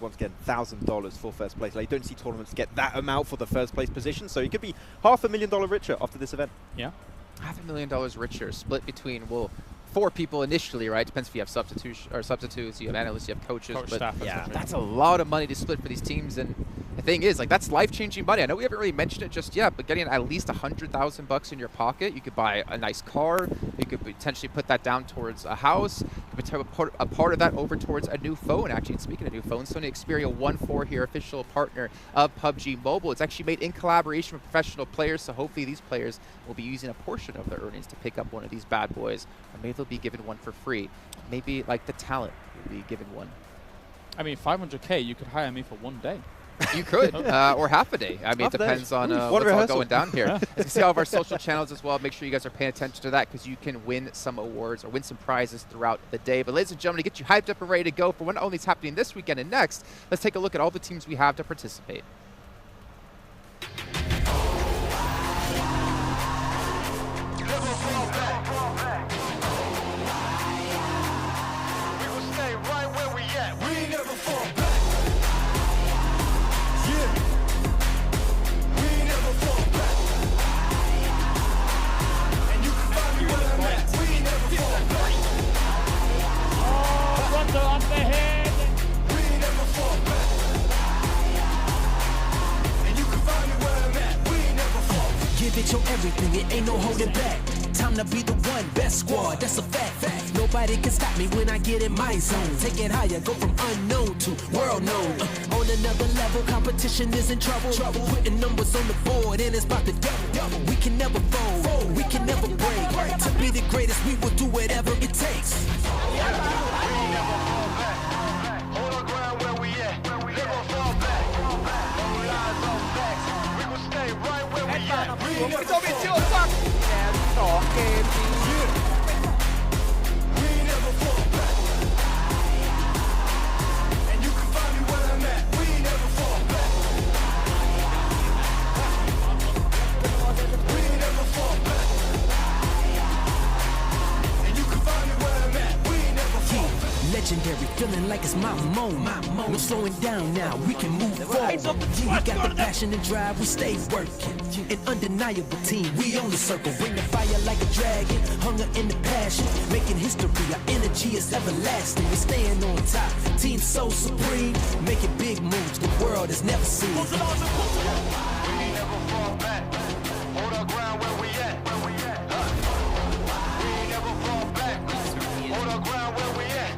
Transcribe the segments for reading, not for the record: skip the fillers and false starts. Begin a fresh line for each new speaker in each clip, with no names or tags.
once again, $1,000 for first place. Like, you don't see tournaments get that amount for the first place position, so he could be $500,000 richer after this event.
Yeah.
$500,000 richer, split between, well, 4 people initially, right? Depends if you have substitutes, you have analysts, you have coaches.
Coach
but
staff,
yeah, that's a lot of money to split for these teams. And the thing is, like, that's life-changing money. I know we haven't really mentioned it just yet, but getting at least $100,000 in your pocket, you could buy a nice car. You could potentially put that down towards a house. You could put a part of that over towards a new phone. Actually, and speaking of new phones, Sony Xperia 1.4 here, official partner of PUBG Mobile. It's actually made in collaboration with professional players, so hopefully these players will be using a portion of their earnings to pick up one of these bad boys, or maybe they'll be given one for free. Maybe like the talent will be given one.
I mean, 500K, you could hire me for one day.
You could, or half a day. I mean, it depends on what's all going down here. As you can see all of our social channels as well. Make sure you guys are paying attention to that because you can win some awards or win some prizes throughout the day. But ladies and gentlemen, to get you hyped up and ready to go for what not only is happening this weekend and next, let's take a look at all the teams we have to participate.
Give it your everything, it ain't no holding back. Time to be the one, best squad, that's a fact. Nobody can stop me when I get in my zone. Take it higher, go from unknown to world known. On another level, competition is in trouble. Putting numbers on the board and it's about to double. We can never fold, we can never break. To be the greatest, we will do whatever it takes. Legendary, feeling like it's my moment. No slowing down now, we can move forward. We got the passion and drive, we stay working. An undeniable team, we on the circle. Bring the fire like a dragon, hunger and the passion. Making history, our energy is everlasting. We're staying on top, team so supreme. Making big moves, the world has never seen. We never fall back, hold our ground where we at. We never fall back, hold our ground where we at.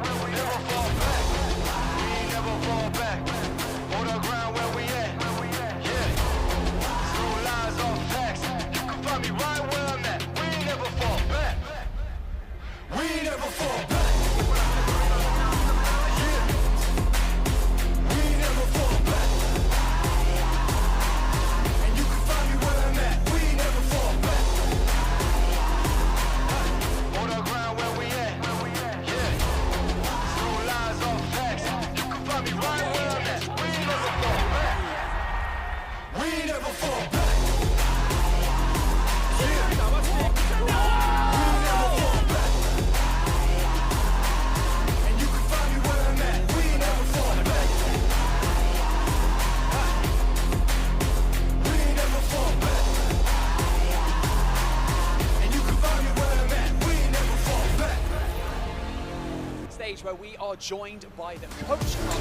Where we are joined by the coach of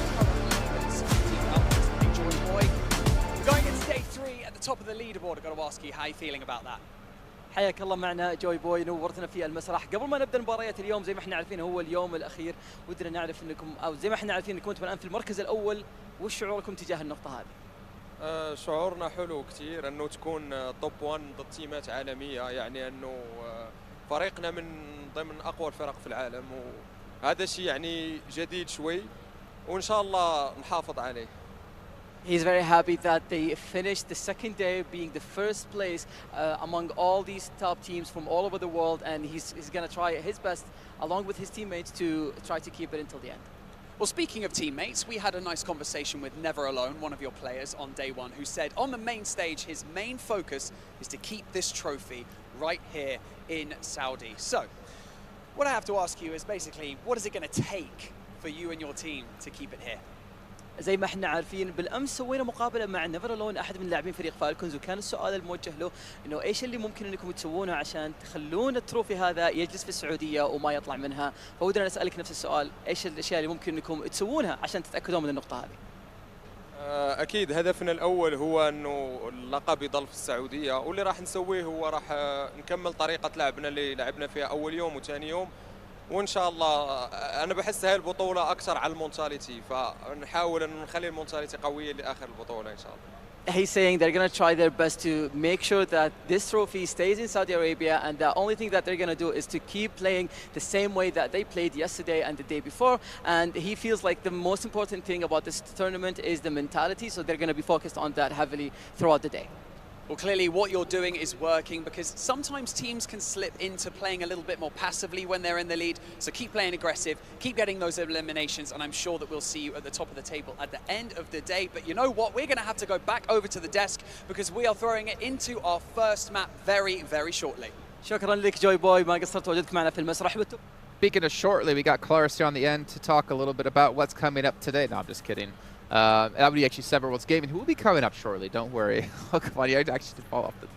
current Joy Boy. We're going into day 3 at the top of the leaderboard. I've got to ask you, how are you feeling about that?
حياك الله معنا جوي بوي، نورتنا في المسرح. قبل ما نبدا مباريات اليوم زي ما احنا عارفين هو اليوم الاخير، ودنا نعرف انكم او زي ما احنا عارفين انكم انتم الان في المركز الاول، وش شعوركم تجاه النقطه هذه؟
شعورنا حلو كثير انه تكون توب 1 ضد تيمات عالميه، يعني انه فريقنا من ضمن اقوى الفرق في العالم، وهذا شيء يعني جديد شوي وان شاء الله نحافظ عليه.
He's very happy that they finished the second day being the first place among all these top teams from all over the world, and he's going to try his best along with his teammates to try to keep it until the end.
Well, speaking of teammates, we had a nice conversation with Never Alone, one of your players on day 1, who said on the main stage his main focus is to keep this trophy right here in Saudi. So what I have to ask you is basically, what is it going to take for you and your team to keep it here?
زي ما احنا عارفين بالامس سوينا مقابله مع نيفر الون احد من لاعبين فريق فالكونز، وكان السؤال الموجه له انه ايش اللي ممكن انكم تسوونه عشان تخلون التروفي هذا يجلس في السعوديه وما يطلع منها. فودنا نسالك نفس السؤال، ايش الاشياء اللي ممكن انكم تسوونها عشان تتاكدون من النقطه هذه؟
اكيد هدفنا الاول هو انه اللقب يضل في السعوديه، واللي راح نسويه هو راح نكمل طريقه لعبنا اللي لعبنا فيها اول يوم وثاني يوم، وان شاء الله انا بحس هاي البطوله اكثر على المونتاليتي، فنحاول انه نخلي المونتاليتي قويه لاخر البطوله ان شاء الله.
He's saying they're going to try their best to make sure that this trophy stays in Saudi Arabia, and the only thing that they're going to do is to keep playing the same way that they played yesterday and the day before. And he feels like the most important thing about this tournament is the mentality, so they're going to be focused on that heavily throughout the day.
Well, clearly what you're doing is working, because sometimes teams can slip into playing a little bit more passively when they're in the lead. So keep playing aggressive, keep getting those eliminations, and I'm sure that we'll see you at the top of the table at the end of the day. But you know what? We're going to have to go back over to the desk because we are throwing it into our first map very, very shortly.
شكرا لك جوي بوي، ما قصرت وجودك معنا في المسرح.
Speaking of shortly, we got Claris here on the end to talk a little bit about what's coming up today. No, I'm just kidding. That would be actually Severworld's gaming, who will be coming up shortly. Don't worry. Oh, come on, you actually did fall off the...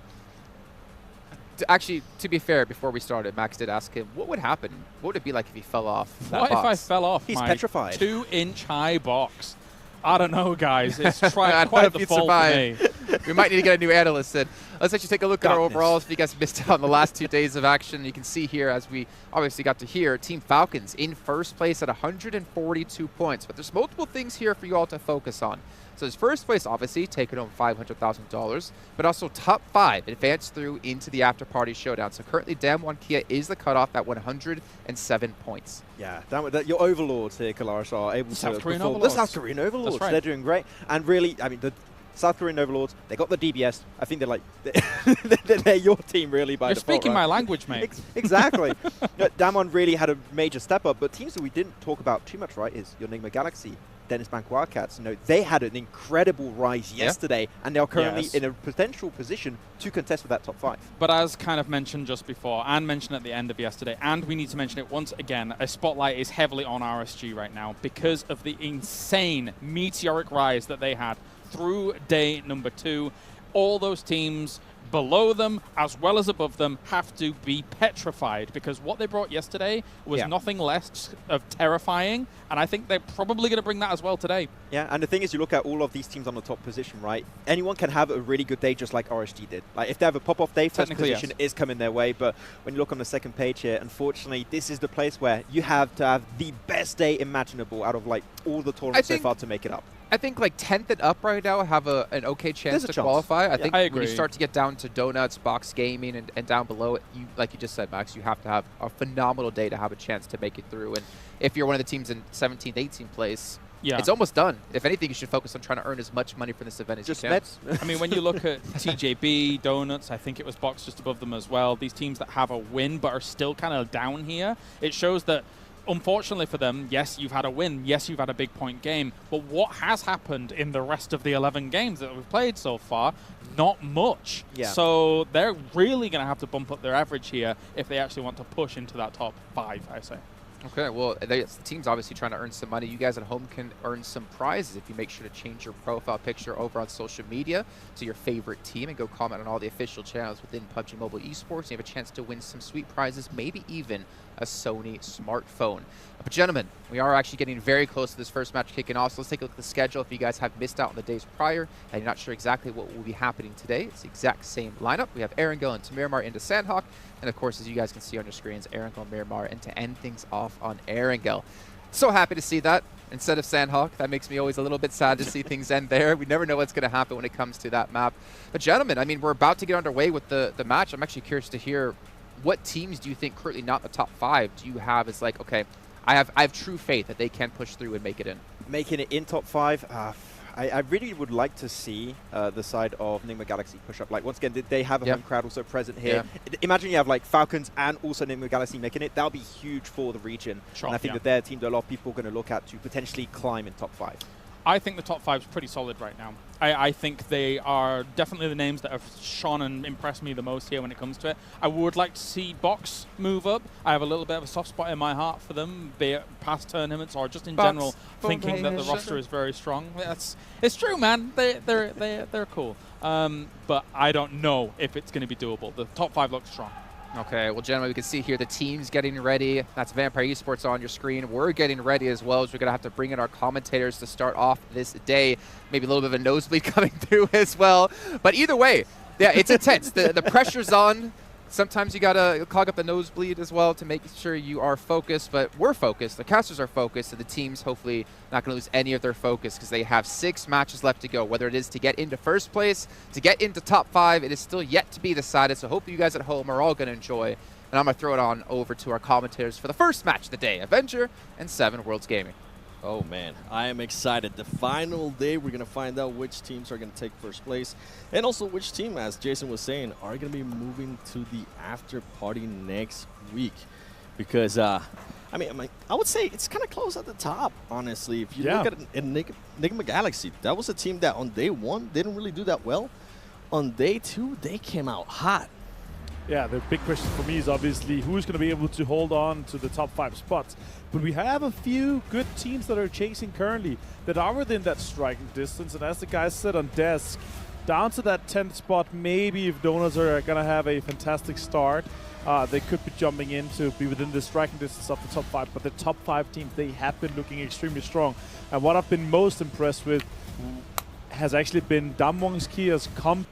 Actually, to be fair, before we started, Max did ask him, what would happen? What would it be like if he fell off that
What
box?
if I fell off
He's
my
petrified.
2-inch high box? I don't know, guys. It's
I
quite
don't know if
the
you'd
fault for
survive.
me.
We might need to get a new analyst in. Let's actually take a look at our
Darkness.
overalls. If you guys missed out on the last 2 days of action, you can see here, as we obviously got to hear, Team Falcons in first place at 142 points. But there's multiple things here for you all to focus on. So his first place, obviously, taking home $500,000, but also top 5 advanced through into the after-party showdown. So currently, Damwon Kia is the cutoff at 107 points.
Yeah, your overlords here, Kalaris, are able to
South Korean
perform.
overlords.
The South Korean overlords,
That's right.
they're doing great. And really, I mean, the South Korean overlords, they got the DBS. I think they're like, they're your team really by
You're
default,
speaking
right?
my language, mate.
Exactly. Damwon really had a major step up, but teams that we didn't talk about too much, right, is your Nigma Galaxy, Dennis Bank Wildcats. You know, they had an incredible rise yesterday, and they are currently in a potential position to contest for that top 5.
But as kind of mentioned just before, and mentioned at the end of yesterday, and we need to mention it once again, a spotlight is heavily on RSG right now because of the insane meteoric rise that they had through day number 2. All those teams below them as well as above them have to be petrified, because what they brought yesterday was nothing less of terrifying, and I think they're probably going to bring that as well today.
Yeah, and the thing is, you look at all of these teams on the top position, right? Anyone can have a really good day just like RSG did. Like, if they have a pop-off day, first position is coming their way, but when you look on the second page here, unfortunately, this is the place where you have to have the best day imaginable out of, like, all the tournaments so far to make it up.
I think like 10th and up right now have an okay chance to qualify. I think when you start to get down to Donuts, Box Gaming, and down below it, you, like you just said, Max, you have to have a phenomenal day to have a chance to make it through. And if you're one of the teams in 17th, 18th place, it's almost done. If anything, you should focus on trying to earn as much money from this event as you can.
I mean, when you look at TJB, Donuts, I think it was Box just above them as well, these teams that have a win but are still kind of down here, it shows that unfortunately for them, yes, you've had a win. Yes, you've had a big point game. But what has happened in the rest of the 11 games that we've played so far? Not much.
Yeah.
So they're really going to have to bump up their average here if they actually want to push into that top 5, I say.
Okay, well, the team's obviously trying to earn some money. You guys at home can earn some prizes if you make sure to change your profile picture over on social media to your favorite team and go comment on all the official channels within PUBG Mobile Esports. You have a chance to win some sweet prizes, maybe even a Sony smartphone. But gentlemen, we are actually getting very close to this first match kicking off, so let's take a look at the schedule. If you guys have missed out on the days prior and you're not sure exactly what will be happening today, it's the exact same lineup. We have Erangel and Miramar into Sandhawk, and of course, as you guys can see on your screens, Erangel and Miramar, and to end things off on Erangel. So happy to see that instead of Sandhawk. That makes me always a little bit sad to see things end there. We never know what's going to happen when it comes to that map. But gentlemen, I mean, we're about to get underway with the match. I'm actually curious to hear, what teams do you think currently not in the top 5 do you have as like, okay, I have true faith that they can push through and make it in?
Making it in top 5, I really would like to see the side of Nigma Galaxy push up. Like, once again, they have a home crowd also present here. Imagine you have like Falcons and also Nigma Galaxy making it. That would be huge for the region. And I think that their team, that a lot of people are going to look at to potentially climb in top 5.
I think the top 5 is pretty solid right now. I think they are definitely the names that have shone and impressed me the most here when it comes to it. I would like to see Box move up. I have a little bit of a soft spot in my heart for them, be it past tournaments or just in general, thinking that the roster is very strong. It's true, man. They're cool. But I don't know if it's going to be doable. The top 5 looks strong.
Okay, well, gentlemen, we can see here the team's getting ready. That's Vampire Esports on your screen. We're getting ready as well, as we're going to have to bring in our commentators to start off this day. Maybe a little bit of a nosebleed coming through as well. But either way, yeah, it's intense. The pressure's on. Sometimes you got to clog up the nosebleed as well to make sure you are focused, but we're focused. The casters are focused, and the team's hopefully not going to lose any of their focus because they have 6 matches left to go, whether it is to get into first place, to get into top 5. It is still yet to be decided, so hopefully you guys at home are all going to enjoy. And I'm going to throw it on over to our commentators for the first match of the day, Avenger and 7 Worlds Gaming.
Oh, man, I am excited. The final day, we're going to find out which teams are going to take first place. And also which team, as Jason was saying, are going to be moving to the after party next week. Because, I would say it's kind of close at the top, honestly. If you look at Enigma Galaxy, that was a team that on day 1 didn't really do that well. On day 2, they came out hot.
Yeah, the big question for me is obviously who's going to be able to hold on to the top 5 spots. But we have a few good teams that are chasing currently that are within that striking distance. And as the guys said on desk, down to that 10th spot, maybe if Donuts are going to have a fantastic start, they could be jumping in to be within the striking distance of the top 5. But the top 5 teams, they have been looking extremely strong. And what I've been most impressed with has actually been Damwong's Kia's come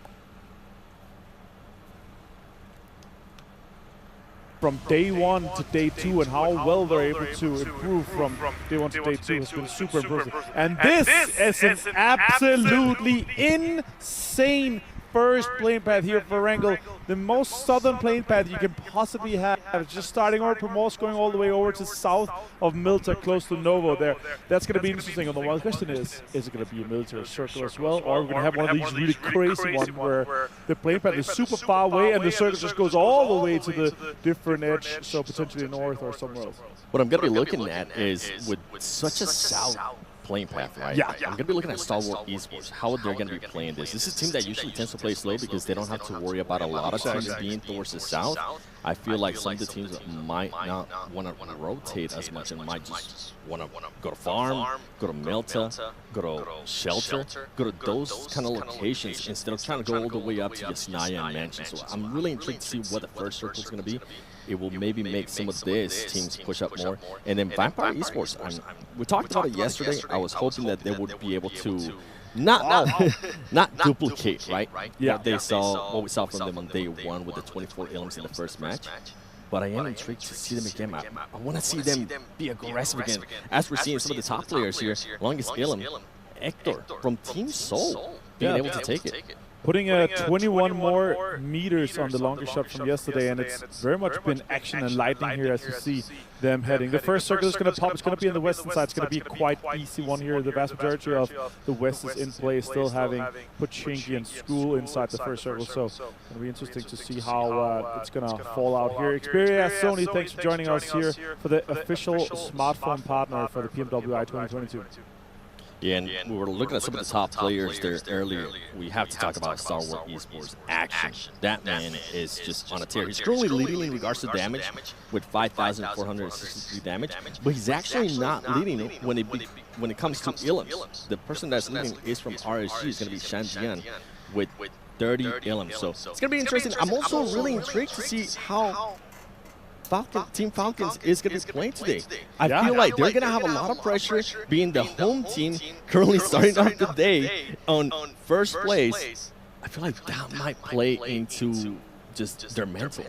from day 1 to day 2 and how well they're able to improve from day 1 to day 2 has been super impressive. And this is an absolutely insane first plane path here for Wrangle. The most southern plane path you can possibly have. Just starting over Promos, going all the way over to south of Milta, close to Novo there. That's going to be interesting. And the one question is it going to be a military circle as well? Or are we going to have one of these really crazy ones where the plane path is super far away and the circle just goes all the way to the different edge, so potentially north or somewhere else?
What I'm going to be looking at is with such a south playing path, right?
Yeah.
I'm going to be looking at Star Wars Esports, how they're going to be playing this. This is a team that usually tends to play slow because they don't have to worry about a lot of teams being towards the south. I feel like some of the teams might not want to rotate as much and might just want to go to farm, go to Milta, go to shelter, go to those kind of locations instead of trying to go all the way up to Yasnaya and Mansion. So I'm really intrigued to see what the first circle is going to be. It will maybe make some of these teams push up more. And then Vampire Esports, we talked about it yesterday. I was hoping that they would be able to not duplicate, right?
Yeah.
What we saw from them on day 1 with the 24 elims in the first match. But I am intrigued to see them again. I want to see them be aggressive again. As we're seeing some of the top players here, longest Elim, Hector from Team Soul being able to take it.
Putting 21 more meters on the longest shot from yesterday, and it's very much been action and lightning here as you see them heading. The first circle is going to pop. It's going to be on the western side. It's going to be a quite easy one here. The vast majority of the west is in play, still having Pochinki and School inside the first circle. So it's going to be interesting to see how it's going to fall out here. Xperia Sony, thanks for joining us here for the official smartphone partner for the PMWI 2022.
Yeah, and we were looking at some of the top players there earlier. We have to talk about Star Wars Esports Action. That man is just on a tear. He's currently leading in regards to damage with 5,463 damage, but he's actually not leading it when it comes to Elims. The person that's leading is from RSG. Is going to be Shanjian with 30 Elims. So it's going to be interesting. I'm also really intrigued to see how Team Falcons is going to be playing today. I feel like they're going to have a lot of pressure being the home team currently starting off the day on first place. I feel like that might play into just their mental.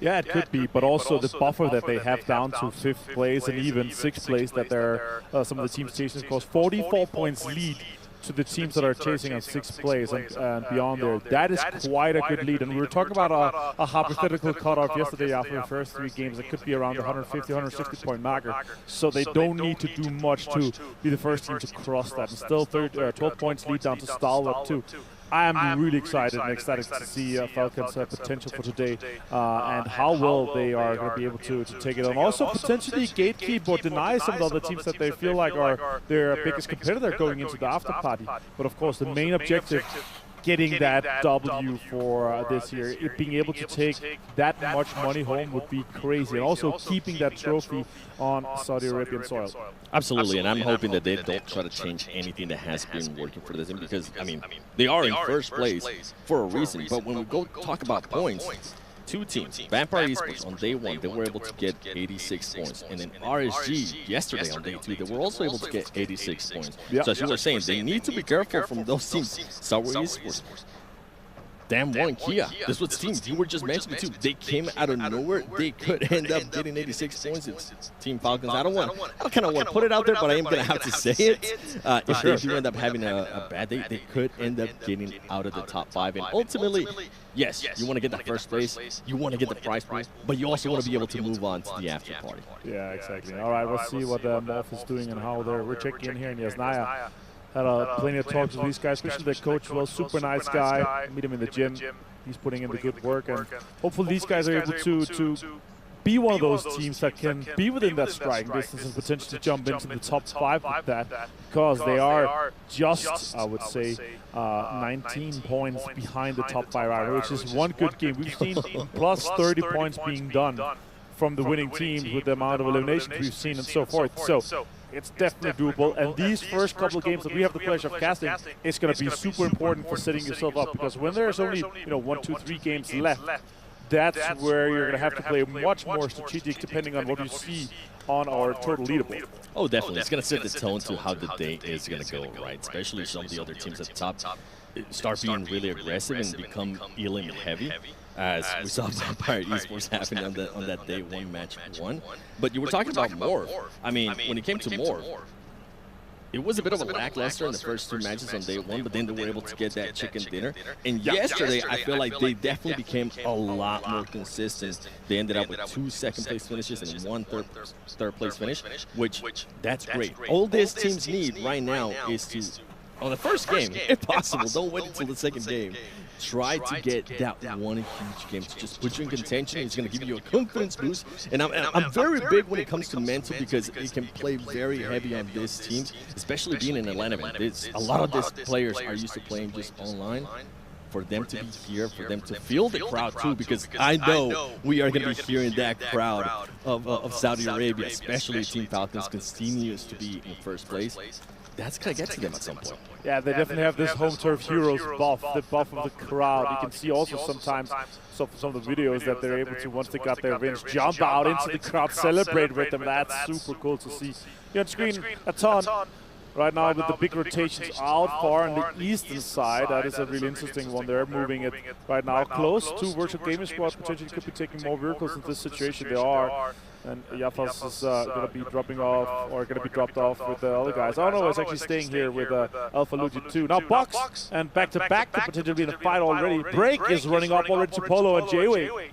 Yeah, it could be, but also the buffer that they have down to 5th place and even 6th place that they're some of the teams chasing, of course, 44 points lead to the teams that are chasing on 6th place and beyond there. That is quite a good lead. And we were talking about a hypothetical cutoff yesterday after the first 3 games. It could be around the 150, 160 point marker. So they don't need to do much to be the first team to cross that. And still 12 points lead down to Stalwart too. I am really excited and ecstatic to see Falcons' potential for today and how well they are going to be able to take it on. Also, potentially gatekeep or deny some of the other teams that they feel like are their biggest competitor going into the after party. But of course, the main objective, getting that W for this year, being able to take that much money home would be crazy. And also keeping that trophy on Saudi Arabian soil.
Absolutely, and I'm hoping that they don't try to change anything that has been working for this team because, I mean, they are in first place for a reason. But when we go talk about points, two teams, Vampire Esports on day 1, they were able to get 86 points. And then RSG yesterday on day 2, they were also able to get 86 points. Yep. So as you were saying, they need to be careful from those teams. Star Wars Esports, Damn One, Kia. This was teams you were just mentioning too. They came out of nowhere. They could end up getting 86 points. It's Team Falcons. I kind of want to put it out there, but I am going to have to say it. If they do end up having a bad day, they could end up getting out of the top 5. And ultimately, yes, you want to get that first place. You want to get the prize pool, but you also want to be able to move on to the after party.
Yeah, exactly. All right, let's see what Morph is doing and how we're checking in here. And yes, Naya had plenty of talks with these guys, especially the coach. Well, super nice guy. Meet him in the gym. He's putting in the good work, and hopefully these guys are able to be one of those teams that can be within that striking distance and potentially jump into the top 5 with that, because they are just, I would say, 19 points behind the top 5 right, which is one good game. We've seen plus 30 points being done from the winning teams with the amount of eliminations we've seen and so forth. So it's definitely doable, and these first couple of games that we have the pleasure of casting, it's going to be super important for setting yourself up, because when there's only 1, 2, 3 games left, that's where you're going to have to play much more strategic depending on what you see on our total leaderboard.
Oh, definitely. It's going to set the tone to how the day is going to go, right? Especially some of the other teams at the top start being really aggressive and become elim heavy, as we saw Vampire Esports happen on that day 1 match 1. But you were talking about Morph. I mean, when it came to Morph, it was a bit of a lackluster in the first 2 matches on day 1, but then they were able to get that chicken dinner. And yesterday, I feel like they definitely became a lot more consistent. They ended up with 2 second-place finishes and 1 third-place finish, which that's great. All these teams need right now is to, on the first game, if possible, don't wait until the second game. Try to get that one huge game to just put you in contention. It's going to give you a confidence boost. And I'm very big when it comes to mental, because it can play very heavy on this team, especially being in Atlanta. A lot of these players are used to playing just online. For them to be here, for them to feel the crowd too, because I know we are going to be hearing that crowd of Saudi Arabia, especially Team Falcons continues to be in first place. That's going to get to them at some point.
Yeah, they definitely have this home turf heroes buff, the buff of the crowd. You can see also sometimes some of the videos that they're able to, once they got their wins, jump out into the crowd, celebrate with them. That's super cool to see. Here on screen, a ton. Right now with the big rotations out far on the eastern side, that is a really interesting one. They're moving it right now close to Virtual Gaming Squad. Potentially could be taking more vehicles in this situation. They are. And Yafas is going to be dropping off, or going to be dropped off with the other guys. Oh no, it's actually staying here with Alpha Luigi 2. Now Box, and back-to-back to potentially be in a fight already. Break is running up already to Polo and J-Way.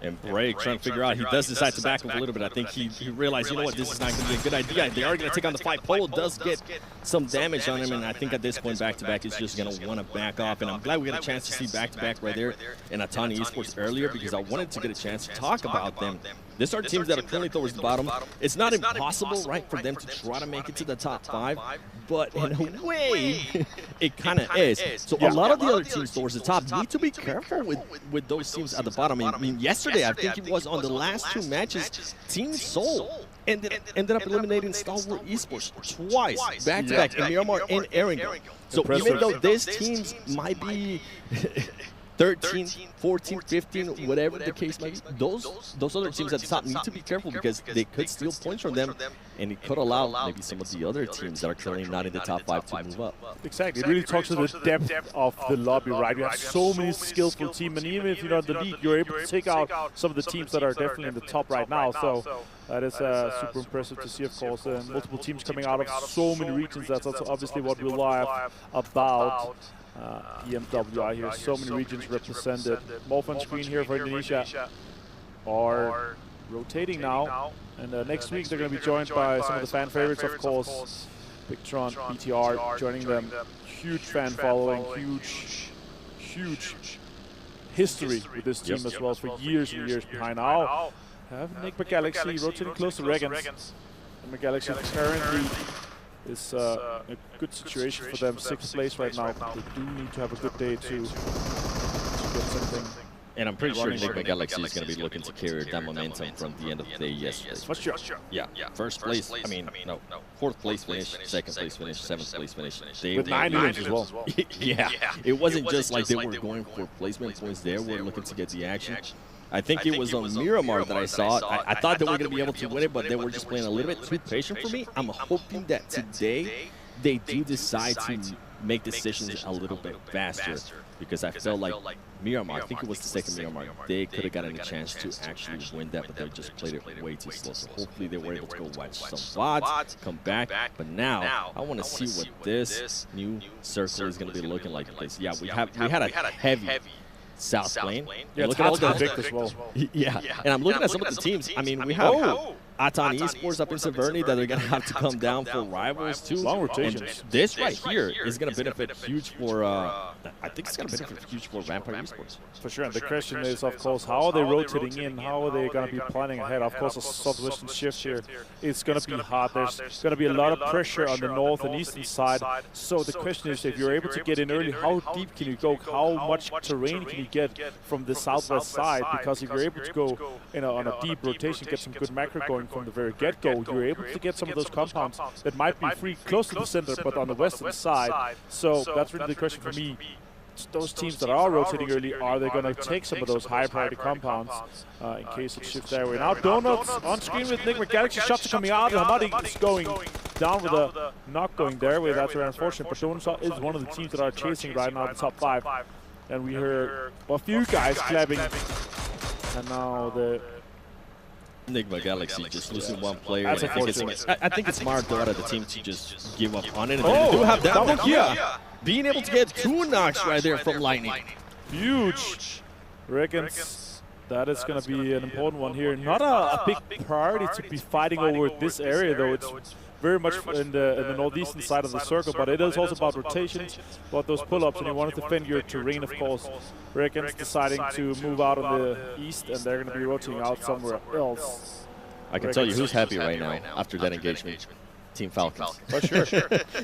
And Break trying to figure out, he does decide to back up a little bit. I think he realized, you know what, this is not going to be a good idea. They are going to take on the fight. Polo does get some damage on him, and I think at this point, back-to-back is just going to want to back off. And I'm glad we got a chance to see back-to-back right there in Atani Esports earlier, because I wanted to get a chance to talk about them. These are teams that are currently towards the bottom. It's not impossible, right, for them to try to make it to the top 5, but in a way, it kind of is. So a lot of the other teams towards the top need to be careful with those teams at the bottom. I mean, yesterday, I think it was on the last 2 matches, Team Seoul ended up eliminating Star Wars Esports twice, back-to-back, in Miramar and Erringo. So even though these teams might be 13, 14, 15, whatever the case might be, those other teams at the top need to be careful, because they could steal points from them, and it could allow maybe some of the other teams that are currently not in the top 5 to move up.
Exactly. It really talks to the depth of the lobby, right? You have so many skillful teams, and even if you're not in the league, you're able to take out some of the teams that are definitely in the top right now. So that is super impressive to see, of course. Multiple teams coming out of so many regions. That's also obviously what we laugh about. EMW, I hear so many regions represented. Both on screen here for Indonesia are rotating now, and next week they're going to be joined by some of the fan favorites, of course. Bigtron, BTR joining them. Huge fan following, huge history with this team as well for years and years behind. Now, have Enigma Galaxy rotating close to Regans. Enigma Galaxy currently is a good situation for them, 6th place right now. They do need to have a good day to get something.
And I'm pretty sure Enigma Galaxy is going to be looking to carry that momentum from the end of the day yesterday.
For sure.
Yeah. First place, I mean, no. 4th place finish, 2nd place finish, 7th place finish.
With 9 wins as well.
Yeah. It wasn't just like they were going for placement points there. We're looking to get the action. I think it was on Miramar that I saw it. I thought they were going to be able to win it, but they were just playing a little bit too patient for me. I'm hoping that today they do decide to make decisions a little bit faster, because I felt like Miramar, I think it was the 2nd Miramar, they could have gotten a chance to actually win that, but they just played it way too slow. So hopefully they were able to go watch some VODs, come back. But now I want to see what this new circle is going to be looking like. Because yeah, we had a heavy South lane.
Yeah,
look at all the
Vic as well.
Yeah, and I'm looking at some of the teams. I mean, we have Atan Esports up in Severny that are going to have to come down for rivals too.
Long rotations.
And this right here is going to benefit huge for, I think it's going to benefit huge for Vampire Esports.
For sure, and the question is, of course, how are they rotating in? How are they going to be planning ahead? Of course, a southwestern shift here is going to be hard. There's going to be a lot of pressure on the north and eastern side. So the question is, if you're able to get in early, how deep can you go? How much terrain can you get from the southwest side? Because if you're able to go on a deep rotation, get some good macro going from the very get-go, you're able to get some of those compounds that might be free close to the center, but on the western side. So that's really the question for me. Those teams that are rotating early, are they going to take some of those high-priority compounds in case it shifts their way? Now Donuts on screen with Enigma Galaxy. Shots are coming out. Hamadi is going down with a knock going their way. That's very unfortunate. But Donuts is one of the teams that are chasing right now the top 5. And we heard a few guys clapping. And now the
Enigma Galaxy just losing one player. I think it's smart though out of the team to just give up on it. And they do have that one here. Being able to get 2 knocks right there from Lightning.
Huge. Reckons that is going to be an important one here. Not a big priority to be fighting over this area though. It's very much in the northeastern side of the circle, but it is also about rotations, about those pull-ups, and you want to defend your terrain, of course. Reckons deciding to move out on the east, and they're going to be rotating out somewhere else.
I can tell you who's happy right now after that engagement. Team Falcons.
For sure.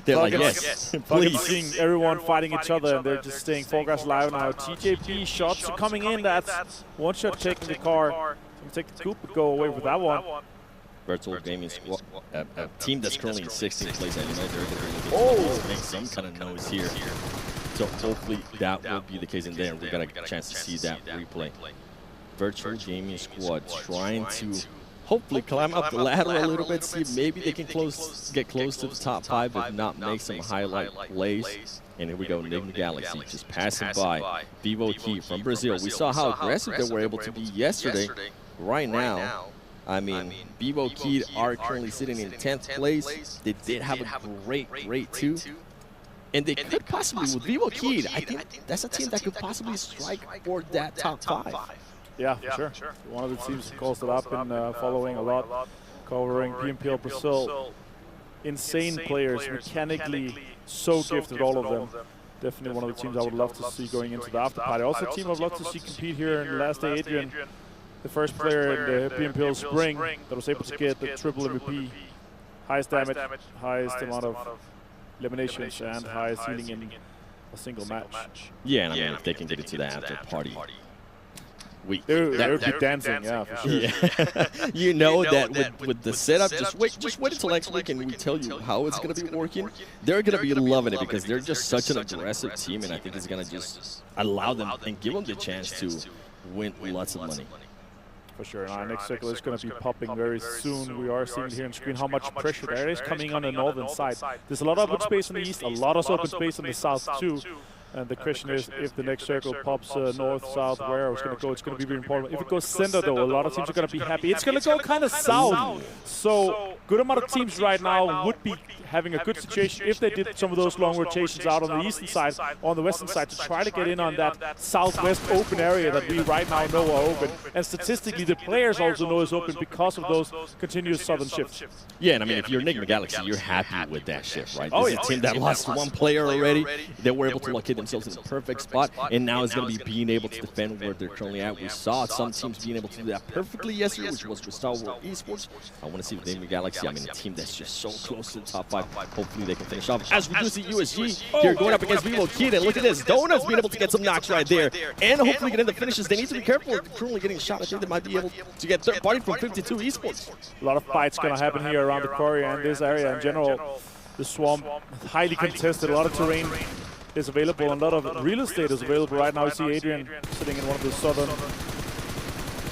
They're like, yes, please.
Seeing everyone fighting each other, and they're just staying focused live now. TJP shots are coming in. That's one shot taking the car. Going to take the coup, but go away with that one.
Virtual Gaming Squad, a team that's currently in 16th place. I know they're going to make some kind of noise here. So hopefully that will be the case in there. We got a chance to see that replay. Virtual Gaming Squad trying to hopefully climb up the ladder a little bit, see if maybe they can get close to the top 5, if not make some highlight plays. And here we go, Enigma Galaxy just passing by. Vivo Key from Brazil. We saw how aggressive they were able to be yesterday. Right now, I mean, Vivo Key are currently sitting in 10th place. They did have a great 2. And they could possibly, with Vivo Key, I think that's a team that could possibly strike for that top 5.
Yeah, for sure. One of the teams calls it up and following a lot, covering PMPL Brazil. Insane players, mechanically so gifted, all of them. Definitely one of the teams I would love to see going into the after party. Also a team I'd love to see compete here in the last day. Adrian, the first player in the PMPL Spring that was able to get the triple MVP. Highest damage, highest amount of eliminations, and highest healing in a single match.
Yeah, and I mean, if they can get it to the after party.
They would be dancing, yeah, for sure.
Yeah. You know that with the setup, just wait until next week and we tell you how it's going to be working. They're going to be loving it because they're just such an aggressive team, and I think it's going to just allow them and give them the chance to win lots of money.
For sure. And our next circle is going to be popping very soon. We are seeing here on screen how much pressure there is coming on the northern side. There's a lot of open space on the east, a lot of open space on the south too. And the question is, if the next circle pops north, south, where it's going to go, it's going to be very important. If it goes center, though, a lot of teams are going to be happy. It's going to go kind of south. So good amount of teams right now would be having a good situation if they did some of those long rotations out on the eastern side, on the western side, to try to get in on that southwest open area that we right now know are open. And statistically, the players also know is open because of those continuous southern shifts.
Yeah, and I mean, if you're Enigma Galaxy, you're happy with that shift, right? This is a team that lost one player already. They were able to locate themselves in the perfect spot, and now it's going to be being able to defend where they're currently at. We saw some teams being able to do that perfectly yesterday, which was with Star Wars Esports. I want to see with Enigma Galaxy, I mean, a team that's just so close to the top 5. Hopefully they can finish off. As we do see USG here going up against Vivo Kid, and look at this, Donuts being able to get some knocks right there, and hopefully get in the finishes. They need to be careful. They're currently getting shot. I think they might be able to get third party from 52 Esports.
A lot of fights going to happen here around the quarry and this area in general. The swamp, highly contested, a lot of terrain is available, and a lot of real estate is available right now. You see Adrian sitting in one of the southern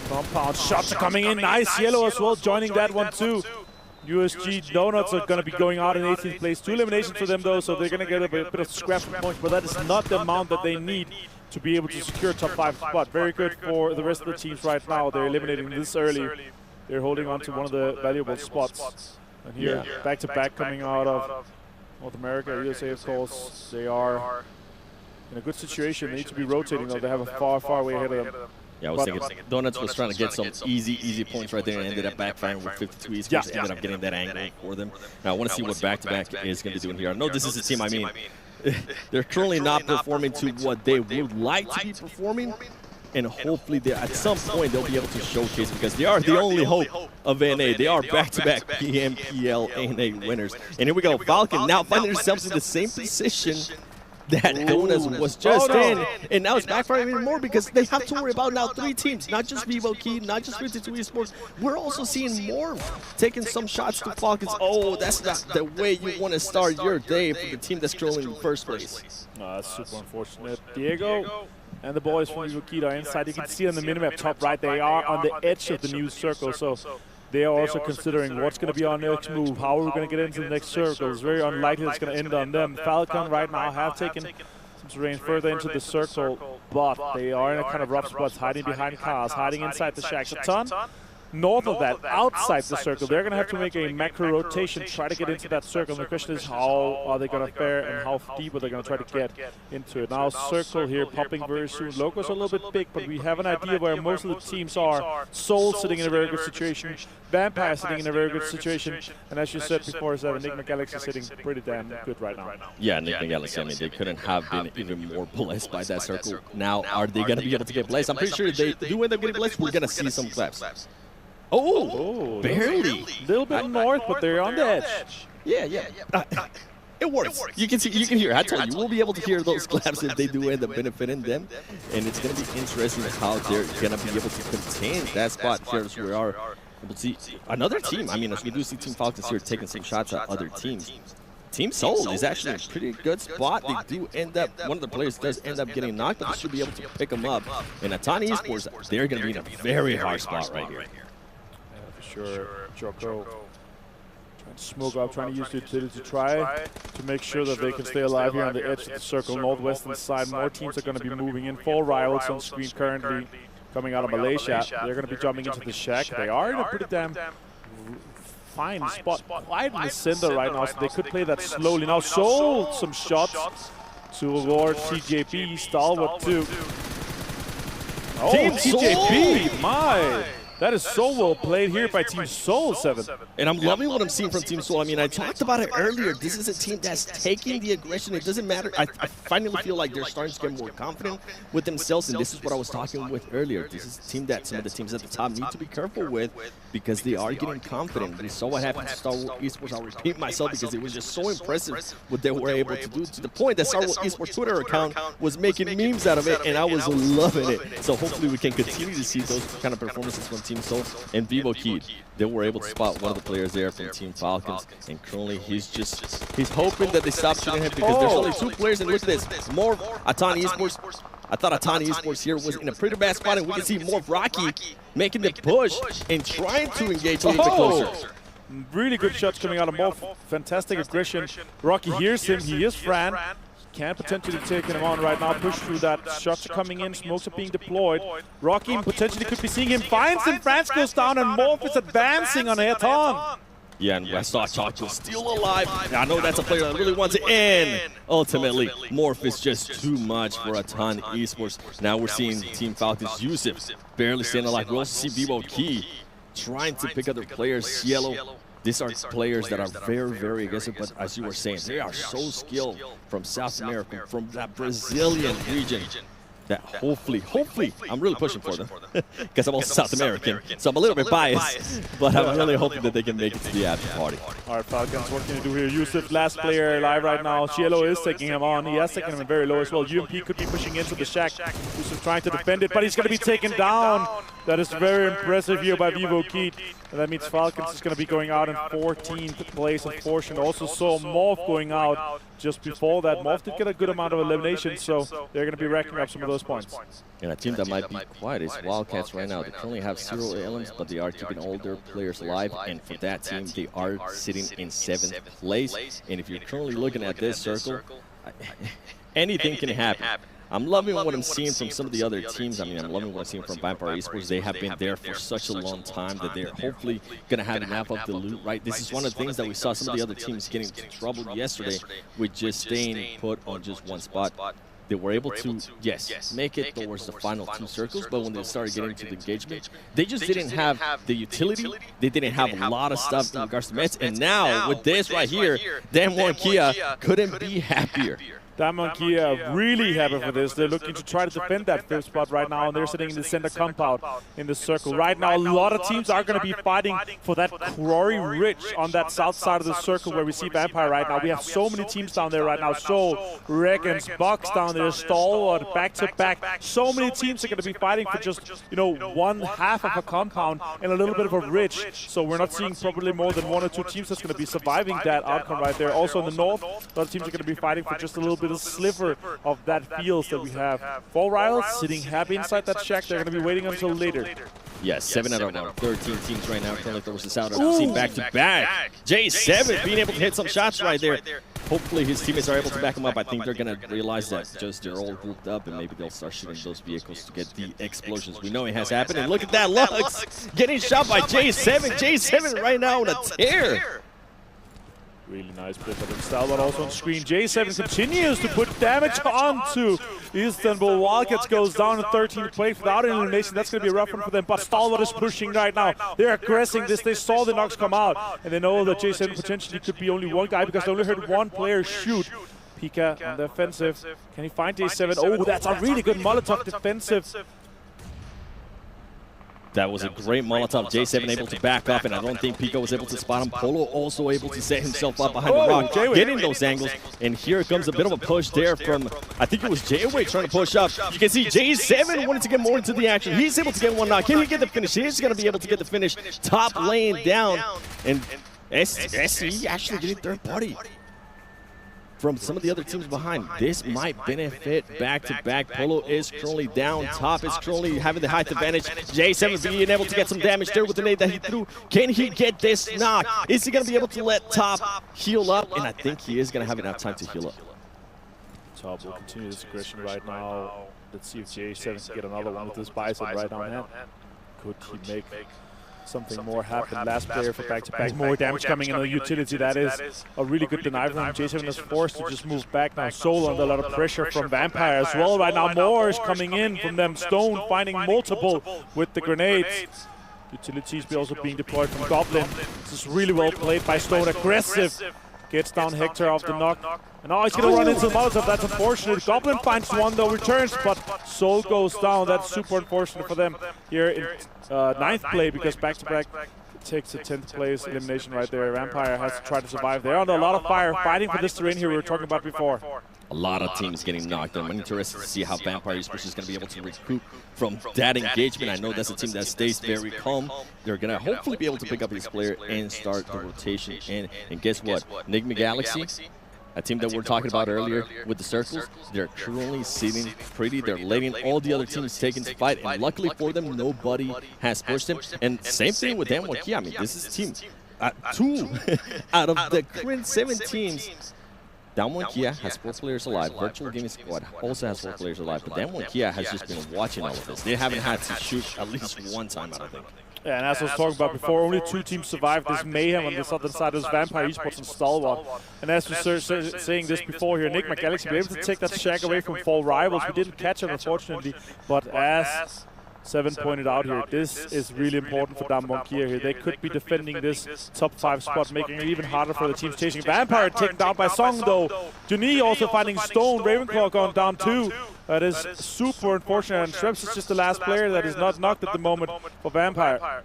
compounds. Shots are coming in, nice. Yellow as well, joining that one too. USG Donuts are going to be going out in 18th place. 2 eliminations for them though, so they're going to get a bit of scrap points, but that is not the amount that they need to be able to secure top 5 spot. Very good for the rest of the teams right now. They're eliminating this early. They're holding on to one of the valuable spots. And here, back-to-back coming out of North America, USA of course, they are in a good situation. They need to be rotating though. They have a far way ahead of them.
Yeah, I was thinking Donuts was trying to get some easy points right there and ended up backfiring with 52 esports. Ended up getting that angle for them. Now, I want to see what back-to-back is going to be doing here. I know this is a team, I mean, they're currently not performing to what they would like to be performing. And hopefully, at some point, they'll be able to showcase, because they are the only hope of NA. They are back-to-back PMPL NA winners. And here we go, Falcon now finding themselves in the same position that Donuts was just in, and now it's backfiring even more because they have to worry about now 3 teams, not just Vivo Key, not just 52 Esports. We're also seeing more taking some shots to Falcons. Oh, that's not the way you want to start your day for the team that's currently in first place.
No, that's super unfortunate. Diego and the boys from Vivo Key are inside. You can see on the minimap top right, they are on the edge of the new circle, so they are also considering what's going to be our next move. How are we going to get into the next circle? It's very unlikely it's going to end on them. Falcon right now have taken some terrain further into the circle, but they are in a kind of rough spots, hiding behind cars, hiding inside the shacks. A ton north of that, outside the circle, they're going to have to make a macro rotation, try to get into that circle. And the question is, how are they going to fare and how deep are they going to try to get into it? Now, circle here popping very soon. Logos are a little bit big, but we have an idea where most of the teams are. Soul sitting in a very good situation, Vampire sitting in a very good situation, and as you said before, is that Enigma Galaxy sitting pretty damn good right now.
Yeah, Enigma Galaxy, I mean, they couldn't have been even more blessed by that circle. Now, are they going to be able to get blessed? I'm pretty sure if they do end up getting blessed, we're going to see some claps. Oh, barely.
A little bit north, but they're on the edge.
Yeah. It works. You can see, you can hear. I told you, we'll be able to hear those claps if they do end up benefiting them, and it's going to be interesting how they're going to be able to contain that spot here as we are able to see another team. I mean, as we do see Team Falcons here taking some shots at other teams. Team Soul is actually a pretty good spot. They do end up, one of the players does end up getting knocked, but they should be able to pick them up. And Atani Esports, they're going to be in a very hard spot right here.
Sure, Joko trying to smoke up, trying to use the utility to try to make sure that they can stay alive here on the edge of the circle, northwestern side. More teams are going to be moving in. 4 rivals on screen currently coming out of Malaysia. They're going to be jumping into the shack. They are in a pretty damn fine spot, quite in the center right now, so they could play that slowly. Now Soul some shots towards TJP, Stalwart too. Oh, Team TJP, my! That is so well played here by Team Soul 7.
And I'm loving what I'm seeing from Team Soul. I mean, I talked about it earlier. This is a team that's taking the aggression. It doesn't matter. I finally feel like they're starting to get more confident with themselves, and this is what I was talking with earlier. This is a team that some of the teams at the top need to be careful with because they are getting confident. We saw what happened to Star Wars Esports. I'll repeat myself because it was just so impressive what they were able to do, to the point that Star Wars Esports Twitter account was making memes out of it, and I was loving it. So hopefully we can continue to see those kind of performances from Team Soul and Vivo Key. They were able to spot one of the players there from Team Falcons, and currently he's hoping that they stop shooting him because there's only 2 players, and look at this, more Atani Esports. I thought Atani Esports here was in a pretty bad spot, and we can see more Rocky making the push and trying to engage a little bit closer.
Really good shots coming out of Morph. Fantastic aggression. Rocky hears him. He is Fran. Can potentially take him on right now. Push through that. Shots are coming in. Smokes are being deployed. Rocky potentially could be seeing him. Finds him. France goes down, and Morph is advancing on Ayrton.
Yeah, and I saw Chocolate still alive. I know that's a player that really wants to end. Ultimately, Morph is just too much for a ton esports. Now we're seeing Team Falcons Yusuf barely staying alive. We also see Vivo Key trying to pick other players. Cielo. These are players that are very, very aggressive, but as you were saying, they are so skilled from South America, from that Brazilian region, that hopefully, I'm really pushing for them because I'm also South American, so I'm a little bit biased, but I'm really hoping that they can make it to the after party.
All right, Falcons, what can you do here? Yusuf, last player alive right now. Cielo is taking him on. He has taken him very low as well. UMP could be pushing into the shack. Yusuf trying to defend it, but he's going to be taken down. That is very impressive here by Vivo Keat. And that means Falcons is going to be going out in 14th place, unfortunately. Also saw Morph going out just before that. Morph did get a good amount of elimination, so they're going to be racking up some of those points.
And a team that might be quiet is Wildcats right now. They currently have 0 elements, but they are keeping all their players alive. And for that team, they are sitting in 7th place. And if you're currently looking at this circle, anything can happen. I'm loving what I'm seeing from some of the other teams. I mean, I'm loving what I'm seeing from Vampire Esports. They have been there for such a long time that they're hopefully going to have enough of the loot, right? This is one of the things that we saw some of the other teams getting into trouble yesterday with just staying put on just one spot. They were able to, yes, make it towards the final 2 circles, but when they started getting into the engagement, they just didn't have the utility. They didn't have a lot of stuff in regards to meds. And now, with this right here, Damwon Kia couldn't be happier.
Damwon Kia really happy for this. They're looking to try to defend that 5th spot right now, and they're sitting in the center compound in the circle. Right now, a lot of teams are going to be fighting for that Quarry Ridge on that south side of the circle where we see Vampire right now. We have so many teams down there right now. So, Reckons, Box down there, Stalwart, back-to-back. So many teams are going to be fighting for just, you know, 1/2 of a compound and a little bit of a ridge. So we're not seeing probably more than 1 or 2 teams that's going to be surviving that outcome right there. Also in the north, a lot of teams are going to be fighting for just a little bit a sliver of that fields that we have. 4 Riles sitting happy inside that shack. They're going to be waiting until later.
Yes, 7 out of 13 teams right now currently versus out. We've seen back-to-back. J7 being able to hit some shots right there. Hopefully his teammates are able to back him up. I think they're going to realize that just they're all grouped up and maybe they'll start shooting those vehicles to get the explosions. We know it has happened. And look at that, Lux getting shot by J7. J7 right now on a tear.
Really nice play for them. Stalwart also on screen. J7 continues to put damage onto Istanbul. Wildcats goes down in 13th place without an elimination. That's going to be a rough one for them. But Stalwart is pushing right now. They're aggressing this. They saw the knocks come out. And they know that J7 potentially could be only one guy because they only heard 1 player shoot. Pika on the offensive. Can he find J7? Oh, that's a really good Molotov defensive.
That was a great Molotov. J7 able to back up, and I don't think Pico was able to spot him. Polo also able to set himself up behind the rock, getting those angles. And here comes a bit of a push there from, I think it was J-Way trying to push up. You can see J7 wanted to get more into the action. He's able to get one knock. Can he get the finish? He's going to be able to get the finish. Top lane down. And SC actually getting 3rd party from some of the other teams behind. This might benefit back-to-back. Polo is currently down. Top is currently having the height advantage. J7 being able to get some damage there with the nade that he threw. Can he get this knock? Is he going to be able to let Top heal up? And I think he is going to have enough time to heal up.
Top will continue this aggression right now. Let's see if J7 can get another one with this Bison right on hand. Could he make something more happen? Last player for back-to-back. More damage coming in on the utility. That is a really good deny from him. J7 is forced to just move back now. Soul under a lot of pressure from Vampire as well right now. More is coming in from them. Stone finding multiple with the grenades. Utilities also being deployed from Goblin. This is really well played by Stone. Aggressive. Gets down Hector off the knock. And now he's going to run into the Molotov. That's unfortunate. Goblin finds one though, returns, but Soul goes down. That's super unfortunate for them here in 9th play because back-to-back takes a 10th place elimination right there. Vampire has to try to survive. They're under a lot of fire fighting for this terrain here we were talking about before.
A lot of teams getting knocked out. I'm interested to see how Vampire Esports is going to be able to recoup from that engagement. I know that's a team that stays very calm. They're going to hopefully be able to pick up this player and start the rotation. And guess what? Enigma Galaxy, a team that we were talking about earlier with the circles, they're currently sitting pretty. They're letting all the other teams take into fight. And luckily for them, nobody has pushed them. And same thing with Damwon Kia. I mean, this is team 2 out of the current 7 teams. Damwon Kia has 4 players alive. Virtual Gaming Squad also has 4 players alive. But Damwon Kia has just been watching all of this. They haven't had to shoot at least one time, I don't think.
Yeah, and as I was talking about before, only 2 teams survived this mayhem on the southern side. It was Vampire Esports and Stalwart. And as we were saying this before here, Enigma Galaxy were able to take that shag away from 4 rivals. We didn't catch him, unfortunately. But as Seven pointed out here, this is really important for Damwon here. They could be defending this top 5 spot, making it even harder for the teams chasing. Vampire taken down by Song though. Juni also finding Stone. Ravenclaw gone down too. That is super unfortunate, and Shreps is just the last player that is not knocked at the moment for Vampire.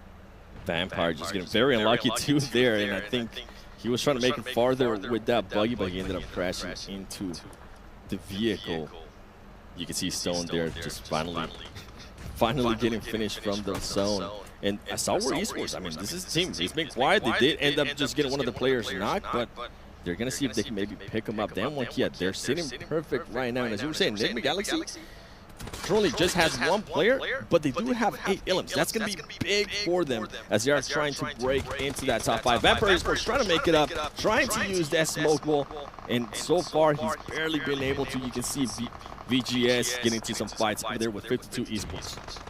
Vampire just getting very unlucky too there, and I think he was trying to make it farther with that buggy, but he ended up crashing into the vehicle. You can see Stone there just finally getting finished from the zone. And Stalwart Esports, I mean, this is a team. It's been quiet. They did end up just getting one of the players knocked, but they're going to see if they can maybe pick him up. Damn, they're sitting perfect right now. And as you were saying, Enigma Galaxy currently just has 1 player, but they do have 8 Illims. That's going to be big for them as they are trying to break into that top 5. Vampire Esports trying to make it up, trying to use that smoke wall, and so far he's barely been able to. You can see VGS getting to some fights over there with 52 Esports.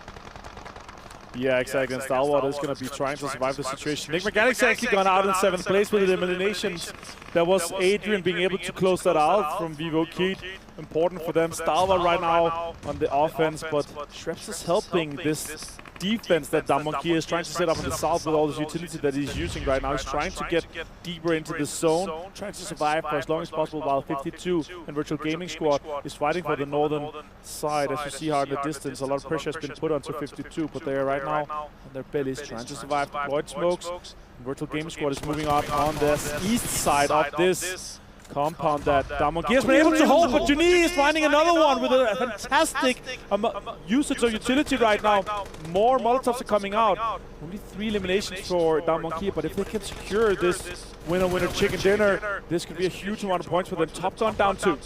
Yeah, exactly. And Stalwart is going to be trying to survive the situation. Enigma Galaxy actually gone out in 7th place with the eliminations. That was Adrian being able to close that out from Vivo Keat. Important for them. Stalwart right now on the offense, but Shreps is helping this defense that Damwon is trying to set up in the south with all this utility that he's using right now. He's trying to get deeper into the zone, trying to survive for as long as possible, while 52 and Virtual Gaming Squad is fighting for the northern side. As you see how in the distance, a lot of pressure has been put onto 52, but they are right now on their bellies trying to survive. Void smokes. Virtual Gaming Squad is moving out on the east side of this compound that Damwon has been able to hold, but Juni is finding another one with a fantastic usage of utility right now. More Molotovs are coming out. Only 3 eliminations for Damwon, but if they can secure this winner-winner chicken dinner, this could be a huge amount of points for them. Top Gun down 2.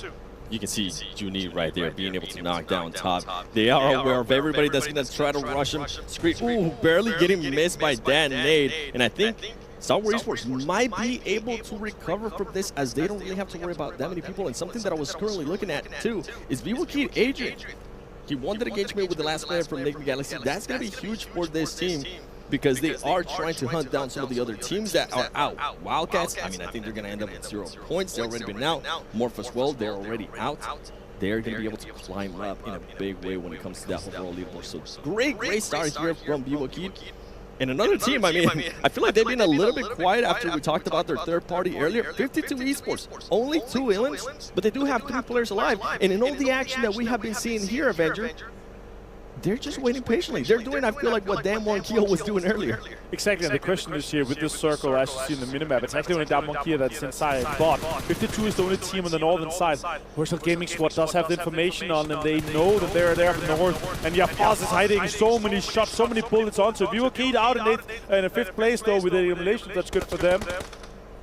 You can see Juni right there being able to knock down Top. They are aware of everybody that's going to try to rush him. Scream, ooh, barely getting missed by that nade. And I think Stalwart Esports might be able to recover from this, as they don't really have to worry about that many people. And something that I was currently looking at too is Vivo Keat Adrian. He won the engagement with the last player from Enigma Galaxy. That's going to be huge for this team, because they are trying to hunt down some of the other teams that are out. Wildcats, I mean, I think they're going to end up with 0 points. They've already been out. Morph as well, they're already out. They're going to be able to climb up in a big way when it comes to that overall leaderboard. So great start here from Vivo Keat. And another team, I mean, I feel like they've been a little bit quiet after we talked about their third party earlier. 52 Esports, only 2 Illims, but they do have 3 players alive. And in all the action that we have been seeing here, Avenger, they're just waiting patiently. They're doing, I feel like, what Damwon was doing earlier.
Exactly, and the question is here, with this circle, as you see in the minimap, it's actually only Damwon that's inside, but 52 is the only team on the northern side. Virtual Gaming Squad does have the information on them. They know that they're there up north, and Yapaz is hiding so many shots, so many bullets onto. Vivo Keat out in 5th place, though, with the elimination. That's good for them.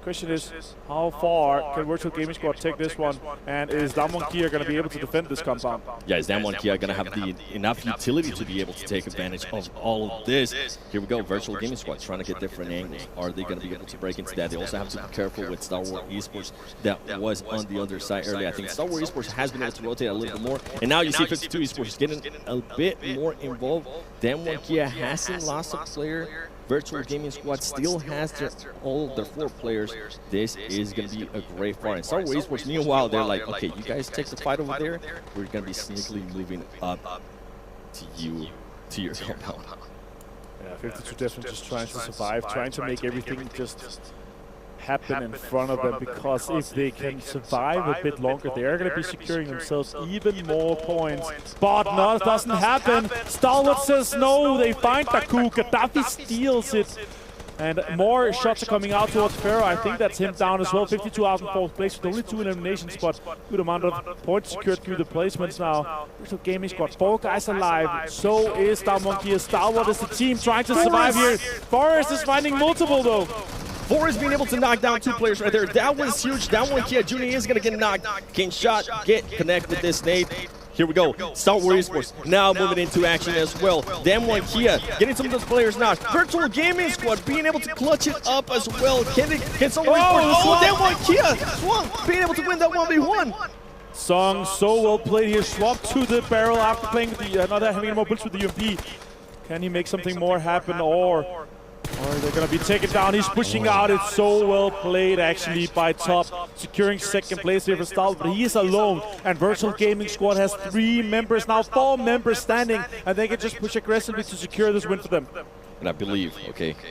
Question is, how far can Virtual Gaming Squad take this one, and is Damwon going to be able to defend this compound?
Yeah, is Damwon going to have the enough utility to be able to take advantage of all of this? Here we go, Virtual Gaming Squad trying to get different angles. Are they going to be able to break into that? They also have to be careful with Stalwart Esports that was on the other side earlier. I think Stalwart Esports has been able to rotate a little bit more, and now you see 52 Esports getting a bit more involved. Damwon hasn't lost a player. Virtual Gaming Squad still has all their 4 players. This is going to be a great fight. And Stalwart Esports, meanwhile, they're like, okay, you guys take the fight over there. We're going to be sneakily moving up to your compound.
Yeah, 52 definitely just trying to survive, trying to make everything just happen in front of them, because if they can survive a bit longer, they're going to be securing themselves even more points. But no, it doesn't happen. Stalwart says no, they find Taku, Gaddafi steals it. And more shots are coming out towards Pharaoh. I think that's him down as well. 52 out in 4th place with only 2 eliminations, but good amount of points secured through the placements now. Virtual Gaming Squad, 4 guys alive. So is Damwon. Stalwart is the team trying to survive here. Forrest is finding multiple though.
Forrest being able to knock down 2 players right there. That was huge. Damwon Juni is going to get knocked. King shot, connect with this nade. Here we go. Stalwart Esports now moving into action as well. Damwon getting some of those players knocked. Virtual Gaming Squad being able to clutch it up as well. Can someone Damwon Swung being able to win that 1v1.
Song so well played here. Swap to the barrel after playing with the not having any more bullets with the UMP. Can he make something more happen, or they're going to be taken down? He's pushing out. It's so well played, actually, by Top, securing second place here for Stal, but he is alone. And Virtual Gaming Squad has 3 members, now 4 members standing, and they can just push aggressively to secure this win for them.
And I believe,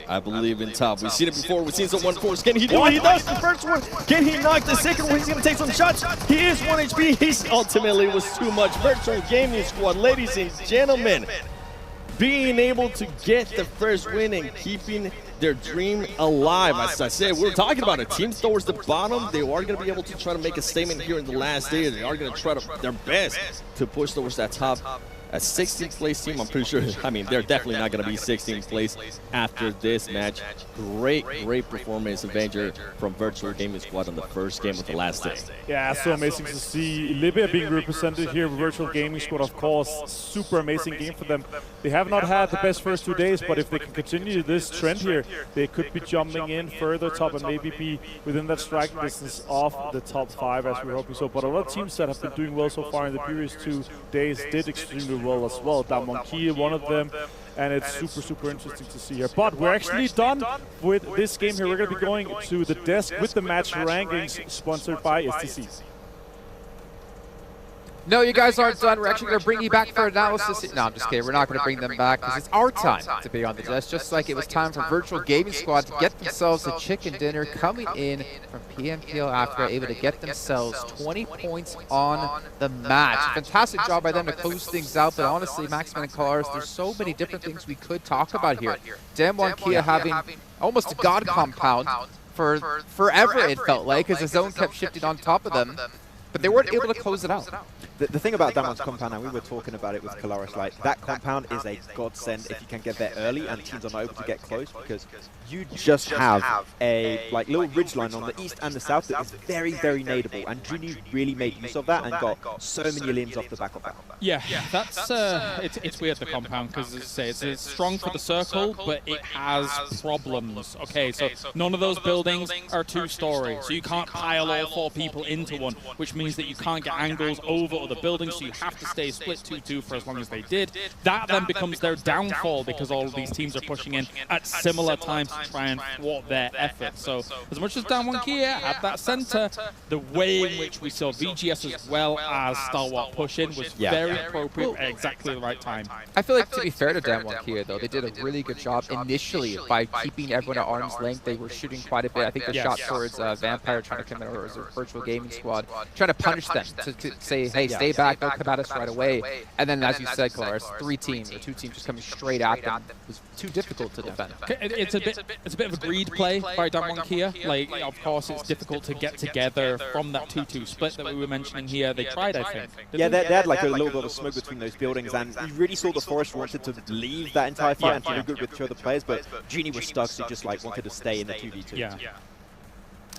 I believe in Top. We've seen it before. We've seen some 1-4s. Can he do it? He does the first one. Can he knock the second one? He's going to take some shots. He is 1 HP. He's ultimately was too much. Virtual Gaming Squad, ladies and gentlemen, being able to get the first win and keeping their dream alive. As I said, we were talking about a team towards the bottom. They are going to be able to try to make a statement here in the last day. They are going to try their best to push towards that top. A 16th place team, I'm pretty sure, I mean, they're definitely not going to be 16th place after this match. Great performance, Avenger, from Virtual Gaming Squad on the first game of the last day.
Yeah, so amazing to see Libya being represented here with Virtual Gaming Squad, of course. Super amazing game for them. They have not had the best first 2 days, but if they can continue this trend here, they could be jumping in further top and maybe be within that striking distance of the top 5, as we're hoping so. But a lot of teams that have been doing well so far in the previous 2 days did extremely well as well. Damonkia, one of them, and it's super interesting to see here. But we're actually done with this game here. We're going to be going to the desk with the match rankings sponsored by STC.
No, you guys aren't done. We're actually going to bring you back for analysis. No, I'm just kidding. We're not going to bring them back because it's our time to be on the desk, just like it was time for Virtual Gaming Squad to get themselves a chicken dinner coming in from PMPL after able to get themselves 20 points on the match. Fantastic job by them to close things out, but honestly, Maxman and Cars, there's so many different things we could talk about here. Damwon Kia having almost a god compound for forever, it felt like, as the zone kept shifting on top of them, but they weren't able to close it out.
The thing about Damon's compound, and we were talking about it with Kalaris, like that compound is a godsend if you can get there early and teams are not able to get close, because you just have a little ridgeline on the east and the south that is very nadeable, and Juni really made use of that and got so many limbs off the back of that.
Yeah, that's it's weird, the compound, because as I say, it's strong for the circle, but it has problems. Okay, so none of those buildings are 2-story, so you can't pile all 4 people into one, which means that you can't get angles over other buildings, so you have to stay split 2-2 for as long as they did. That then becomes their downfall, because all of these teams are pushing in at similar times to try and thwart their efforts. So as much as Damwon Kia at that center, the way in which we saw VGS as well as Stalwart push in was very appropriate at exactly the right time.
I feel like, to be fair to Damwon Kia, though, they did a really good job initially by keeping everyone at arm's length. They were shooting quite a bit. I think the shot towards Vampire trying to come in, or was a Virtual Gaming Squad, trying to punish them to say, hey, stay back, don't come at us right away. And then, as you said, Colaris, 3 teams, or 2 teams just coming straight at them. It was too difficult to defend.
It's a bit of a greed play by Damwon Kia. Like, of course, it's difficult to get together from that 2-2 split that we were mentioning here. They tried, I think.
Yeah, they had like a little bit of smoke between those buildings, and you really saw the Forest wanted to leave that entire fight and to do good with 2 other players, but Genie was stuck, so he just wanted to stay in the 2v2.
Yeah.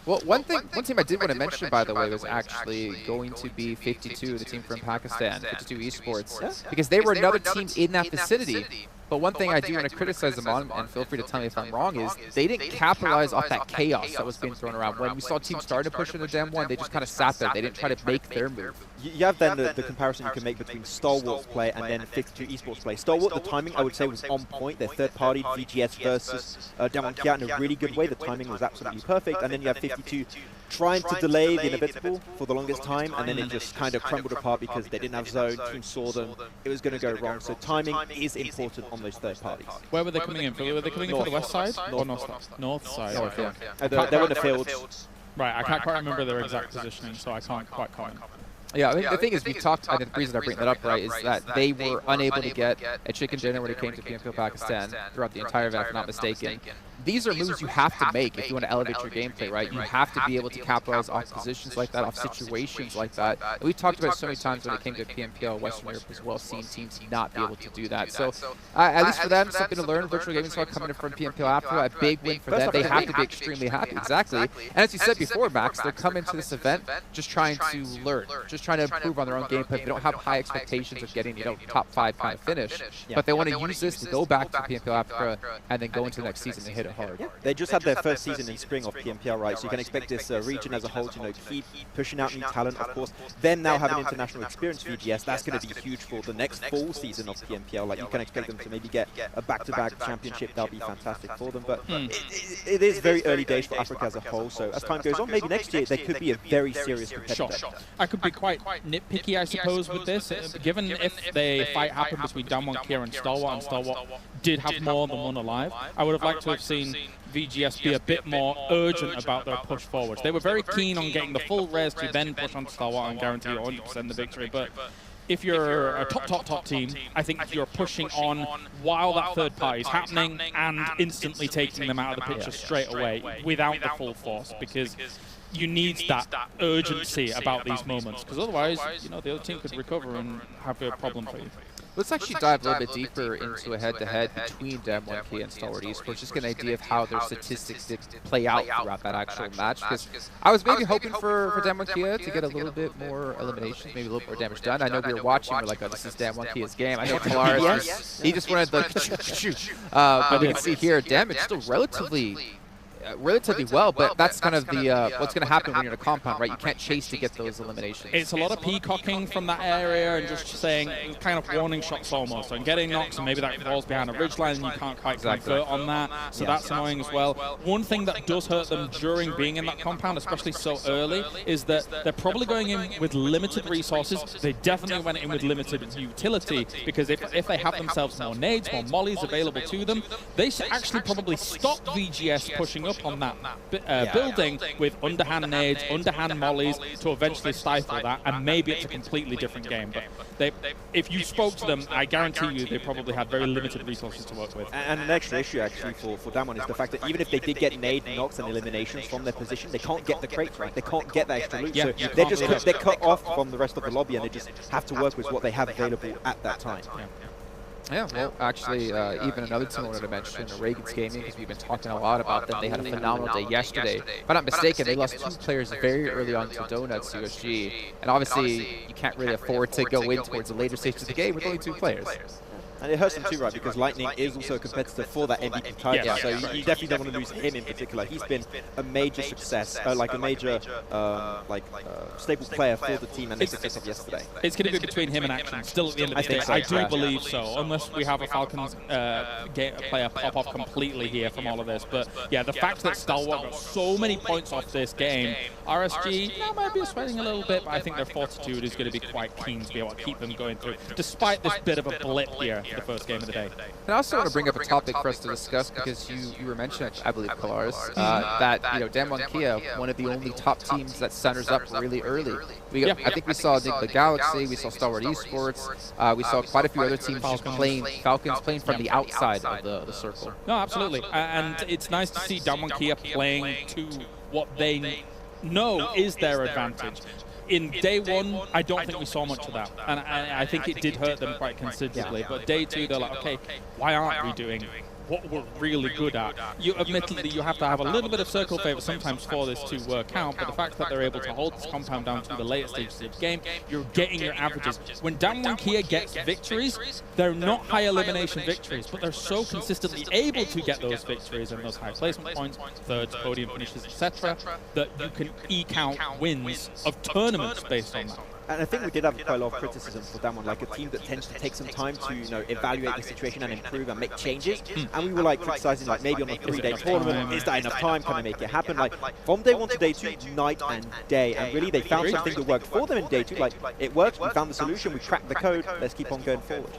Well, one team I did want to mention, by the way, was actually going to be 52, the team from Pakistan, 52 Esports, because they were another team in that vicinity. But one thing I do want to criticize them on, and feel free to tell me if I'm wrong, is they didn't capitalize off that chaos that was being thrown around. When we saw teams start to push into Dam 1, they just kind of sat there. They didn't try to make their move.
You have then the comparison you can make between Stalwart's play and then 52 Esports play. Stalwart, the timing, I would say, was on point. Their third-party VGS versus Damwon Kia in a really good way. The timing was absolutely perfect. And then you have 52 trying to delay the inevitable for the longest time, and then it just kind of crumbled apart because they didn't have zone, team saw them, it was going to go wrong. So timing is important on those third parties.
Where were they coming in? Were they coming in for the west side? Or north side? North side.
North, yeah.
They were in the fields.
Right, I can't quite remember their exact positioning, so I can't quite comment.
Yeah, I mean, the thing is, we talked, and the reason I bring that up, right, is that they were unable to get a chicken dinner when it came to PMPL Pakistan throughout the entire event, if I'm not mistaken. These are moves you have to make if you want to elevate your gameplay, right? You have to be able to capitalize off positions like that, off situations like that. And we talked about it so many times when it came to PMPL, Western Europe as well, seeing teams not be able to do that. So at least for them, something to learn. Virtual Gaming Squad coming in from PMPL after a big win for them. They have to be extremely happy. Exactly. And as you said before, Max, they're coming to this event just trying to learn, just trying to improve on their own gameplay. They don't have high expectations of getting, top 5 kind of finish, but they want to use this to go back to PMPL Africa and then go into the next season and hit a hard.
Yeah. They just had their first season in spring of PMPL, right? So you can expect this region as a whole to keep pushing out new talent, of course. Then now having international experience for VGS, that's going to be huge for the next full season of PMPL. Like, you can expect them to maybe get a back-to-back championship. That'll be fantastic for them. But it is very early days for Africa as a whole. So as time goes on, maybe next year they could be a very serious competitor.
Sure. I could be quite nitpicky, I suppose, with this. Given if the fight happened between Damwon Kia and Stalwart did have more than one alive, I would have liked to have seen VGS be a bit more urgent about their push forwards. They were very keen on getting the full res to then push on Stalwart and guarantee 100% the victory. But if you're a top team, I think you're pushing on while that third party is happening and instantly taking them out of the picture straight away without the full force, because you need that urgency about these moments, because otherwise, the other team could recover and have a problem for you.
Let's actually dive a little bit deeper into a head-to-head between Damwon Kia and Stalwart Esports, just get an idea of how their statistics did play out throughout that actual match. Because I was maybe hoping for Damwon Kia to get a little bit more eliminations, maybe a little more damage done. I know we were watching, we're like, oh, this is Damwon Kia's game. I know Polaris, he just wanted the but you can see here, damage still relatively well, but that's kind of the what's going to happen when you're in a compound, right? You can't chase to get those eliminations.
It's a lot of peacocking from that area and just saying kind of warning shots almost, and getting knocks, and maybe that falls behind a ridgeline and you can't quite convert on that, so that's annoying as well. One thing that does hurt them during being in that compound, especially so early, is that they're probably going in with limited resources. They definitely went in with limited utility, because if they have themselves more nades, more mollies available to them, they should actually probably stop VGS pushing up on that building with underhand nades, underhand mollies to eventually stifle that, and maybe it's a completely different game. But if you spoke to them, I guarantee you they probably had very limited resources to work with.
And an extra issue actually for Damwon is the fact that even if they did get nade knocks and eliminations from their position, they can't get the crates, right? They can't get that extra loot, so they're cut off from the rest of the lobby, and they just have to work with what they have available at that time.
Yeah, well, actually, even another team I wanted to mention, Reagan's Gaming, because we've been talking a lot about them. They had a phenomenal day yesterday. If I'm not mistaken, they lost 2 players very early on to Donuts, USG. And obviously, you can't really afford to go in towards the later stages of the game with only 2 players.
And it hurts him too, right? Because Lightning is also a competitor for that MVP title, so you definitely don't want to lose him in particular. He's been a major success, like a major stable player for the team and the success of yesterday.
It's going to be between him and Action still at the end of the day. I do believe so, unless we have a Falcons player pop off completely here from all of this. But yeah, the fact that Stalwart got so many points off this game, RSG might be sweating a little bit, but I think their fortitude is going to be quite keen to be able to keep them going through, despite this bit of a blip here. The first game of the day.
And I also want to bring up a topic for us to discuss, because you were mentioning, I believe, Polaris, that Damwon Kia, one of the only top teams that centers up really early. I think we saw the Galaxy, we saw Stalwart Esports, we saw quite a few other teams just playing from the outside of the circle.
No, absolutely, and it's nice to see Damwon Kia playing to what they know is their advantage. In day 1, I don't think we saw much of that, and I think it did hurt them quite considerably. But day 2, they're like, okay, why aren't we doing what we're really good at? Admittedly, you have to have a little bit of circle favor sometimes for this to work out, but the fact that they're able to hold this compound down to the later stages of the game, you're getting your averages. When Damwon Kia gets victories, they're not high elimination victories, but they're so consistently able to get those victories and those high placement points, thirds, podium finishes, etc., that you can eke out wins of tournaments based on that.
And I think we did have quite a lot of criticism for Damwon, like a team that tends to take some time to evaluate the situation and improve and make changes. And we were like criticizing, like, maybe on a 3-day tournament, is that enough time? Can I make it happen? Like, from day 1 to day 2, night and day. And really, they found something that worked for them in day 2. Like, it worked. We found the solution. We cracked the code. Let's keep on going forward.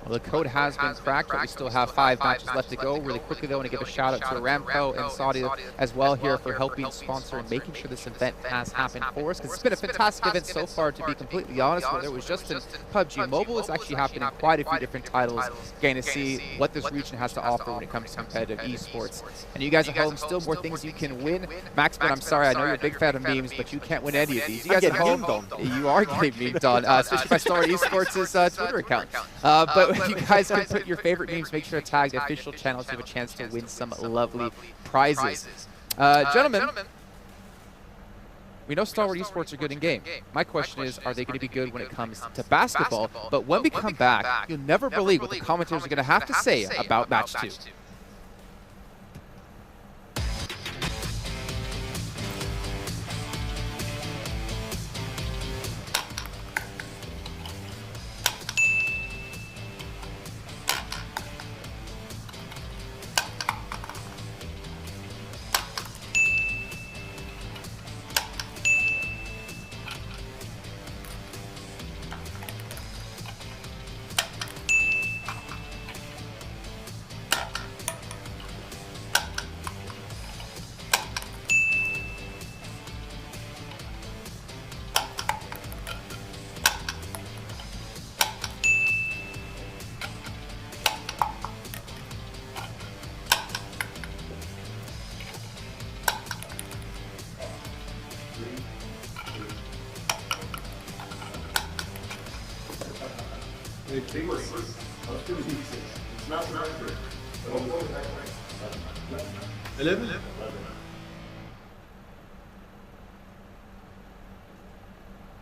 Well, the code has been cracked, but we still have 5 matches left to go. Really quickly, though, I want to give a shout out to Aramco and Saudi as well here for helping sponsor and making sure this event has happened for us, because it's been a fantastic event so far, to be completely honest. Whether it was just in PUBG Mobile, it's actually happening in quite a few different titles. Getting to see what this region has to offer when it comes to competitive esports. And you guys at home, still more things you can win. Maxman, I'm sorry, I know you're a big fan of memes, but you can't win any of these. You guys at home, you are getting memed on, especially by Stalwart Esports' Twitter account. But you guys can put your favorite memes, make sure to tag the official channel to have a chance to win some lovely prizes. Gentlemen, we know Stalwart Esports are good in game. My question is, are they going to be good when it comes to basketball? But when we come back, you'll never believe what the commentators are going to have to say about match 2.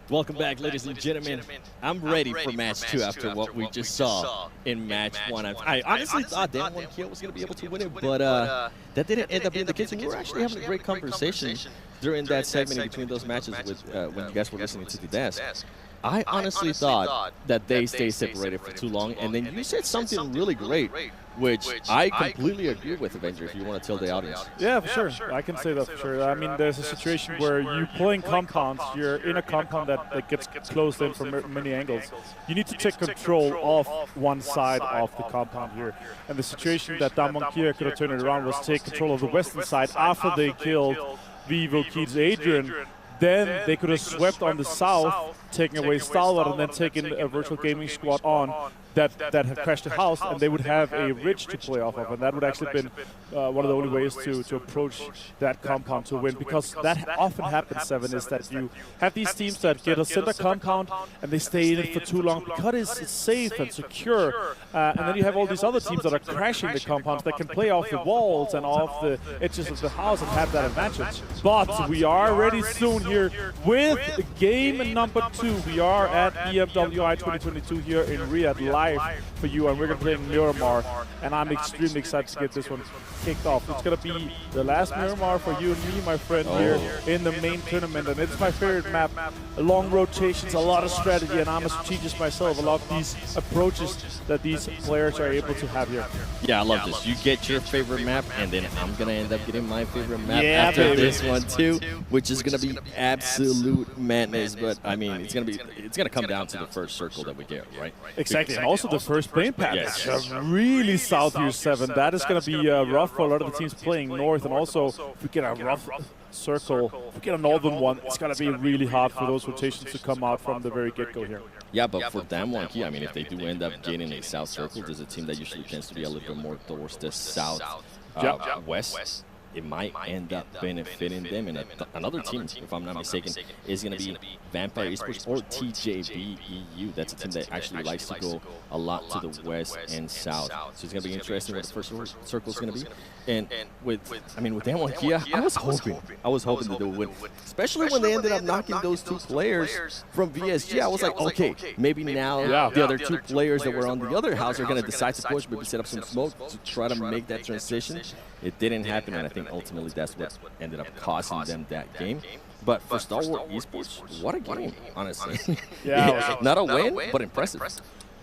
Welcome back, ladies and gentlemen. I'm ready for match 2 after what we just saw in match 1. I honestly thought Damwon was going to be able to win it, but that didn't end up being the case. And we were actually having a great conversation during that segment in between those matches with when you guys were listening to the desk. I honestly thought that they stayed separated for too long, and then you said something really great, which I completely agree with, Avenger, if you want to tell the audience.
Yeah, for sure. I can say that for sure. I mean, there's a situation where you're playing compounds, you're in a compound that gets closed in from many angles. You need to take control of one side of the compound here. And the situation that Damwon Kia could have turned it around was take control of the western side after they killed Vivo Keats Adrian. Then they could have swept on the south, taking away Stalwart, and then taken a virtual gaming squad on that had crashed the house, and they would have a ridge to play off of, and that would actually been one of the only ways to approach that compound to win, because that often happens, Seven, is that you have these teams that get a center compound and they stay in it for too long because it's safe and secure, and then you have all these other teams that are crashing the compounds that can play off the walls and off the edges of the house and have that advantage. But we are ready soon here with game number 2. We are at EMWI 2022 here in Riyadh live for you, and we're going to play Miramar, and I'm extremely excited to get this one kicked off. It's going to be the last Miramar for you and me, my friend, here in the main tournament, and it's my favorite map. Long rotations, a lot of strategy, and I'm a strategist myself. I love these approaches that these players are able to have here.
Yeah, I love this. You get your favorite map, and then I'm going to end up getting my favorite map after this one too, which is going to be absolute madness. But I mean, it's going to come down to the first circle that we get, right?
Exactly, and also the first plane path. Yes. Really south here, Seven. That is going to be rough for a lot of the teams playing north, and also if we get a rough circle, if we get a northern one, it's going to be really hard for those rotations to come out from the very get-go here.
Yeah, but for Damwon Kia, I mean, if they do end up getting a south circle, there's a team that usually tends to be a little bit more towards the south west. It might end up benefiting them. And another team, if I'm not mistaken, is going to be Vampire Esports or TJB EU. That's a team that actually likes to go a lot to the west and south. So it's going to be interesting what the first circle is going to be. And with Damwon Kia, I was hoping that they would win, especially when they ended up knocking those 2 players from VSG. I was like, okay, maybe now the other 2 players that were on the other house are going to decide to push, maybe set up some smoke to try to make that transition. It didn't happen, and I think ultimately that's what ended up costing them that game. But for Star Wars Esports, what a game, honestly. Not a win, but impressive.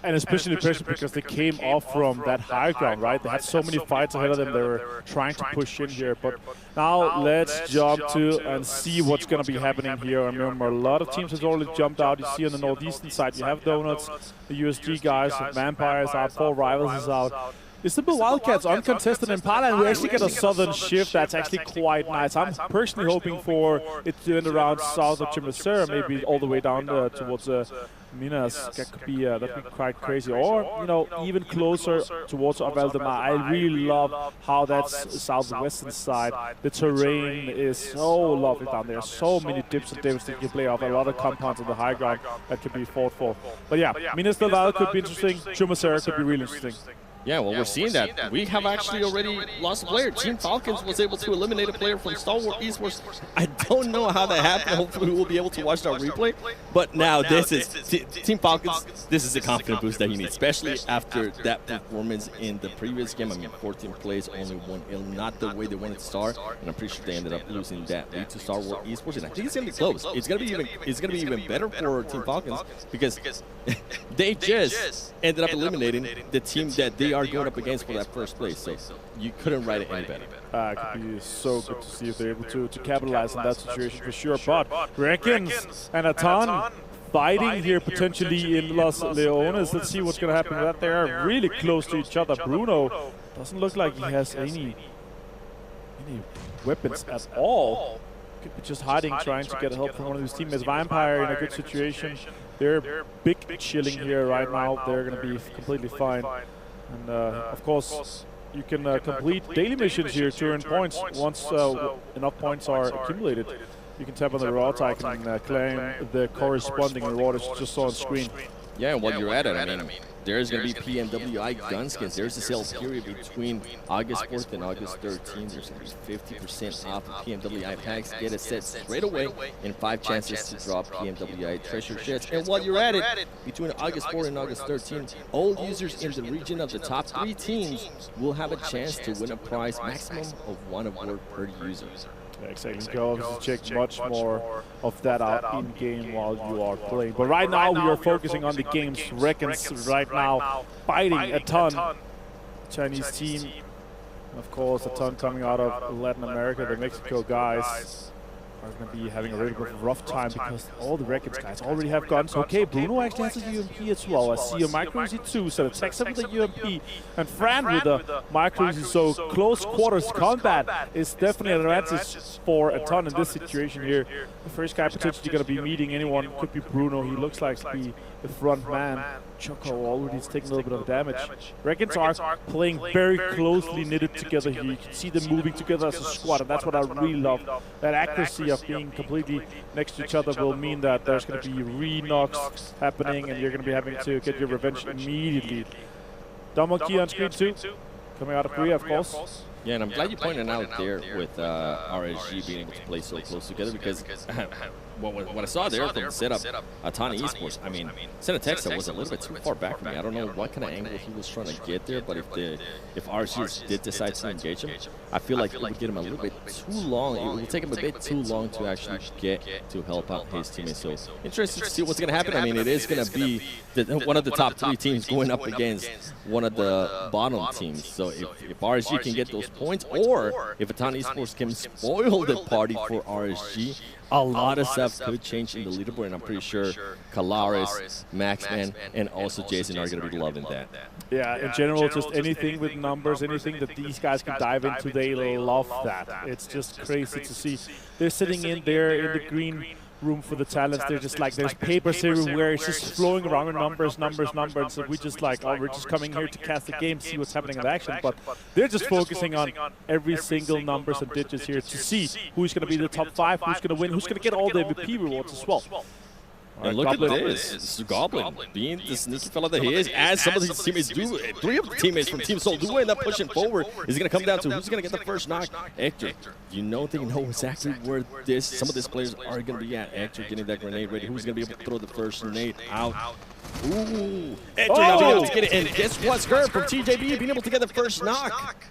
And especially impressive because they came off from that high ground, right? They had so many fights ahead of them. They were trying to push in here. But now let's jump to and see what's going to be happening here. I remember a lot of teams have already jumped out. You see on the northeastern side, you have Donuts, the USG guys, Vampires out, 4 Rivals is out. The Simple Wildcats uncontested Impala, and we actually get a southern shift that's actually quite nice. I'm personally hoping for it to end around south of Chimasera, maybe all the way down towards Minas. That could be quite crazy, or even closer towards Valdemar. I really love how that's southwestern side. The terrain is so lovely down there. So many dips and divots that you can play off. A lot of compounds on the high ground that could be fought for. But yeah, Minas del Valle could be interesting. Chimasera could be really interesting.
Yeah, well, we're seeing that. We have actually already lost a player. Team Falcons was able to eliminate a player from Star Wars Esports. I don't know how that happened. Hopefully, we'll be able to watch our replay. But now this is Team Falcons. This is a confident boost that you need, especially after that performance in the previous game. I mean, 14 plays, only 1 ill, not the way they wanted to start. And I'm pretty sure they ended up losing that lead to Star Wars Esports. And I think it's gonna be close. It's gonna be even better for Team Falcons because they just ended up eliminating the team that they are going up against for that first place. So you couldn't write it any better.
It could be so good to see if they're able to capitalize on that situation for sure. But Rankins and Atan fighting here potentially in Los Leones. Let's see what's going to happen with that. They are really close to each other. Bruno doesn't look like he has any weapons at all. Could be just hiding, trying to get help from one of his teammates. Vampire in a good situation. They're big chilling here right now. They're going to be completely fine. And of course, you can complete daily missions here to earn points. Once enough points are accumulated, you can tap on the reward icon and claim the corresponding reward as you just saw on screen.
Yeah, and while you're at it, I mean, there's going to be PMWI gun skins. There's a sale period between August 4th and August 13th. There's going to be 50% off of PMWI packs. Get a set straight away and 5 chances to drop PMWI treasure chests. And while you're at it, between August 4th and August 13th, all users in the region of the top 3 teams will have a chance to win a prize maximum of 1 award per user.
Yeah, exactly. You can obviously check much more of that out in-game while you are playing. But right now, we are focusing on the game's Reckons right now, fighting a ton. Chinese team, of course, a ton coming out of Latin America. The Mexico guys are going to be having a really bit of a rough time because all the Reckons guys already have guns. Okay, Bruno actually has a UMP as well. I see a Micro Uzi too, so attacks him with a UMP. And Fran with a Micro Uzi, so close quarters combat is definitely an advantage for a ton in this situation here. The first guy potentially going to be meeting anyone could be Bruno. He looks like to be the front man. Choco already is taking a little bit of damage. Reckons are playing very closely knitted together here. You can see them moving together as a squad, and that's what I really love. That accuracy of being completely next to each other will mean that there's going to be re-knocks happening, and you're going to be having to get your revenge immediately. Domoki on screen too, coming out of Korea, of course.
Yeah, and I'm glad you pointed out there with RSG being able to play so close together because what I saw there from the setup, Atani Esports, I mean, Senatexa was a little bit too far back from me. I don't know what kind of angle he was trying to get there, but if RSG did decide to engage him, I feel like it would get him a little bit too long. It would take him a bit too long to actually get to help out his teammates. So interested to see what's going to happen. I mean, it is going to be one of the top 3 teams going up against one of the bottom teams. So if RSG can get those points, or if Atani Esports can spoil the party for RSG, a lot of stuff could change in the leaderboard, and I'm pretty sure Kalaris, Maxman, and also Jason are going to be loving that.
Yeah, in general, just anything with numbers, anything that these guys can dive into, they love that. It's just crazy to see. They're sitting in there in the green room for the talents. They're just like, there's papers everywhere. It's just flowing around with numbers. So we just like, oh, we're just coming here to cast the game, see what's happening in action. But they're just focusing on every single numbers and digits here to see who's going to be the top 5, who's going to win, who's going to get all the MVP rewards as well.
And look at this. It's Goblin being the sneaky fella that he is, as some of these teammates do. 3 of the teammates from Team Soul do end up pushing forward. Is going to come down to who's going to get the first knock. Hector, they know exactly where some of these players are going to be at. Hector getting that grenade ready. Who's going to be able to throw the first grenade out? Ooh. Hector now being able to get it. And guess what? Skirt from TJB being able to get the first knock.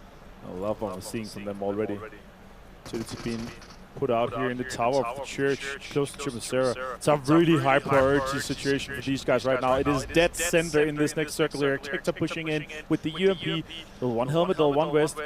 I love what I'm seeing from them already. So it's been put out here in the tower of the church, close to Triple Sarah. It's a really high priority situation for these guys right now. It is dead center in this next circle here. Hector pushing in with the UMP. One helmet, one vest.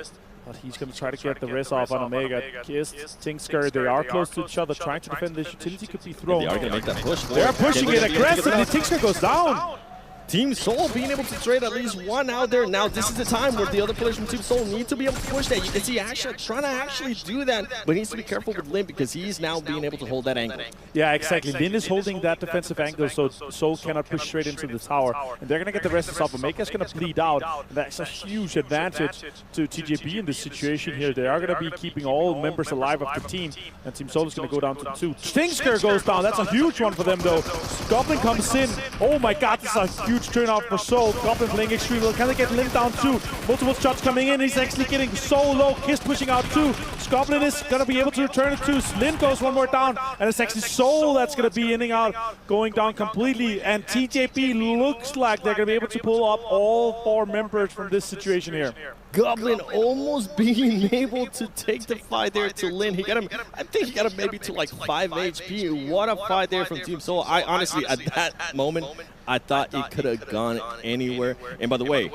But he's going to try to get the rest off on Omega. Kiss, Tinksker, they are close to each other, trying to defend this. Utility could be thrown.
They are going to make that push.
They are pushing it aggressively. Tinksker goes down.
Team Soul being able to trade at least one out there. Now this is the time where the other players from Team Soul need to be able to push that. You can see Asher trying to actually do that, but he needs to be careful with Lin because he's now being able to hold that angle.
Yeah, exactly. Lin is holding that defensive angle, so Soul cannot push straight into the tower. And they're going to get the rest off. Omega's going to bleed out. And that's a huge advantage to TJB in this situation here. They are going to be keeping all members alive of the team. And Team Soul is going to go down to 2. Tinksker goes down. That's a huge one for them, though. Goblin comes in. Oh my god, this is a huge turnout for Soul. Goblin playing extremely well. Can they get Lin down too? Multiple shots coming in. He's actually getting so low. Kiss pushing out too. Goblin is going to be able to return it too. Lin goes one more down. And it's actually Soul that's going to be ending out, going down completely. And TJP looks like they're going to be able to pull up all 4 members from this situation here.
Goblin almost being able to take the fight there to Lin. He got him, I think he got him maybe to like 5 HP. What a fight there from Team Soul. I honestly, at that moment, I thought it could have gone anywhere. And by the way,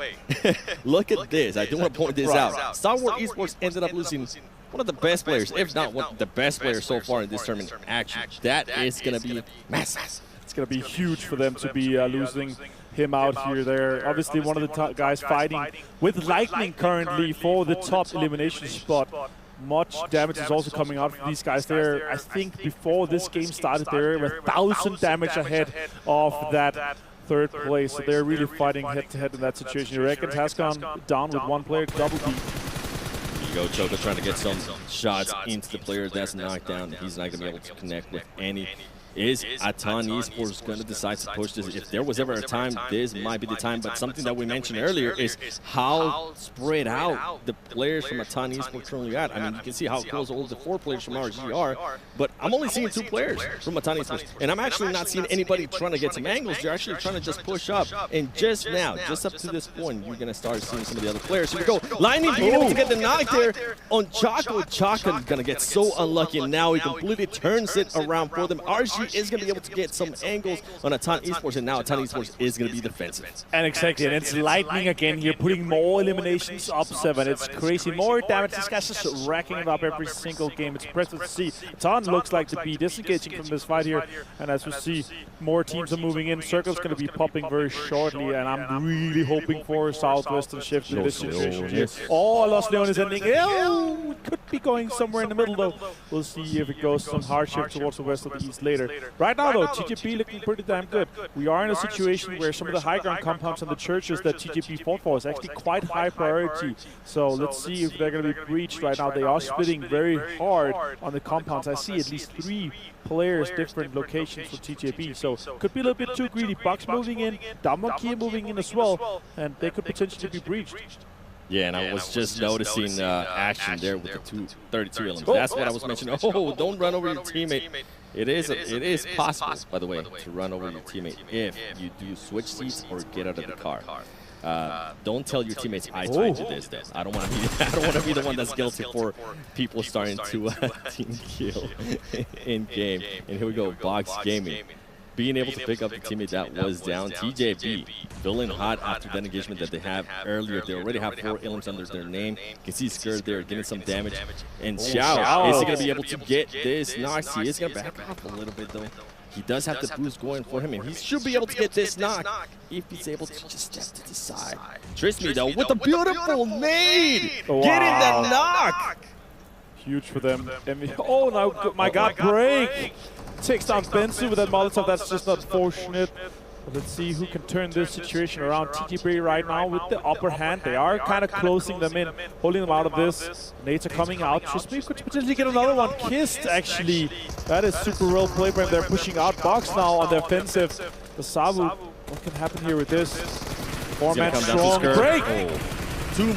look at this. I do want to point this out. Star Wars Esports ended up losing one of the best players, if not one of the best players so far in this tournament. Action. That is going to be massive.
It's going to be huge for them to be losing him out here. They're obviously one of the top guys fighting with Lightning currently for the top elimination spot. Much damage is also coming out from these guys there. I think before this game started, they were 1,000 damage ahead of that 3rd place. So they're really fighting head-to-head in that situation. Reckons has gone down with 1 player, Double D.
Go Choco trying to get some shots into the player that's knocked down. He's not going to be able to connect with any Is Atan Esports going to decide to push this? If there was ever a time, this might be the time. But something that we mentioned earlier is how spread out the players from Atan Esports currently are. I mean, you can see how close all the 4 players from RG are. But I'm only seeing 2 players from Atan Esports. And I'm actually not seeing anybody trying to get some angles. They're actually trying to just push up. And just now, just up to this point, you're going to start seeing some of the other players. Here we go. Lightning being able to get the knock there on Chaka. Chaka going to get so unlucky. And now he completely turns it around for them. RG is going to be able to get some angles on Atan Esports, and now Atan Esports is going to be defensive.
And exactly, and it's Lightning again here, putting more eliminations up 7. It's crazy. More damage. This guy's just racking it up every single game. It's impressive to see. Atan looks like to be disengaging from this fight here, and as we see, more teams are moving in. Circle's going to be popping very shortly, and I'm really hoping for a Southwestern shift in this situation here. Oh, Los Leones ending. Oh, it could be going somewhere in the middle, though. We'll see if it goes some hard shift towards the west of the east later. Right now, though, TJP looking pretty damn good. We are in a situation where some of the high ground compounds and the churches that TJP fought for is actually quite high priority. So let's see if they're going to be breached right now. They are splitting very hard on the compounds. I see at least 3 players, different locations for TJP. So could be a little bit too greedy. Bucks moving in, Damonkey moving in as well, and they could potentially be breached.
Yeah, and I was just noticing action there with the 32 elements. That's what I was mentioning. Oh, don't run over your teammate. It is possible, by the way, to run over your teammate if you do switch seats or get out of the car. Don't tell your teammates I told you this. I don't want to be the one that's guilty for people starting to team kill in game. And here we go, Box Gaming. Being able to pick up the teammate that was down. TJP feeling hot after that engagement that they have earlier. They already have 4 elims under their name. You can see Skirt there getting some damage. And Xiao, is he going to be able to get this knock? He is going to back off a little bit, though. He does have the boost going for him, and he should be able to get this knock if he's able to just step to the side. Trisme, though, with a beautiful nade, getting that knock.
Huge for them. Oh, now, my God, break. Takes down Bensu with that Molotov. That's just unfortunate. But let's see who can turn this situation around. TTB right now with the upper hand. They are kind of closing them in, holding them out of this. Nades are coming out. Trisme could potentially get another one. Kissed, actually. That is super well played by them. They're pushing out Box now on the offensive. The Sabu, what can happen here with this? 4-man strong break.
Too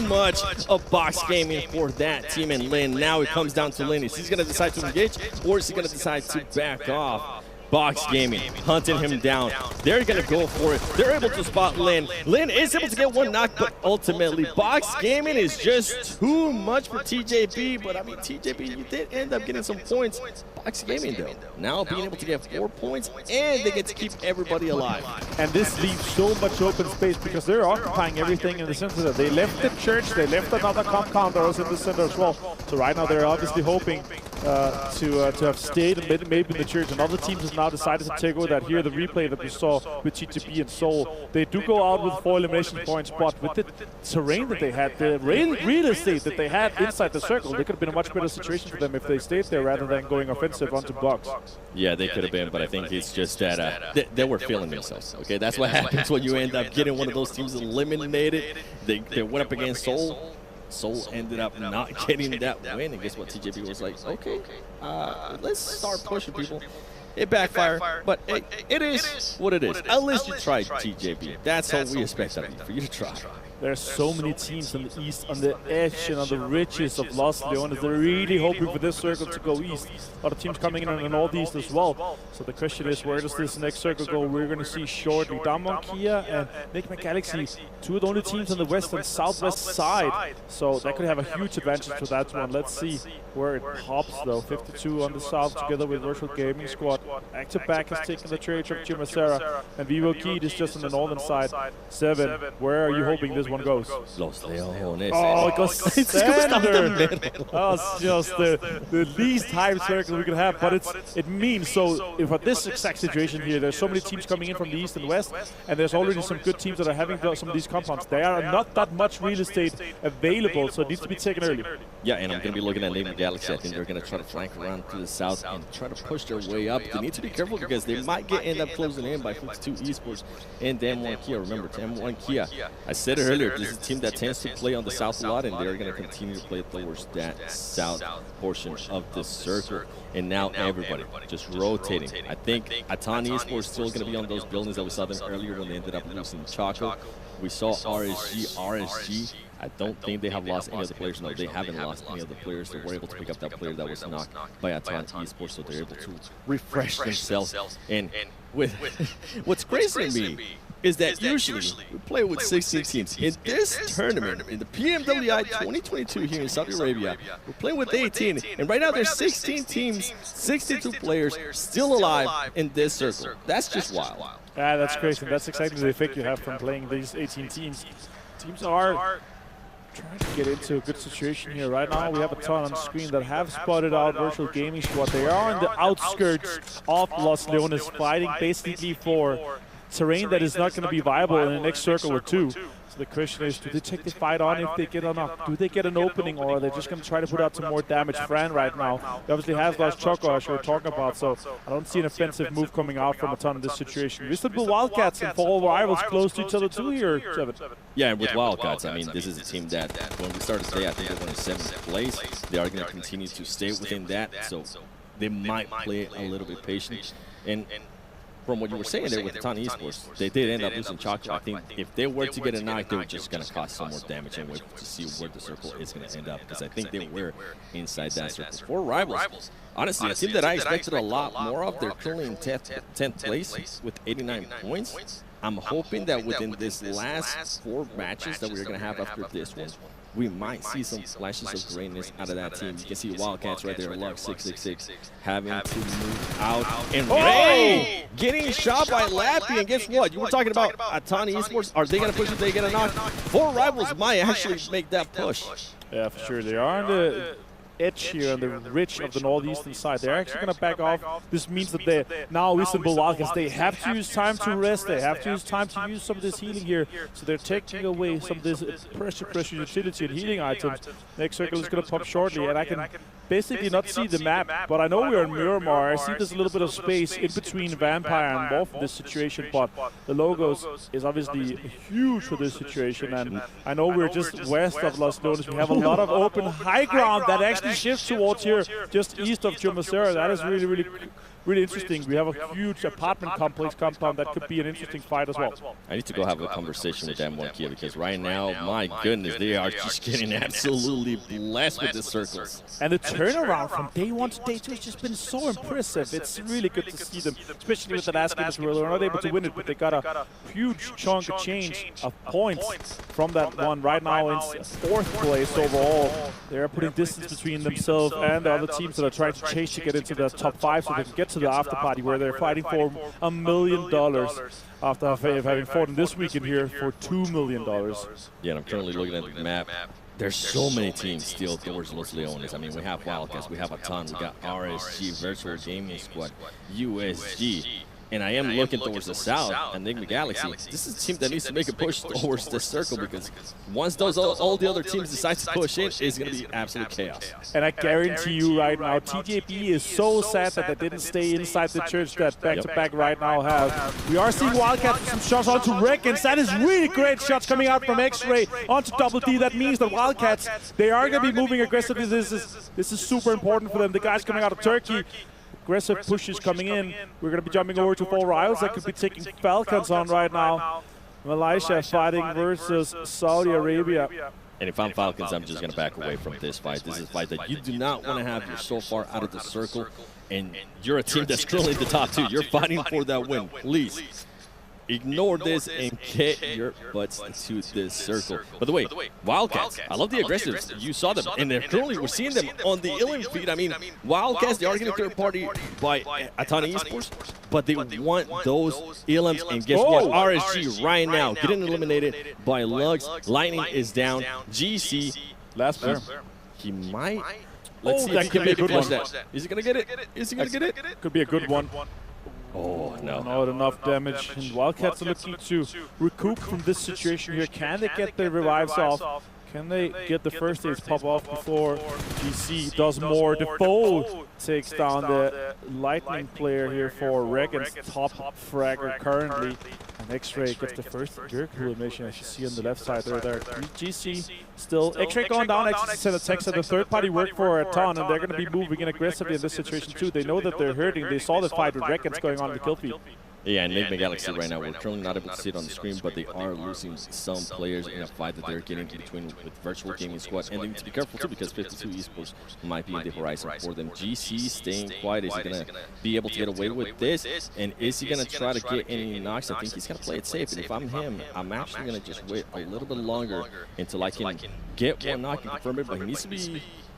much of Box Gaming for that team and Lin. Now it comes down to Lin. Is he going to decide to engage or is he going to decide to back off? Box Gaming hunting him down. They're going to go for it. They're able to spot Lin. Lin is able to get one knock, but ultimately Box Gaming is just too much for TJP. But I mean, TJP, you did end up getting some points. Box Gaming, though, now being able to get 4 points, and they get to keep everybody alive.
And this leaves so much open space because they're occupying everything in the center. They left the church, they left another compound that was in the center as well. So right now they're obviously hoping to have stayed and maybe in the church. Another team has now decided to take over that. Here, the replay that we saw with TTP and Seoul, they do go out with 4 elimination points, but with the terrain that they had, the real estate that they had inside the circle, they could have been a much better situation for them if they stayed there rather than going offensive onto Box.
Yeah, they could have been, but I think it's just that they were feeling themselves. Okay, that's what happens when you end up getting one of those teams eliminated. They went up against Seoul. Seoul ended up not getting that win, and guess what? TJP was like, okay, let's start pushing people. It backfired, but it is what it is. At least you tried, TJP. That's all we expect of you, for you to try.
There's so many teams on the east, on the edge and on the ridges of Los Leones. They're really hoping for this circle to go east. A lot of teams coming in on the northeast as well. So the question is, where does this next circle go? We're going to see shortly. Damon Kia and Nick McGalaxy, 2 of the only teams on the west and southwest side. So that could have a huge advantage to that one. Let's see where it pops, though. 52 on the south together with Virtual Gaming Squad. Active Back has taken the trade of Chimacera, and Vivo Keed is just on the northern side. 7. Where are you hoping this one goes?
Los Leones.
Oh, it goes center. That's just the least hype circle we could have, but it means so. If at this exact situation here, there's so many teams coming in from the east and west, and there's already some good teams that are having some of these compounds. There are not that much real estate available, so it needs to be taken early.
Yeah, and I'm going to be looking at Navy Galaxy. I think they're going to try to flank around to the south and try to push their way up. They need to be careful because they might end up closing in by 52 Esports and Damwon Kia. Remember, Damwon Kia, I said it earlier earlier, this is a team that tends to play on the south a lot, and they're going to continue to play towards that south portion of the circle. And now everybody just rotating. I think Atani Esports is still going to be on those buildings that we saw them earlier when they ended up losing Choco. We saw RSG. I don't think they have lost any other players. No, they haven't lost any other players. They were able to pick up that player that was knocked by Atani Esports, so they're able to refresh themselves. And with what's crazy to me is that usually we play with 16 teams. In this tournament, in the PMWI 2022 here in Saudi Arabia, we're playing with 18. And right now there's 16 teams, 62 players still alive in this circle. That's just wild.
Yeah, that's crazy. That's exactly the effect you have from playing these 18 teams. Teams are trying to get into a good situation here. Right now we have a ton on the screen that have spotted out Virtual Gaming Squad. They are on the outskirts of Los Leones, fighting basically for terrain that is not going to be viable in the next circle or two. So the question is, do they take the fight on if they get enough? Do they get an opening, or are they just going to try to put out some more damage? Fran right now, they obviously have lost Choco, as we were talking about, so I don't see an offensive move coming out from a ton in this situation. Reasonable Wildcats and Fall Rivals close to each other too here, Trevor.
Yeah, and with Wildcats, I mean, this is a team that when we started today, I think they were in 7th place. They are going to continue to stay within that, so they might play a little bit patient. And from what you were saying there with the Atani Esports, they did end up losing Choco. I think if they were to get a knock, they were just going to cause some more damage and wait to see where the circle is going to end up, because I think they were inside that circle. For Rivals, honestly, a team that I expected a lot more of. They're currently in 10th place with 89 points. I'm hoping that within this last 4 matches that we're going to have after this one, we might see some flashes of greatness out of that team. You can see Wildcats right there, Luck 666, having to move out. And Ray getting shot by Lappy. And guess what? You were talking about Atani Esports. Are they going to push if they get a knock? 4 Rivals might actually make that push.
Yeah, for sure. They are on the edge here on the ridge of the northeastern side. They're actually going to back off. This means that they now reasonable Wildcats. They have to use time to rest. They have to use time to use some of this healing here. So they're taking away some of this pressure utility and healing items. Next circle is going to pop shortly, and I can basically not see the map, but I know we're in Miramar. I see there's a little bit of space in between Vampire and Wolf in this situation, but the logos is obviously huge for this situation, and I know we're just west of Los Leones. We have a lot of open high ground that actually shifts towards here, just east of Chumacera. That is really interesting. We have a huge apartment complex compound that could be an interesting fight as well.
I need to go have a conversation with them one Kia, because right now, my goodness, they are just getting absolutely blessed with the circles.
And the turnaround from day 1 to day 2 has just been so impressive. It's really good to see them, especially with the last games where they were not able to win it, but they got a huge chunk of change of points from that one. Right now in 4th place overall. They're putting distance between themselves and the other teams that are trying to chase to get into the top 5 so they can get to the after party, where they're fighting for $1 million after having fought in this weekend here for $2 million.
Yeah, and I'm currently looking at the map. There's so many teams still towards Los Leones. I mean, we have Wildcats, we have a ton. We got RSG, Virtual Gaming Squad, USG. And I am looking towards the south, Enigma Galaxy. This is a team that needs to make a push towards the circle, because once all the other teams decide to push in, it's going to be absolute chaos.
And I guarantee you right now, TJP is so sad that they didn't stay inside the church that back-to-back right now have. We are seeing Wildcats with some shots onto Reckons. That is really great shots coming out from X-Ray onto Double D. That means that Wildcats, they are going to be moving aggressively. This is super important for them. The guys coming out of Turkey, aggressive pushes coming in. We're going to be jumping over to Fall Rivals. That could be taking Falcons on right now. Malaysia fighting versus Saudi Arabia.
And if I'm Falcons, I'm just going to back away from this fight. This is a fight that you do not want to have. You're so far out of the circle, and you're a team that's currently in the top 2. You're fighting for that win. Please ignore this and get your butts to this circle. By the way, Wildcats, I love the aggressives. You saw them, and currently we're seeing them on the Illium feed. I mean, Wildcats, they are getting third party by Atani Esports, but they want those Illiums, and guess what? RSG right now getting eliminated by Lugs. Lightning is down. GC,
last player.
He might. Let's see if
that
he
could
can
be a
maybe
good
clutch
one.
that. Is he going to get it? Is he going to get it?
Could be a good one.
Oh, no.
Not enough damage. And Wildcats are looking to recoup from this situation here. Can they get their revives off? Can they get the first aids pop off before GC does more? Defoe takes down the Lightning player here for Reckons, top fragger currently. And X-Ray gets the first Dirk elimination, as you see on the left side there. GC still. X-Ray going down, actually sent a text at the third-party work for a ton, and they're going to be moving in aggressively in this situation too. They know that they're hurting. They saw the fight with Reckons going on in the kill feed.
Yeah, and Enigma Galaxy right now, we're currently not able to see it on the screen, but they are losing some players in a fight that they're getting in between with Virtual Gaming Squad. And they need to be careful too, because 52 Esports might be in the horizon for them. GC staying quiet. Is he going to be able to get away with this? And is he going to try to get any knocks? I think he's going to play it safe. And if I'm him, I'm actually going to just wait a little bit longer until I can get one knock and confirm it. But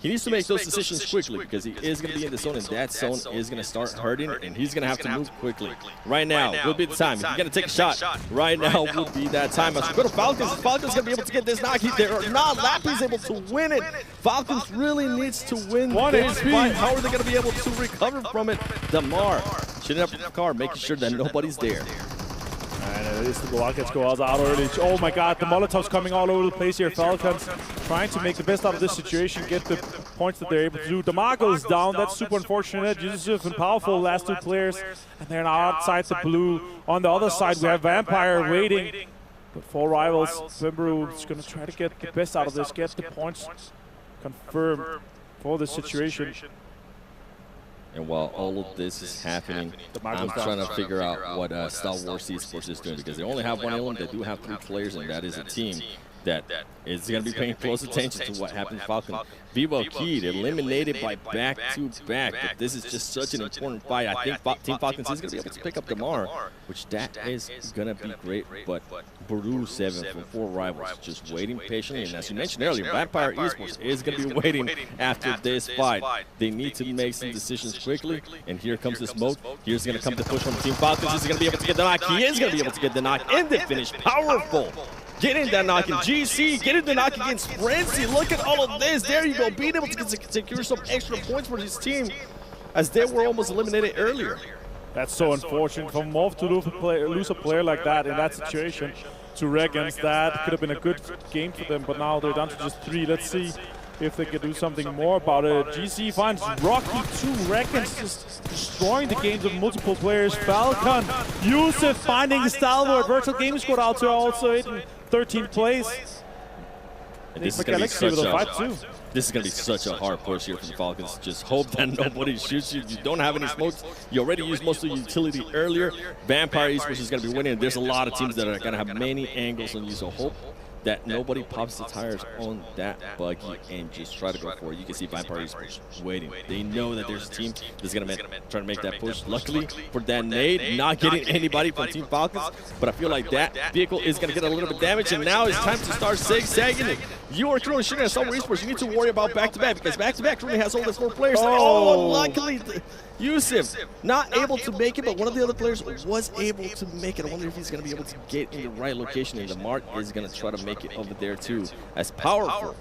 he needs to make those decisions quickly, because he is going to be in the zone, and that zone is going to start hurting, and he's going to have to move quickly. Right now will be the time. If you're going to take a shot, right now will be that time. As we go to Falcons, Falcons going to be able to get this knock. They are not. Lappy's able to win it. Falcons really needs to win this fight. How are they going to be able to recover from it? Damar shooting up the car, making sure that nobody's there.
And the Rockets go out early. Oh my god, the Molotovs coming all over the place here. Falcons trying to make the best out of this situation, get the points that they're able to do. Damar goes down, that's super unfortunate. Yusuf and Powerful, last two players, and they're now outside the blue. On the other side, we have Vampire waiting. But 4 rivals, Pemberu is going to try to get the best out of this, get the points confirmed for this situation.
And while all of this is happening, I'm trying to figure out what Star Wars Esports is doing, because they only have one element. They do have 3 players, and that is a team that is going to be paying close attention to what happened to Falcon. Vivo Keyed eliminated by back-to-back, but this is just such an important fight. I think Team Falcons is going to be able to pick up Damar, which that is going to be great, but Baru 7 from 4 rivals just waiting patiently. And as you mentioned earlier, Vampire Esports is going to be waiting after this fight. They need to make some decisions quickly, and here comes the smoke. Here's going to come the push from Team Falcons. Is he going to be able to get the knock? He is going to be able to get the knock in the finish. Powerful. Getting that knock in GC, getting the knock against Frenzy. Look at all of this. There you go. Being able to secure some extra points for his team, as they were almost eliminated earlier.
That's so unfortunate for Morph to lose a player like that in that situation to Reckons. That could have been a good game for them, but now they're down to just 3. Let's see if they can do something more about it. GC finds Rocky 2. Reckons just destroying the games of multiple players. Falcon, Yusuf finding the stalwart. Virtual Gaming Squad out to also in 13th place.
And this is going to be such a hard push here for the Falcons. Just hope that nobody shoots you. You don't have any smokes. You already used most of your utility earlier. Vampire Esports is going to be winning. There's a lot of teams that are going to have many angles on you, so hope that nobody pops the tires on that buggy and just try to go for it. You can see Vampire Esports waiting. They know that there's a team that's going to try to make that push. Luckily for that nade, not getting anybody from Team Falcons, but I feel like that vehicle is going to get a little bit damaged, and now it's time to start zigzagging it. You are currently shooting at Star Wars Esports. You need to worry about back-to-back, because back-to-back currently has all the 4 players. Oh, luckily, Yusuf not able to make it, but one of the other players was able to make it. I wonder if he's going to be able to get in the right location, and the mark is going to try to make it over there too. As Powerful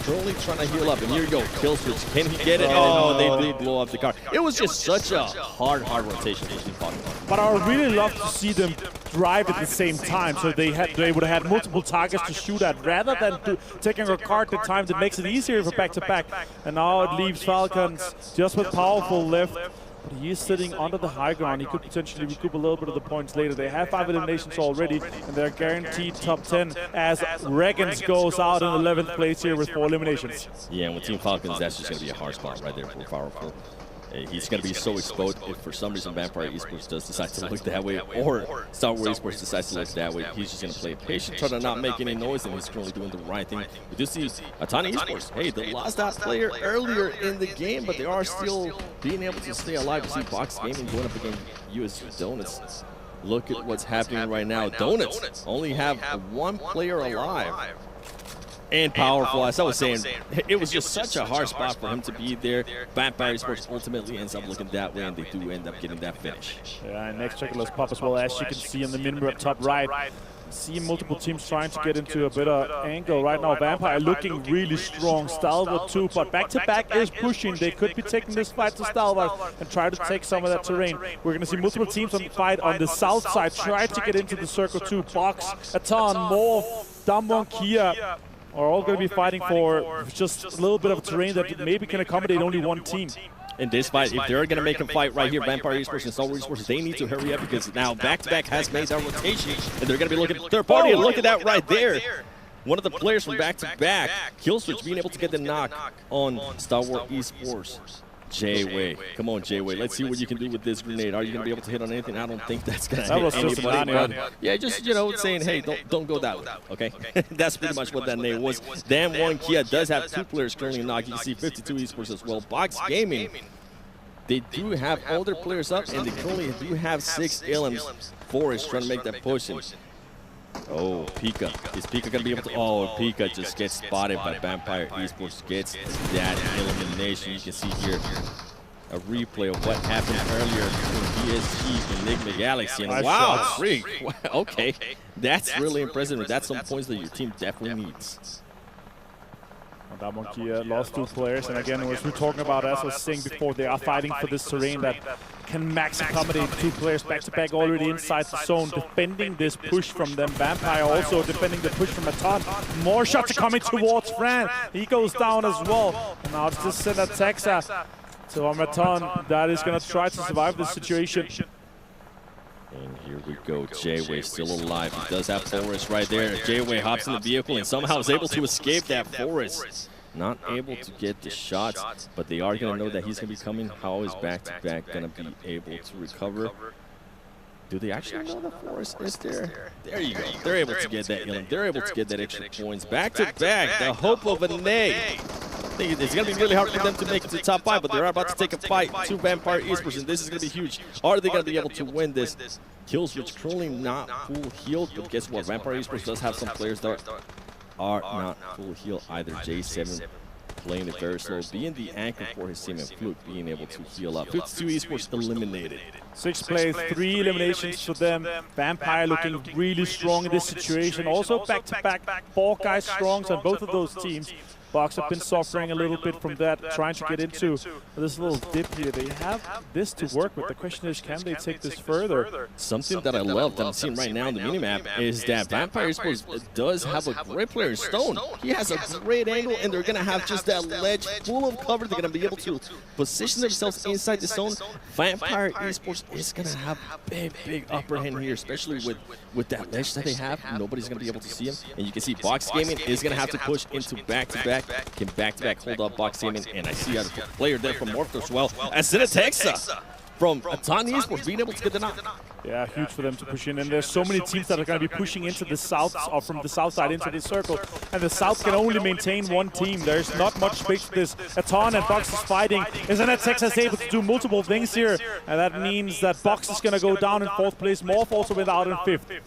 currently trying to heal up, and here you go, kill switch. Can he get it? Oh, they did blow up the car. It was just such a hard rotation for Team Falcons.
But I would really love to see them drive at the same time, so they would have had multiple targets to shoot at, rather than taking a car at the time that makes it easier for back-to-back. And now it leaves Falcons just with Powerful left. But he is sitting under the high ground. He could potentially recoup a little bit of the points later. They have 5 eliminations already, and they're guaranteed top 10 as Reckons goes out in 11th place here with 4 eliminations.
Yeah, and with Team Falcons, that's just going to be a hard spot right there for Powerful. He's going to be so exposed if for some reason Vampire Esports does decide to look that way, or Star Wars Esports decides to look that way. He's just going to play patient, try to not make any noise, and he's currently doing the right thing. We do see Atani Esports. Hey, they lost that player earlier in the game, but they are still being able to stay alive. You see Box Gaming going up against US Donuts. Look at what's happening right now. Donuts only have 1 player alive. And Powerful, as I was saying, it was just such a hard spot for him to be there. Vampire Esports ultimately ends up looking that way, and they do end up getting that finish.
Yeah, and next check, let's pop as well. As you can see in the minimap top right, see multiple teams trying to get into a better angle right now. Vampire looking really strong. Stalwart too, but back-to-back is pushing. They could be taking this fight to Stalwart and try to take some of that terrain. We're going to see multiple teams on the fight on the south side try to get into the circle too. Box, Atan, Morph, Damwon, Kia are all going to be fighting for just a little bit of terrain that maybe can accommodate only 1 team.
in this fight. If they're going to make a fight right here, Vampire Esports and Star Wars Esports, they need to hurry up because now back-to-back has made that rotation, and they're going to be looking at third party, and look at that right there. One of the players from back-to-back, Killswitch being able to get the knock on Star Wars Esports. J-Way. Come on, J-Way. Let's see what you can do with this grenade. Are you going to be able to hit on anything? I don't think that's going to hit anybody. But yeah, just, you know, saying, hey, don't go that way, okay? That's pretty much what that name was. Damn One Kia does have 2 players currently knocked. You can see 52 Esports as well. Box Gaming, they do have all their players up, and they currently do have 6 Ilms. Forest trying to make that push. Oh, Pika. Is Pika going to be able to... Oh, Pika just gets spotted by Vampire Esports. Gets that elimination. You can see here a replay of what happened earlier between PSG and Nick Galaxy. And wow, 3. Okay. That's really impressive. That's some points that your team definitely needs.
That Monkey lost 2 players, and again, as we were talking about, as I was saying before, they are fighting for this terrain that can max accommodate 2 players back-to-back already inside the zone, defending this push from them. Vampire also defending the push from Aton. More shots are coming towards Fran. He goes down as well. And now it's just Senna Texa to Amaton that is going to try to survive this situation.
And here we go. J-Way still alive. He does have Forest right there. J-Way hops in the vehicle and somehow is able to escape that Forest. Not able to get the shots, but they are going to know that he's going to be coming. How is back-to-back going to be able to recover? Do they actually know the Forest is there? There you go. They're able to get that Ilum. They're able to get that extra points. Back-to-back, the hope of a nay. I think it's going to be really hard for them to make it to the top 5, but they're about to take a fight to Vampire Esports, and this is going to be huge. Are they going to be able to win this? Killswitch currently not full healed, but guess what? Vampire Esports does have some players that are not full heal either. J7 playing it very slow, being the anchor for his team, and Fluke being able to heal up. 52 Esports eliminated.
6 plays, 3 eliminations for them. Vampire looking really strong in this situation. Also back-to-back, 4 guys strong on both of those teams. Box have been suffering a little bit from that, trying to get into this little dip here. They have this to work with. The question is, can they take this further?
Something that I love that I'm seeing right now on the minimap is that Vampire Esports does have a great player in Stone. He has a great angle, and they're going to have just that ledge full of cover. They're going to be able to position themselves inside the zone. Vampire Esports is going to have a big upper hand here, especially with that ledge that they have. Nobody's going to be able to see him. And you can see Box Gaming is going to have to push into back-to-back. Can back-to-back hold up Box Gaming, and I see a player there from Morph as well. As Texa from Aton Esports being able to get the knock.
Yeah, huge for them to push in, and there's so many teams that are going to be pushing into the south, or from the south side into the circle, and the south can only maintain 1 team. There's not much space for this. Aton and Box is fighting. Isn't Texa able to do multiple things here? And that means that Box is going to go down in 4th place. Morph also went out in 5th.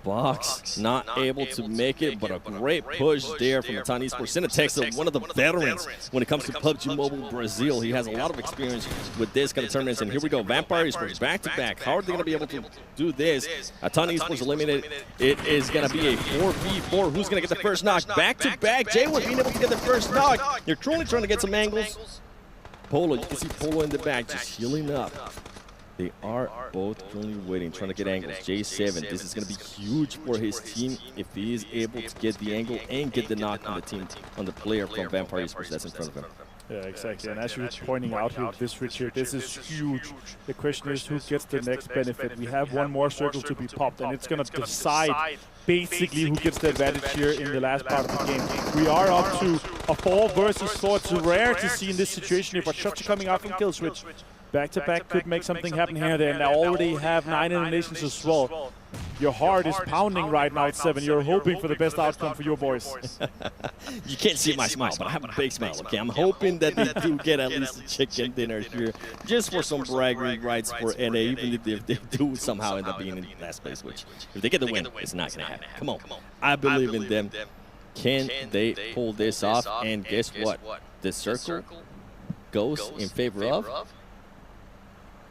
Box not able to make it, but a great push there from Aton Esports. Texa, one of the veterans when it comes to PUBG Mobile Brazil. He has a lot of experience with this kind of tournaments. And here we go, Vampire Esports back-to-back. How are they going to be able to do this? Aton Esports eliminated. It is going to be a 4v4. Who's going to get the first knock? Back-to-back. J-Wood being able to get the first knock. You're truly trying to get some angles. Polo, you can see Polo in the back just healing up. They are both currently waiting, trying to get angles. J7, this is going to be huge for his team if he is able to get the angle and get the knock on the team, on the player from Vampire Esports that's in front of him.
Yeah, exactly. And as you were pointing out here, this Richard, this is huge. The question is who gets the next benefit. We have 1 more circle to be popped, and it's going to decide basically who gets the advantage here in the last part of the game. We are up to a 4 versus 4. It's rare to see in this situation here, but shots are coming out from Killswitch. Back-to-back could make something happen here and there, and they already have 9 eliminations as well. Your heart is pounding right now at 7. You're hoping for the best outcome for your boys.
You can't see my smile, but I have a big smile, okay? I'm hoping that they do get at least a chicken dinner here, just for some bragging rights for NA, even if they do somehow end up being in last place, which, if they get the win, it's not going to happen. Come on. I believe in them. Can they pull this off? And guess what? The circle goes in favor of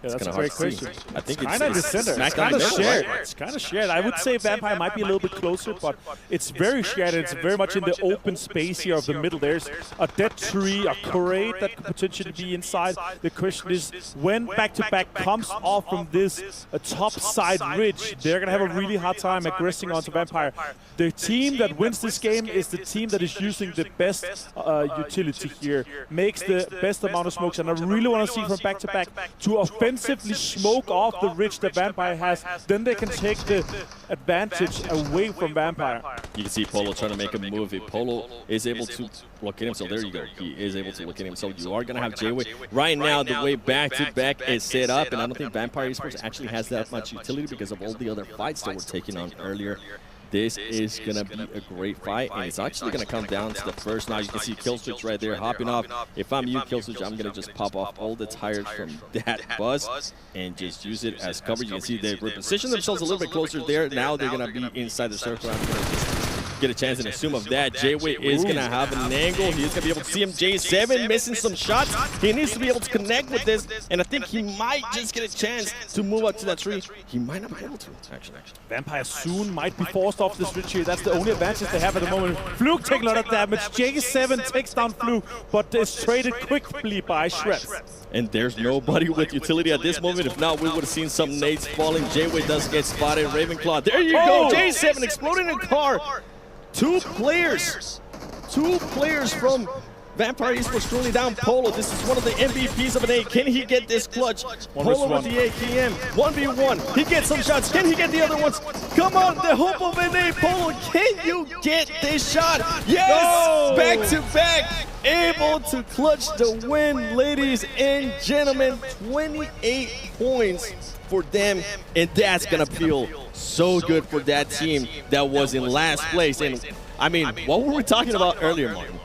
Yeah, that's a great question.
I think
kind of the center. It's kind of shared. It's kind of shared. I would say Vampire might be a little bit closer, but it's very shared. It's very much in the open space here of the middle. There's a dead tree, a crate that could potentially be inside. The question is, when back-to-back comes off from this top side ridge, they're going to have a really hard time aggressing onto Vampire. The team that wins this game is the team that is using the best utility here, makes the best amount of smokes, and I really want to see from back-to-back to offensively smoke off the ridge that Vampire has. Then they can take the advantage away from Vampire.
You can see Polo trying to make a move. If Polo is able to look at himself, there you go. He is able to look at himself. You are going to have J-Way. Right now, the way back-to-back is set up, and I don't think Vampire Esports actually has that much utility because of all the other fights that were taken on earlier. This is going to be a great fight, and it's actually going to come down to the first. Now you can see Killswitch right there hopping off. If I'm you, Killswitch, I'm going to just pop off all the tires from that buzz and just use it as cover. You can see they reposition themselves a little bit closer there. Now they're going to be inside the circle. I'm going to just get a chance and assume of that. J-Way is going to have an angle. He's going to be able to see him. J7 missing some shots. He needs to be able to connect with this, and I think he might just get a chance to move up to that tree. He might not be able to, actually.
Vampire soon might be forced off this ridge here. That's the only advantage they have at the moment. Fluke taking a lot of damage. J7 takes down Fluke, but is traded quickly by Shreds.
And there's nobody with utility at this moment. If not, we would have seen some nades falling. J-Way does get spotted. Ravenclaw. There you go. J7 exploding in a car. Two players from Vampire Esports currently down Polo. This is one of the MVPs of an A. Can he get this clutch? Polo with the AKM. 1v1. He gets some shots. Can he get the other ones? Come on, the hope of an A. Polo, can you get this shot? Yes! Back to back. Able to clutch the win, ladies and gentlemen. 28 points for them, and that's going to feel so good for that team that was in last place. And I mean, what were we talking about earlier, Martin?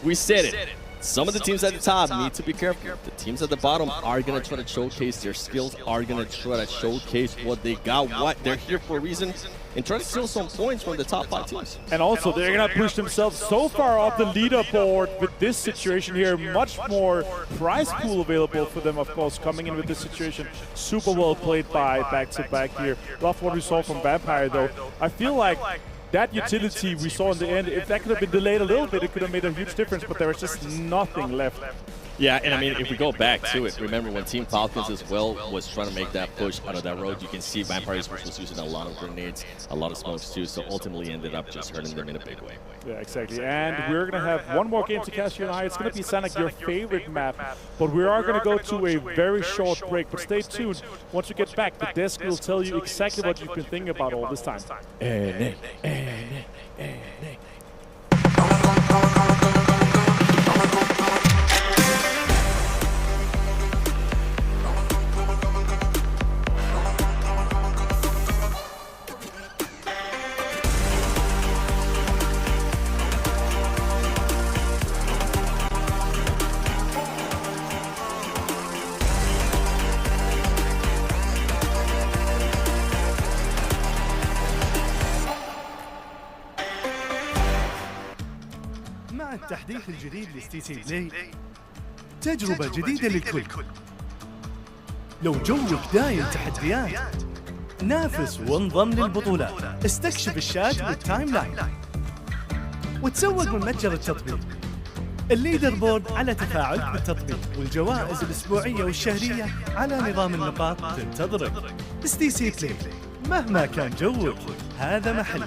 We said it. Some of the teams at the top need to be careful. The teams at the bottom are going to try to showcase their skills, are going to try to showcase what they got, what they're here for a reason, and try to steal some points from the top 5 teams.
And also, they're going to push themselves so far off the leaderboard with this situation here. Much more prize pool available for them, of course, coming in with this situation. Super well played by back-to-back here. Love what we saw from Vampire, though. I feel like that utility we saw in the end, if that could have been delayed a little bit, it could have made a huge difference, but there was just nothing left.
Yeah, and I mean, if we go back to it, remember when Team Falcons as well was trying to make that push out of that road, you can see Vampire Esports was using a lot of grenades, a lot of smokes too, so ultimately ended up just hurting them in a big way.
Yeah, exactly. And we're going to have one more game to catch you and I. It's going to be Sonic, your favorite map, but we are going to go to a very short break. But stay tuned. Once we get back, the desk will tell you exactly what you've been thinking about all this time.
التحديث الجديد لستيسي بلاي تجربة جديدة للكل. لو جوك دايم تحديات، نافس وانضم للبطولات، استكشف الشات والتايم لاين وتسوق من متجر التطبيق. الليدر بورد على تفاعل بالتطبيق، والجوائز الأسبوعية والشهرية على نظام النقاط تنتظرك. ستيسي بلاي، مهما كان جوك هذا محل.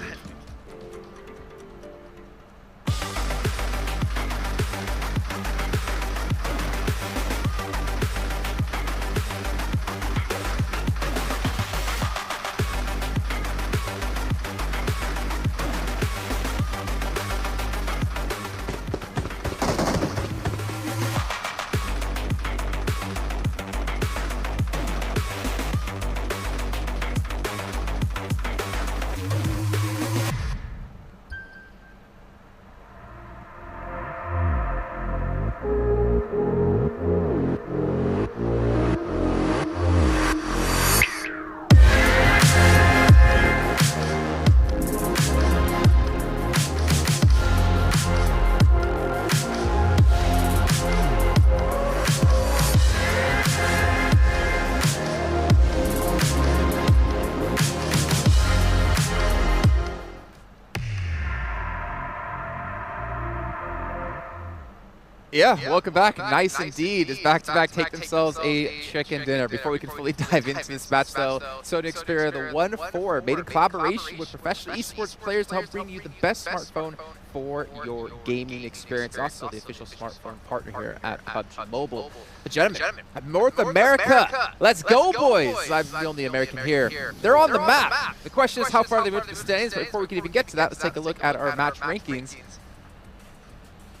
Yeah, welcome back. Nice indeed. As back-to-back take themselves a chicken dinner. Before we can fully dive into this match, though, Sony Xperia, the 1-4, made in collaboration with professional esports players to help bring you the best smartphone for your gaming experience. Also, the official smartphone partner here at PUBG Mobile. The gentlemen, North America. Let's go, boys. I'm the only American here. They're on the map. The question is how far they moved to the standings. But before we can even get to that, let's take a look at our match rankings.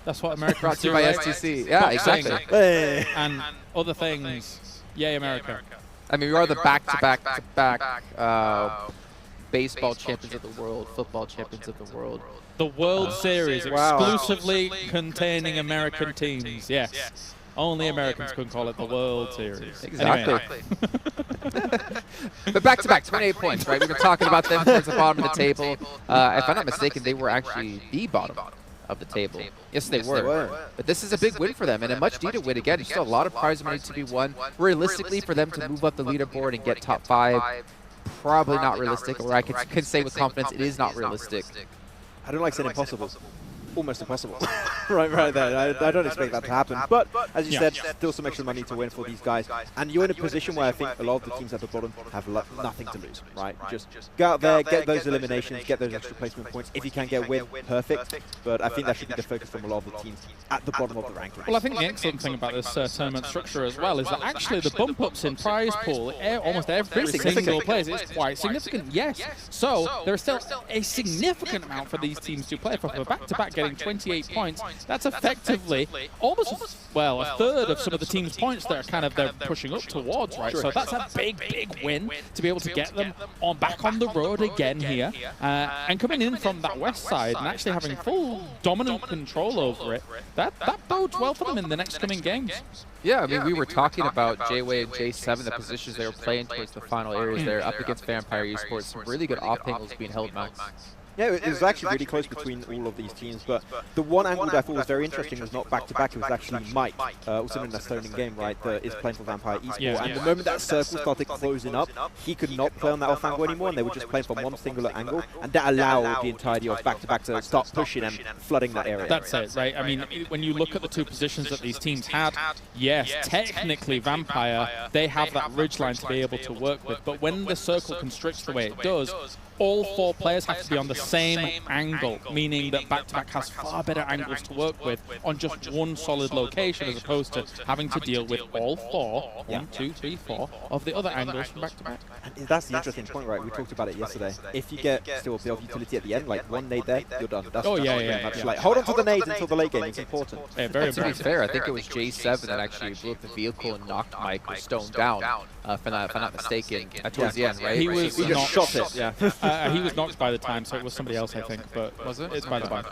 That's what America
brought to you by STC. Yeah, exactly.
And other things. Yay, America.
I mean, we are the back-to-back baseball champions of the world, football champions of the world.
The World Series, exclusively containing American teams. Yes. Only Americans can call it the World Series.
Exactly.
Anyway.
But back-to-back, 28 points, right? We were talking about them towards the bottom of the table. If I'm not mistaken, they were actually the bottom of the table. Yes, they were. But this is a big win for them, and a much-needed win. Again, there's still a lot of prize money to be won. Realistically, for them to move up the leaderboard and get top 5, probably not realistic, or I could say with confidence it is not realistic.
I don't like saying impossible. Almost impossible. right there. I don't expect that to happen. But, as you said, still some extra money to win for these guys. And you're in a position where I think a lot of the teams at the bottom have nothing to lose, right? Just go out there, get those eliminations, get those extra placement points. If you can get a win, perfect. But I think that should be the focus from a lot of the teams at the bottom of the rankings.
Well, I think the excellent thing about this tournament structure as well is that actually the bump-ups in prize pool, almost every single place, is quite significant. Yes. So there is still a significant amount for these teams to play for. For back-to-back getting 28 points, that's effectively almost, well, a third of some of the team's points that are kind of they're pushing up towards, right? So that's a big win to be able to get them back on the road again here. And coming in from that west side and actually having full dominant control over it, that bodes well for them in the next coming games.
Yeah, I mean, we were talking about J-Way and J7, the positions they were playing towards the final areas there, up against Vampire Esports. Some really good off angles being held, Max.
Yeah, it was actually really close between all of these teams, but the one angle that I thought was very interesting was not back-to-back, it was actually Mike, also in a stoning game, right, that is playing for Vampire Esports, and the moment that circle started closing up, he could not play on that off angle anymore, and they were just playing from one singular angle, and that allowed the entirety of back-to-back to start pushing and flooding that area.
That's it, right? I mean, when you look at the two positions that these teams had, yes, technically Vampire, they have that ridgeline to be able to work with, but when the circle constricts the way it does, all 4 players have to be on the same angle, meaning that back-to-back has far better angles to work with on just one solid location as opposed to having to deal with all 4, 1, 2, 3, 4, of the other angles from back-to-back.
And that's the interesting point, right? We talked about it yesterday. If you get still a bit of utility at the end, like one nade there, you're done. That's like, hold on to the nades until the late game, it's important.
Yeah, very
to be fair, I think it was J7 that actually blew up the vehicle and knocked Mike or Stone down, if I'm not mistaken, towards the end, right?
He
just shot it,
he was knocked by the time, so it was somebody else, I think. But
was it?
It's by the by.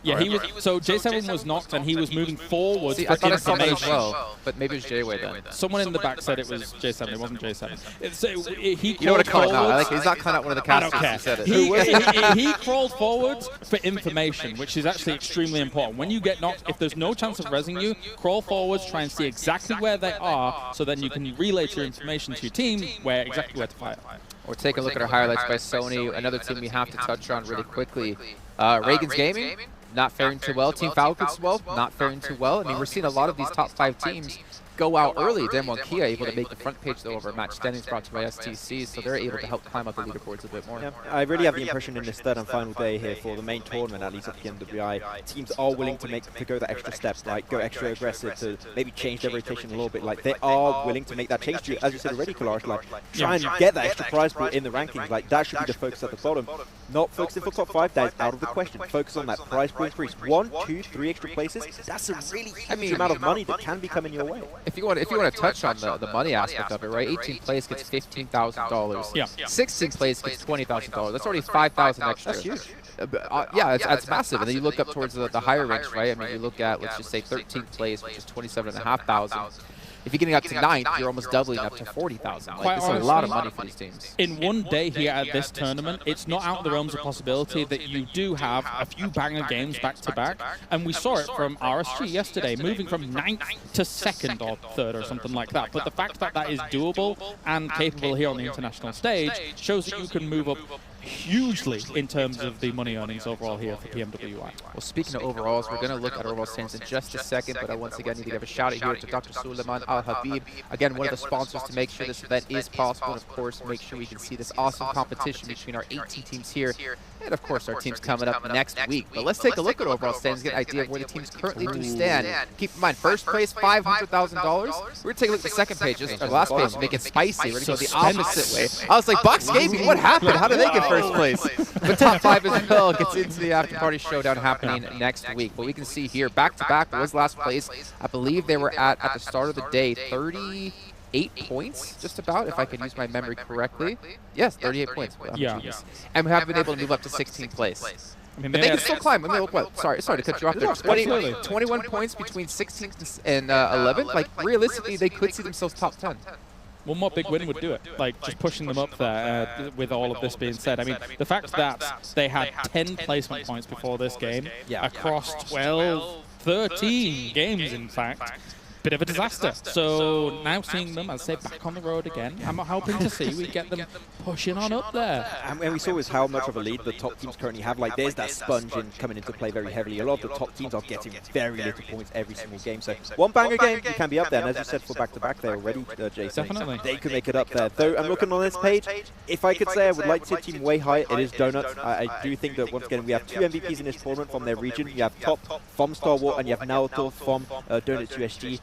Yeah, he was. So J7 was knocked, and he was moving forward.
See, I thought I saw that as well, but maybe it was J-Way then.
Someone in the back said it was J7. It wasn't J7. He
you know what to call it now. Like, he's not calling out one of the casters who said
it. He crawled forward for information, which is actually extremely important. When you get knocked, if there's no chance of rezzing you, crawl forwards, try and see exactly where they are, so then you can relay your information to your team exactly where to fire.
Or take a look at our highlights by Sony. Another team we have to touch on really quickly. Reagan's Gaming, not faring too well. Team Falcons, well, not faring too well. I mean, we're seeing a lot of these top 5 teams go out early. Demon Kia able to make the front page though over match standings brought to you by STC, so they're able to help climb up the leaderboards a bit more.
Yeah, I really have the impression in this third and final day here for the main tournament, at least at the MWI, teams are willing to go that extra step, like go extra aggressive to maybe change their rotation a little bit. Like they are willing to make that change to, as you said already, Kalash, like try and get that extra prize pool in the rankings. Like that should be the focus at the bottom. Not focusing for top 5, that is out of the question. Focus on that prize pool increase. 1, 2, 3 extra places. That's a really huge amount of money that can be coming your way.
If you want to touch on the money aspect of it, right? 18th place gets $15,000.
Yeah.
16th place gets $20,000. That's already $5,000 extra.
That's huge.
Yeah, it's massive. And then you look up towards the higher ranks, right? I mean, you look at, let's just say 13th place, which is $27,500. If you're getting up to 9th, you're almost doubling up to $40,000. Like, it's a lot of money for these teams.
In one day here at this tournament, it's not out of the realms of possibility that you do have a few banger games back-to-back. And we saw it from RSG yesterday, moving from 9th to 2nd or 3rd or something like that. But the fact that that is doable and capable here on the international stage shows that you can move up hugely in terms of the money earnings overall here for PMWI.
Well, speaking of overalls, we're going to look at overall standings in just a second, but I once again need to give a shout out here to Dr. Suleiman Al-Habib, again, one of the sponsors to make sure this event is possible, and of course, make sure we can see this awesome competition between our 18 teams here, and of course, our teams coming up next week. But let's take a look at overall standings, get an idea of where the teams currently do stand. Keep in mind, first place, $500,000. We're going to take a look at the second page, or last page, make it spicy. We're going to go the opposite way. I was like, Bucks Gaming, what happened? How did they get first place? But top 5 as well gets into the after party showdown happening next week. But we can see here, back-to-back was last place. I believe they were at the start of the day, 38 points, just about, if I can use my memory correctly. Yes, 38 points.
Yeah.
And we have been able to move up to 16th place.
I mean,
But they can still climb. I mean, what? Sorry to cut you off there. 21 points between 16th and 11th. Like, realistically, they could see themselves top 10.
One more big win would do it, like just pushing them up there with all of this being said. I mean, the fact that they had 10 placement points before this game across 12, 13 games, in fact, bit of a disaster. So now seeing them, as I say, back on the road again, I'm hoping to see we get them pushing on up there.
And we saw is how much of a lead the top teams currently have. Like, there's that sponge in coming into play very heavily. A lot of the top teams are getting very little points every single game. So one banger game, you can be up there. And as you said, for back-to-back there already, Jason,
Definitely.
they could make it up there. Though I'm looking on this page, if I could say I would like to see a team way higher, it is Donuts. I do think that, once again, we have 2 MVPs in this tournament from their region. You have Top from Star Wars, and you have Naoto from Donuts USG.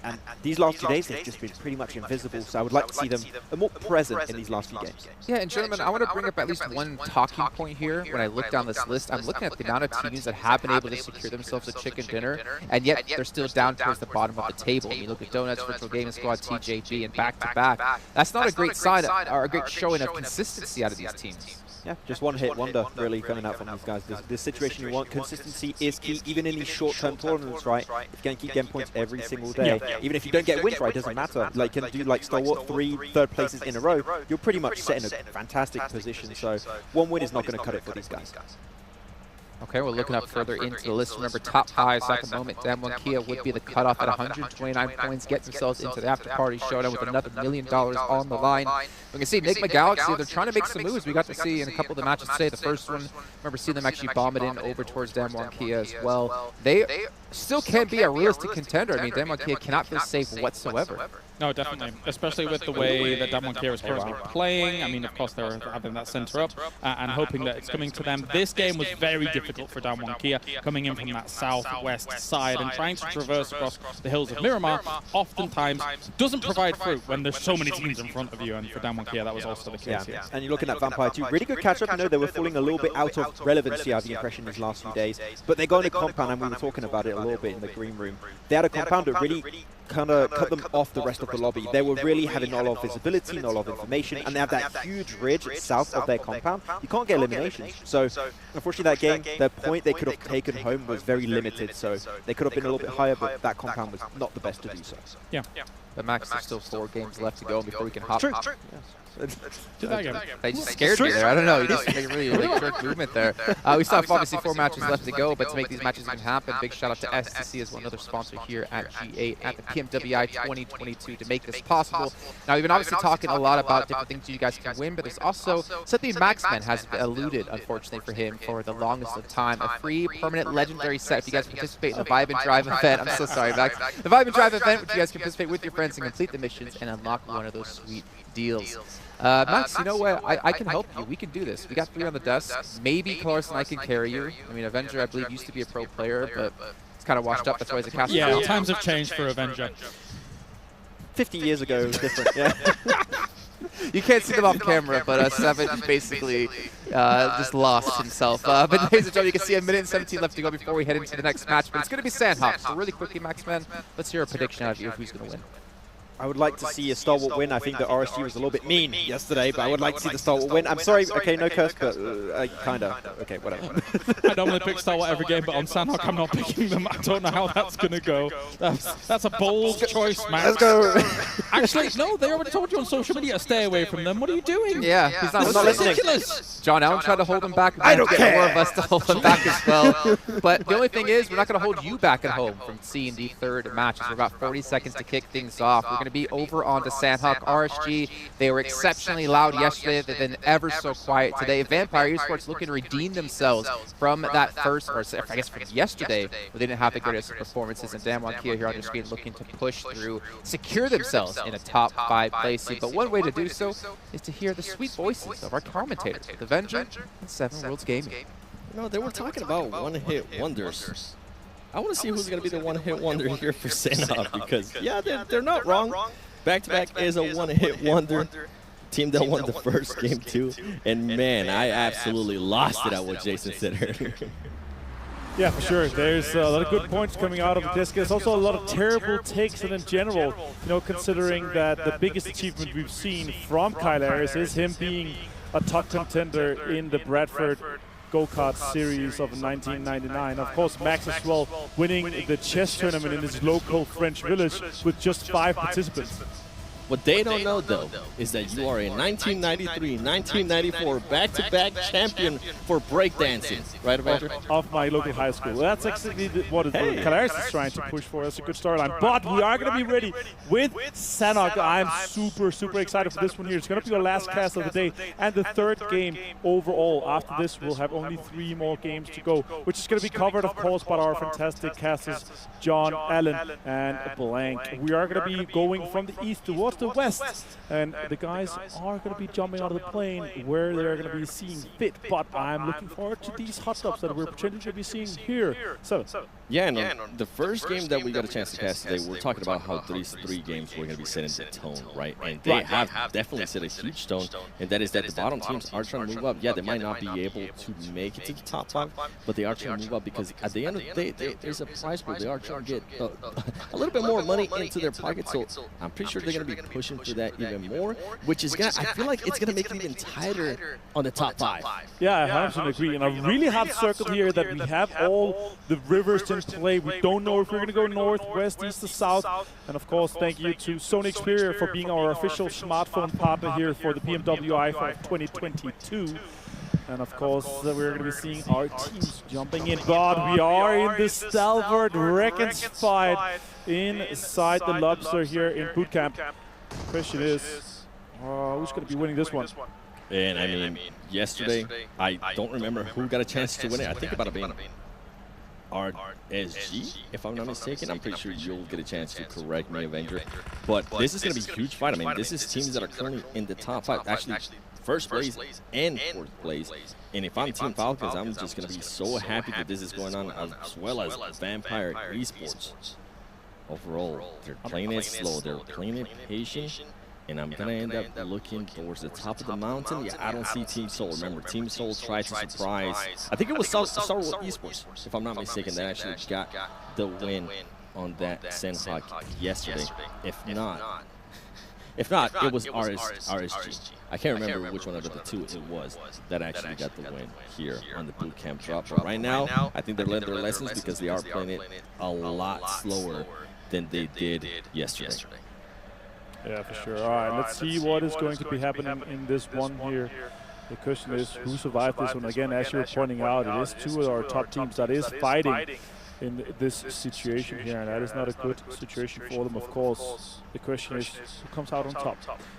And these last 2 days, they've just been pretty much invisible, so I would like to see them more present in these last few games.
Yeah, and gentlemen, I want to bring up at least one talking point here. When I look down this list, I'm looking at the amount of teams that have been able to secure themselves a chicken dinner, and yet they're still down towards the bottom of the table. When you look at Donuts, Virtual Gaming Squad, TJG, and back-to-back, that's not a great sign or a great showing of consistency out of these teams.
Yeah, just one hit wonder really coming out from these guys. This situation you want, consistency is key, even in these short-term tournaments, right? If you can keep getting points every single day, even if you don't get wins, right, it doesn't matter. Like, you can do like Star Wars 3 third places in a row, you're pretty much set in a fantastic position. So one win is not going to cut it for these guys.
Okay, we're looking up further into the list. Remember, top 5 at the moment, Damwon Kia would be the cutoff at 129 points, get themselves into the after-party showdown with another $1 million on the line. We can see Enigma Galaxy, they're trying to make some moves. We got to see in a couple of the matches today. The first one, remember seeing them actually bomb it in over towards Damwon Kia as well. They still can be a realistic contender. I mean, Damwon Kia cannot feel safe whatsoever.
No, definitely, especially with the way that Damwon Kia is currently playing. I mean, of course, they're having that center up and hoping that it's coming to them. This game was very difficult for Damwon Kia, coming in from that southwest side and trying to traverse across the hills of Miramar. Oftentimes doesn't provide fruit when there's so many teams in front of you, and for Damwon Kia, that was also the case here.
And you're looking at Vampire 2, really good catch-up. I know they were falling a little bit out of relevancy, I have the impression, these last few days. But they got in a compound, and we were talking about it a little bit in the green room. They had a compound that really kind of cut them off the rest of the lobby. They were really having not a lot of visibility, not a lot of information, and they have that huge ridge south of their compound. You can't get eliminations. So, unfortunately, that game, the point they could have taken home was very limited. So, they could have been a little bit higher, but that compound was not the best to do so.
Yeah.
But Max, there's still 4 games left to go before we can hop.
True.
They just scared me there. I don't know. You just made a really jerk movement there. We still have obviously 4 matches left to go, but to make these matches even happen, big shout out to STC as well, another sponsor here at G8 at the PMWI 2022 to make this possible. Now, we've been obviously talking a lot about different things you guys can win, but there's also something Maxman has eluded, unfortunately for him, for the longest of time. A free permanent legendary set if you guys participate in the Vibe and Drive event. I'm so sorry, Max. The Vibe and Drive event, which you guys can participate with your friends and complete the missions and unlock one of those sweet deals. Max, you know what? I can help you. We can do this. We got 3 on the desk. Maybe Clarkson I can carry you. I mean, Avenger, I believe, used to be a pro player, but it's kind of washed up. That's why he's a caster.
Yeah, times have changed for Avenger.
50 years ago, it was different, yeah.
You can't see them off camera, but Savage basically just lost himself. But ladies and gentlemen, you can see 1 minute and 17 left to go before we head into the next match. But it's going to be Sandhawk. So really quickly, Maxman, let's hear a prediction out of you of who's going to win.
I would like to see a Star Wars win. I think the RSG was a little bit mean yesterday, but I would like to see the Star Wars win. I'm sorry, okay, no curse, but kind of. Okay, whatever.
I normally pick Star Wars every game, but on Sandhawk I'm not picking them. I don't know how that's going to go. That's a bold choice, man.
Let's go.
Actually, no, they already told you on social media, stay away from them. What are you doing?
Yeah, he's not listening.
Ridiculous.
John Allen tried to hold him back.
I don't care.
More of us to hold him back as well. But the only thing is, we're not going to hold you back at home from seeing the 3rd match. We're about 40 seconds to kick things off. We're going to to be over on the Sandhawk. RSG, they were exceptionally loud yesterday. They've been ever so quiet today. Vampire Esports looking to redeem themselves from that first, or I guess from yesterday, where they didn't have the greatest performances. And Damwon Kia here on your screen looking to push through, secure themselves in a top 5 place seed. But one way to do so is to hear the sweet voices of our commentators, The Avenger and 7 Worlds Gaming.
You know, they were talking about one-hit wonders. I want to see who's going to be the one-hit wonder here for Sandhawk, because, yeah, they're not wrong. Back-to-back is a one-hit wonder. Team that won the first game, too. And, man, I absolutely lost it at what Jason said earlier.
Yeah, for sure. There's a lot of good points coming out of the disc. There's also a lot of terrible takes, and in general, you know, considering that the biggest achievement we've seen from Kyle Harris is him being a top contender in the Bradford go-kart series of 1999. Of course, Max as well, winning the chess tournament in his local French village with just 5 participants.
What they don't know, though, is that you are a 1993, 1994 back-to-back champion for breakdancing, right, Avenger?
Of my local high school. That's exactly what Calaris is trying to push for. That's a good storyline. But we are going to be ready with Sandhawk. I'm super, super excited for this one here. It's going to be our last cast of the day and the 3rd game overall. After this, we'll have only 3 more games to go, which is going to be covered, of course, by our fantastic casters, John, Allen, and Blank. We are going to be going from the east towards the west, and the guys are going to be jumping out of the plane where they're going to be seeing fit, but I'm looking forward to these hot stops that we're potentially going to be seeing here. So
yeah, and the first game that we got a chance to cast today, we're talking about how these 3 games we're going to be setting the tone, right? And they have definitely set a huge tone, and that is that the bottom teams are trying to move up. Yeah, they might not be able to make it to the top 5, but they are trying to move up, because at the end of the day, there's a prize pool. They are trying to get a little bit more money into their pockets, so I'm pretty sure they're going to be pushing for that even more, which is gonna, I feel like it's gonna make it even tighter on the top 5.
Yeah, I 100% agree, and I really have circled here that we have all the rivers in play. We don't know if we're gonna go north, west, east, or south, and of course, thank you to Sony Xperia for being our official smartphone partner here for the BMW iPhone 2022. And of course, we're going to be seeing our teams jumping in, but we are in the Stalwart Reckons fight inside the Lobster here in boot camp. The question is, who's going to be winning this one?
And I mean, yesterday, I don't remember who got a chance to win it. I think about it being RSG, if I'm not mistaken. I'm pretty sure you'll get a chance to correct me, Avenger. But this is going to be a huge fight. I mean, this is teams that are currently in the top 5. Actually, first place and 4th place. And if I'm Team Falcons, I'm just going to be so happy that this is going on, as well as Vampire Esports. Overall, they're playing it slow, they're playing it patient, and I'm going to end up looking towards the top of the mountain. Yeah, I don't see Team Soul. Remember, Team Soul tried to surprise. I think it was Star Wars Esports, if I'm not mistaken, that actually got the win on that Sandhawk yesterday. If not, it was RSG. I can't remember which one of the 2 it was that actually got the win here on the boot camp drop. But right now, I think they're learning their lessons, because they are playing it a lot slower than they did yesterday.
Yeah, for sure. All right, let's see what is going to be happening in this one here. The question is, who survived this one? Again, as you were pointing out, it is 2 of our top teams that is fighting in this situation here, and that is not a good situation for them, of course. The question is, who comes out on top?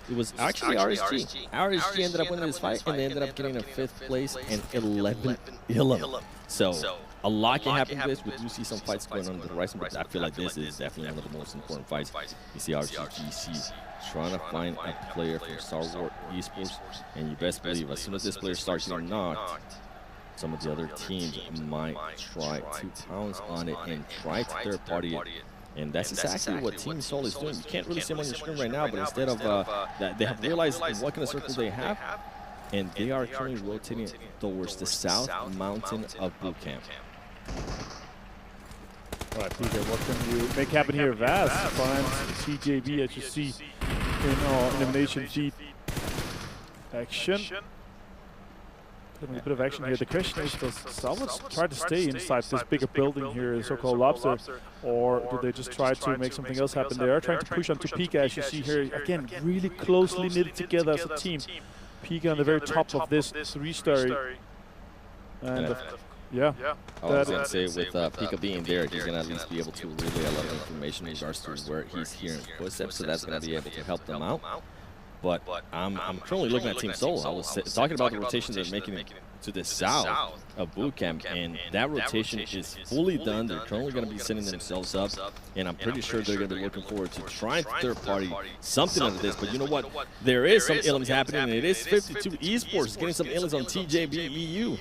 It was actually RSG. RSG ended up winning this fight, and they ended up getting a 5th place and 11 Ilum. So a lot can happen to this. We do see some fights going on the horizon, but I feel like this is definitely one of the most important fights. You see RGGC trying to find a player from Star Wars Esports, and you best believe as soon as this player starts getting knocked, some of the other teams might try to pounce on it and try to third-party it. And that's exactly what Team Soul is doing. You can't really see them on your screen right now, but instead of that, they have realized what kind of circle they have, and they are currently rotating towards the south mountain of boot camp.
All right, PJ, what can you make happen here? Vaz finds CJB, as you see in our elimination feed action. A bit of action here. The question is, does Salvage try to stay inside this bigger building here, the so-called Lobster, or do they just try to make something else happen? They are trying to push onto Pika, as you see here. Again, really closely knitted together as a team. Pika on the very top of this 3-story. And Yeah.
I was going to say, with Pika being there, he's going to at least be able to relay a lot of information in regards to where he's hearing footsteps, so that's going to be able to help them out. But I'm currently looking at Team Soul. I was talking about the rotation they're making to the south of bootcamp, and that rotation is fully done. They're currently going to be setting themselves up, and I'm pretty sure they're going to be looking forward to trying third-party something out of this. But you know what? There is some illums happening, and it is 52 Esports getting some illums on TJB EU.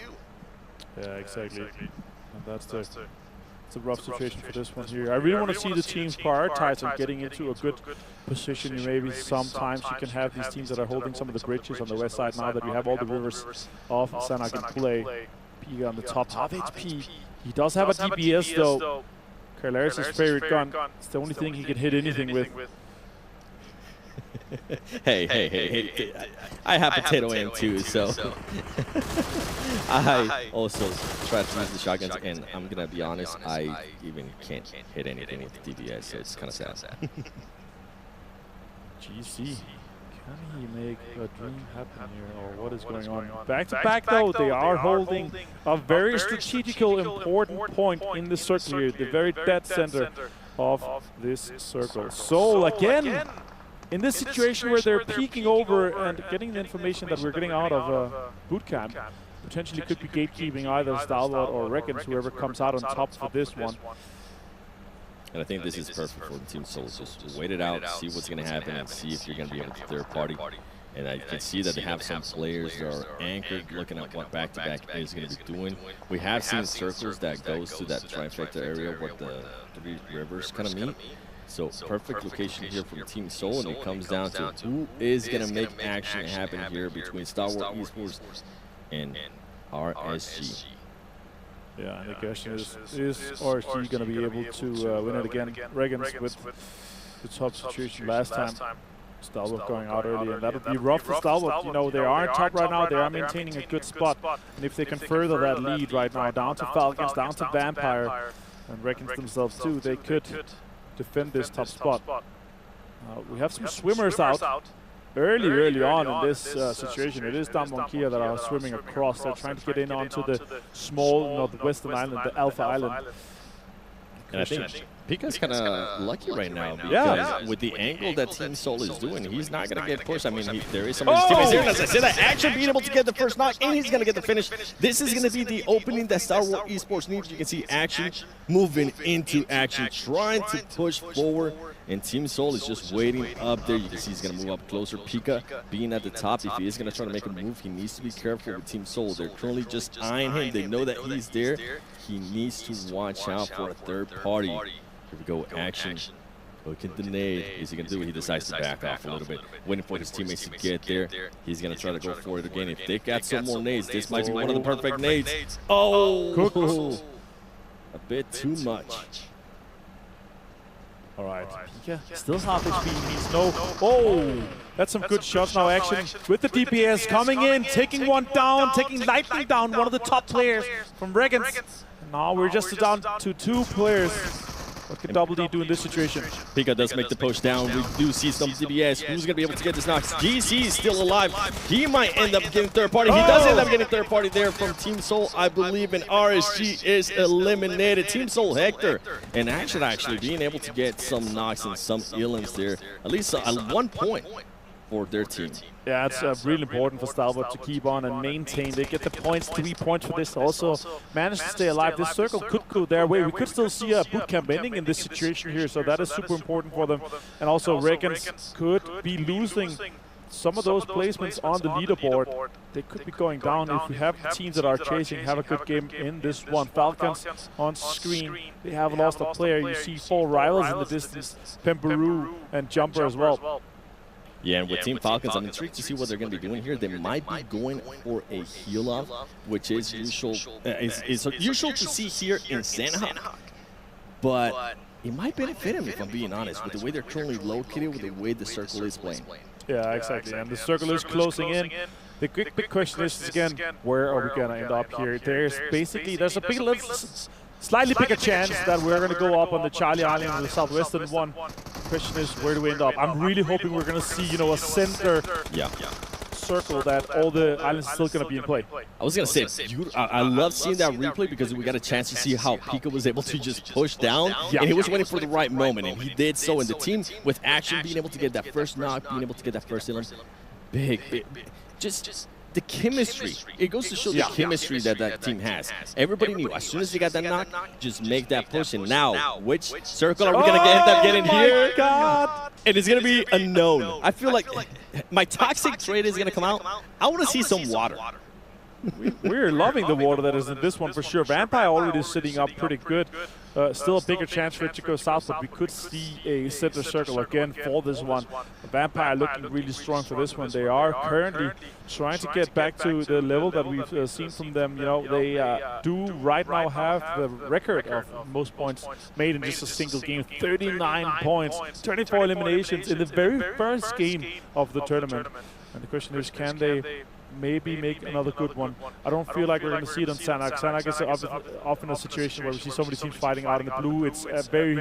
Yeah, exactly. And that's it's a rough situation for this one here. I really want to see the teams prioritize on getting into a good position. Maybe sometimes you can have these teams that are holding some of the bridges on the west side now that we have all the rivers off and Sana can play. Pika on the top, half HP. He does have a DPS though. Carlaris' favorite gun. It's the only thing he can hit anything with.
Hey. I have potato aim too, so I also try to use the shotguns, and I'm going to be honest, I even can't hit anything with the DPS, so it's kind of sad.
GC, can he make a dream happen here, or what is going on? Back to back though, they are holding a very strategical, important point in the circle here, the very dead center of this circle. So again, in this situation where they're peeking over and getting the information that we're getting out of bootcamp, potentially could be gatekeeping either Stalwart or Reckons, whoever comes out on top for this one.
And I think this is perfect for the Team Soul. Just wait it out, see what's going to happen, and see if you're going to be able to third party. And I can see that they have some players that are anchored, looking at what back-to-back is going to be doing. We have seen circles that goes to that trifecta area where the three rivers kind of meet. So perfect location here from Team Soul, and it comes down to who is going to make action happen here between Star Wars Esports and RSG.
Yeah, and the question is RSG going to be able to win it again? Reggins with the top situation last time. Stalwart going out early, and that'll be rough for Stalwart. You know, they are on top right now. They are maintaining a good spot. And if they can further that lead right now, down to Falcons, down to Vampire, and Reckons themselves too, they could defend this top spot. We have some swimmers out early on in this situation. It is Damwonkia that are swimming across. They're trying to get in onto the small northwestern island, the Alpha Island.
And I think Pika's kind of lucky right now because with the angle that Team Soul is doing, he's not going to get pushed. I mean, there is some of his teammates here. And as I said, that Action being able to get the first knock, and he's going to get the finish. This is going to be the opening that Star Wars Esports needs. You can see Action moving into action, trying to push forward. And Team Soul is just waiting up there. You can see he's going to move up closer. Pika being at the top, if he is going to try to make a move, he needs to be careful with Team Soul. They're currently just eyeing him. They know that he's there. He needs to watch out for a third party. Here we go, Action. Look at the nade. Is he going to do it? He decides to back off a little bit, waiting for his teammates to get there. He's going to try to go for it again. If they got some more nades, this might be one of the perfect nades. Oh, a bit too much.
All right, Pika still half HP, needs no. Oh, that's some good shots now. Action with the DPS coming in, taking one down, taking lightning down one of the top players from Reggins. Now we're just down to 2 players. What can Double D do in this situation?
Pika does make the push down. We do see some DPS. Who's going to be able to get this knock? GC is still alive. He might end up getting third party. He does end up getting third party there from Team Soul, I believe, and RSG is eliminated. Team Soul Hector and Action actually being able to get some knocks and some illums there, at least at 1 point for their team.
Yeah, it's really important for Stalwart to keep on and maintain. They get the points, 3 points for this. Also manage to stay alive. This circle could go their way. We could still see a bootcamp ending in this situation here, so that is super important for them. And also Reckons could be losing some of those placements on the leaderboard. They could be going down if we have the teams that are chasing have a good game in this one. Falcons on screen. They have lost a player. You see 4 rivals in the distance, Pemperu and Jumper as well.
Yeah, and with Team Falcons, I'm intrigued to see what they're going to be doing here. They might be going for a heal-off, which is usual. Is usual to see here in Sanhok, but it might benefit him, if I'm being honest, with the way they're currently located, with the way the circle is playing.
Yeah, exactly. And the circle is closing in. The big question is again, where are we going to end up here? There's a big slightly bigger chance that we're going to go up on the Charlie Island on the southwestern one. The question is, where do we end up? I'm really hoping we're going to see, you know, a center circle that all the islands are still going to be in play.
I was going to say, I love seeing that replay because we got a chance to see how Pika was able to just push down, and he was waiting for the right moment, and he did so. And the team with Action being able to get that first knock, being able to get that first elim, big. Just the chemistry. It goes to show the chemistry that team has. Everybody knew as soon as they got that knock, just make that push. And now, which circle are we going to end up getting here?
God.
And it's going to be unknown. I feel like my toxic trade is going to come out. I want to see some water.
We're loving the water that is in this one for sure. Vampire already sitting up pretty good. Still a bigger chance for it to go south, but we could see a center circle again for this one. Vampire looking really strong for this one. They are currently trying to get back to the level that we've seen from them. You know, they do right now have the record of most points made in just a single game. 39 points, 24 eliminations in the very first game of the tournament. And the question is, can they maybe make another good one? I don't feel like we're going to see it on Sanak. Sanak is often a situation where we see so many teams fighting out in the blue. It's very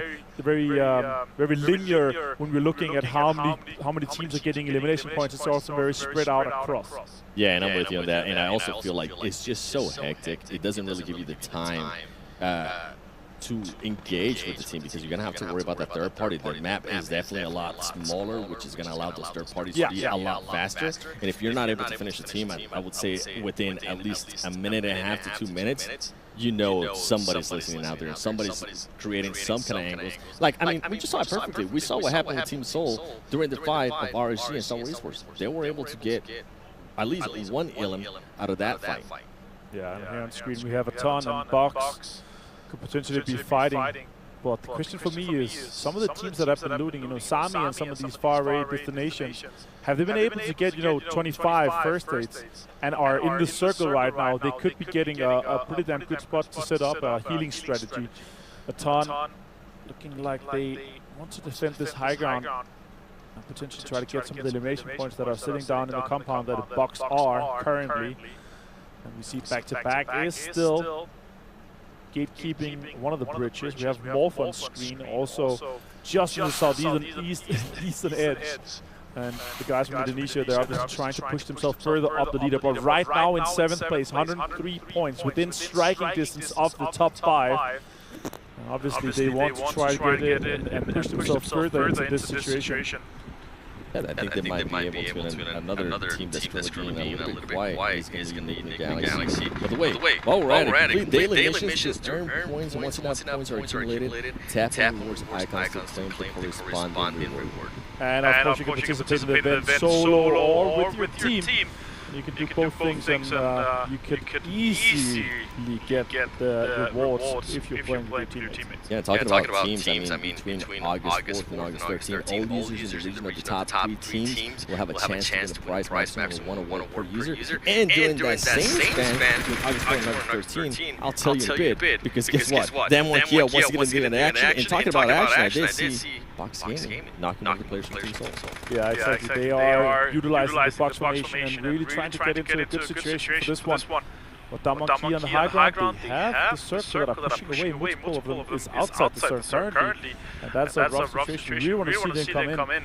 linear when we're looking at how many teams are getting elimination points. It's also very spread out across.
Yeah, and I'm with you on that. And I also feel like it's just so hectic. It doesn't really give you the time to engage with the team because you're going to have to worry about that third party. The map is definitely a lot smaller, which is going to allow those third parties to be a lot faster. And if you're not able to finish the team, I would say within at least a minute and a half to 2 minutes, you know somebody's listening out there. Somebody's creating some kind of angles. Like, I mean, we just saw it perfectly. We saw what happened with Team Seoul during the fight of RSG and Star Wars Esports. They were able to get at least one elim out of that fight.
Yeah, and here on screen we have a ton and Box could potentially be fighting. But the question for me is, some of the teams that have been looting, you know, Sami and some of these far-away destinations, have they been able to get, you know, 25 first aids and are in the circle right now? They could be getting a pretty damn good spot to set up a healing strategy. A ton looking like they want to defend this high ground and potentially try to get some of the elimination points that are sitting down in the compound that the Bucks are currently. And we see back-to-back is still gatekeeping one of the bridges. We have Morph on screen also just in the southeastern edge. And the guys from Indonesia, they're obviously trying to push themselves further up the leaderboard. Right now in 7th place, 103 points within striking distance of the top 5. And obviously they want to try to get in and push themselves further into this situation.
Yeah, I think they might be able to. Another team that's currently getting a little bit quiet is going to be the Galaxy. By the way, while we're at it, complete daily missions to earn points, and once enough points are accumulated, tap on rewards icons to claim the corresponding reward.
And of course you can participate in the event solo or with your team. You can do both things, and you could easily get the rewards if you're playing with your teammates.
Yeah, talking about teams, I mean, between August 4th and August 13th, all users in the region of the top 3 teams will have a chance to get a prize maximum of 1 award per user. And during that same span, between August 4th and August 13th, I'll tell you in a bit, because guess what? Them one here wants to get into action. And talking about action, I did see Box Gaming knocking over the players from Team Seoul.
Yeah, exactly. They are utilizing the Box formation and really trying to get into a good situation for this one. But Damonkey on the high ground, they have the circle that are pushing away. Multiple of them is outside the circle currently. And that's a rough situation. We really want to see them come in.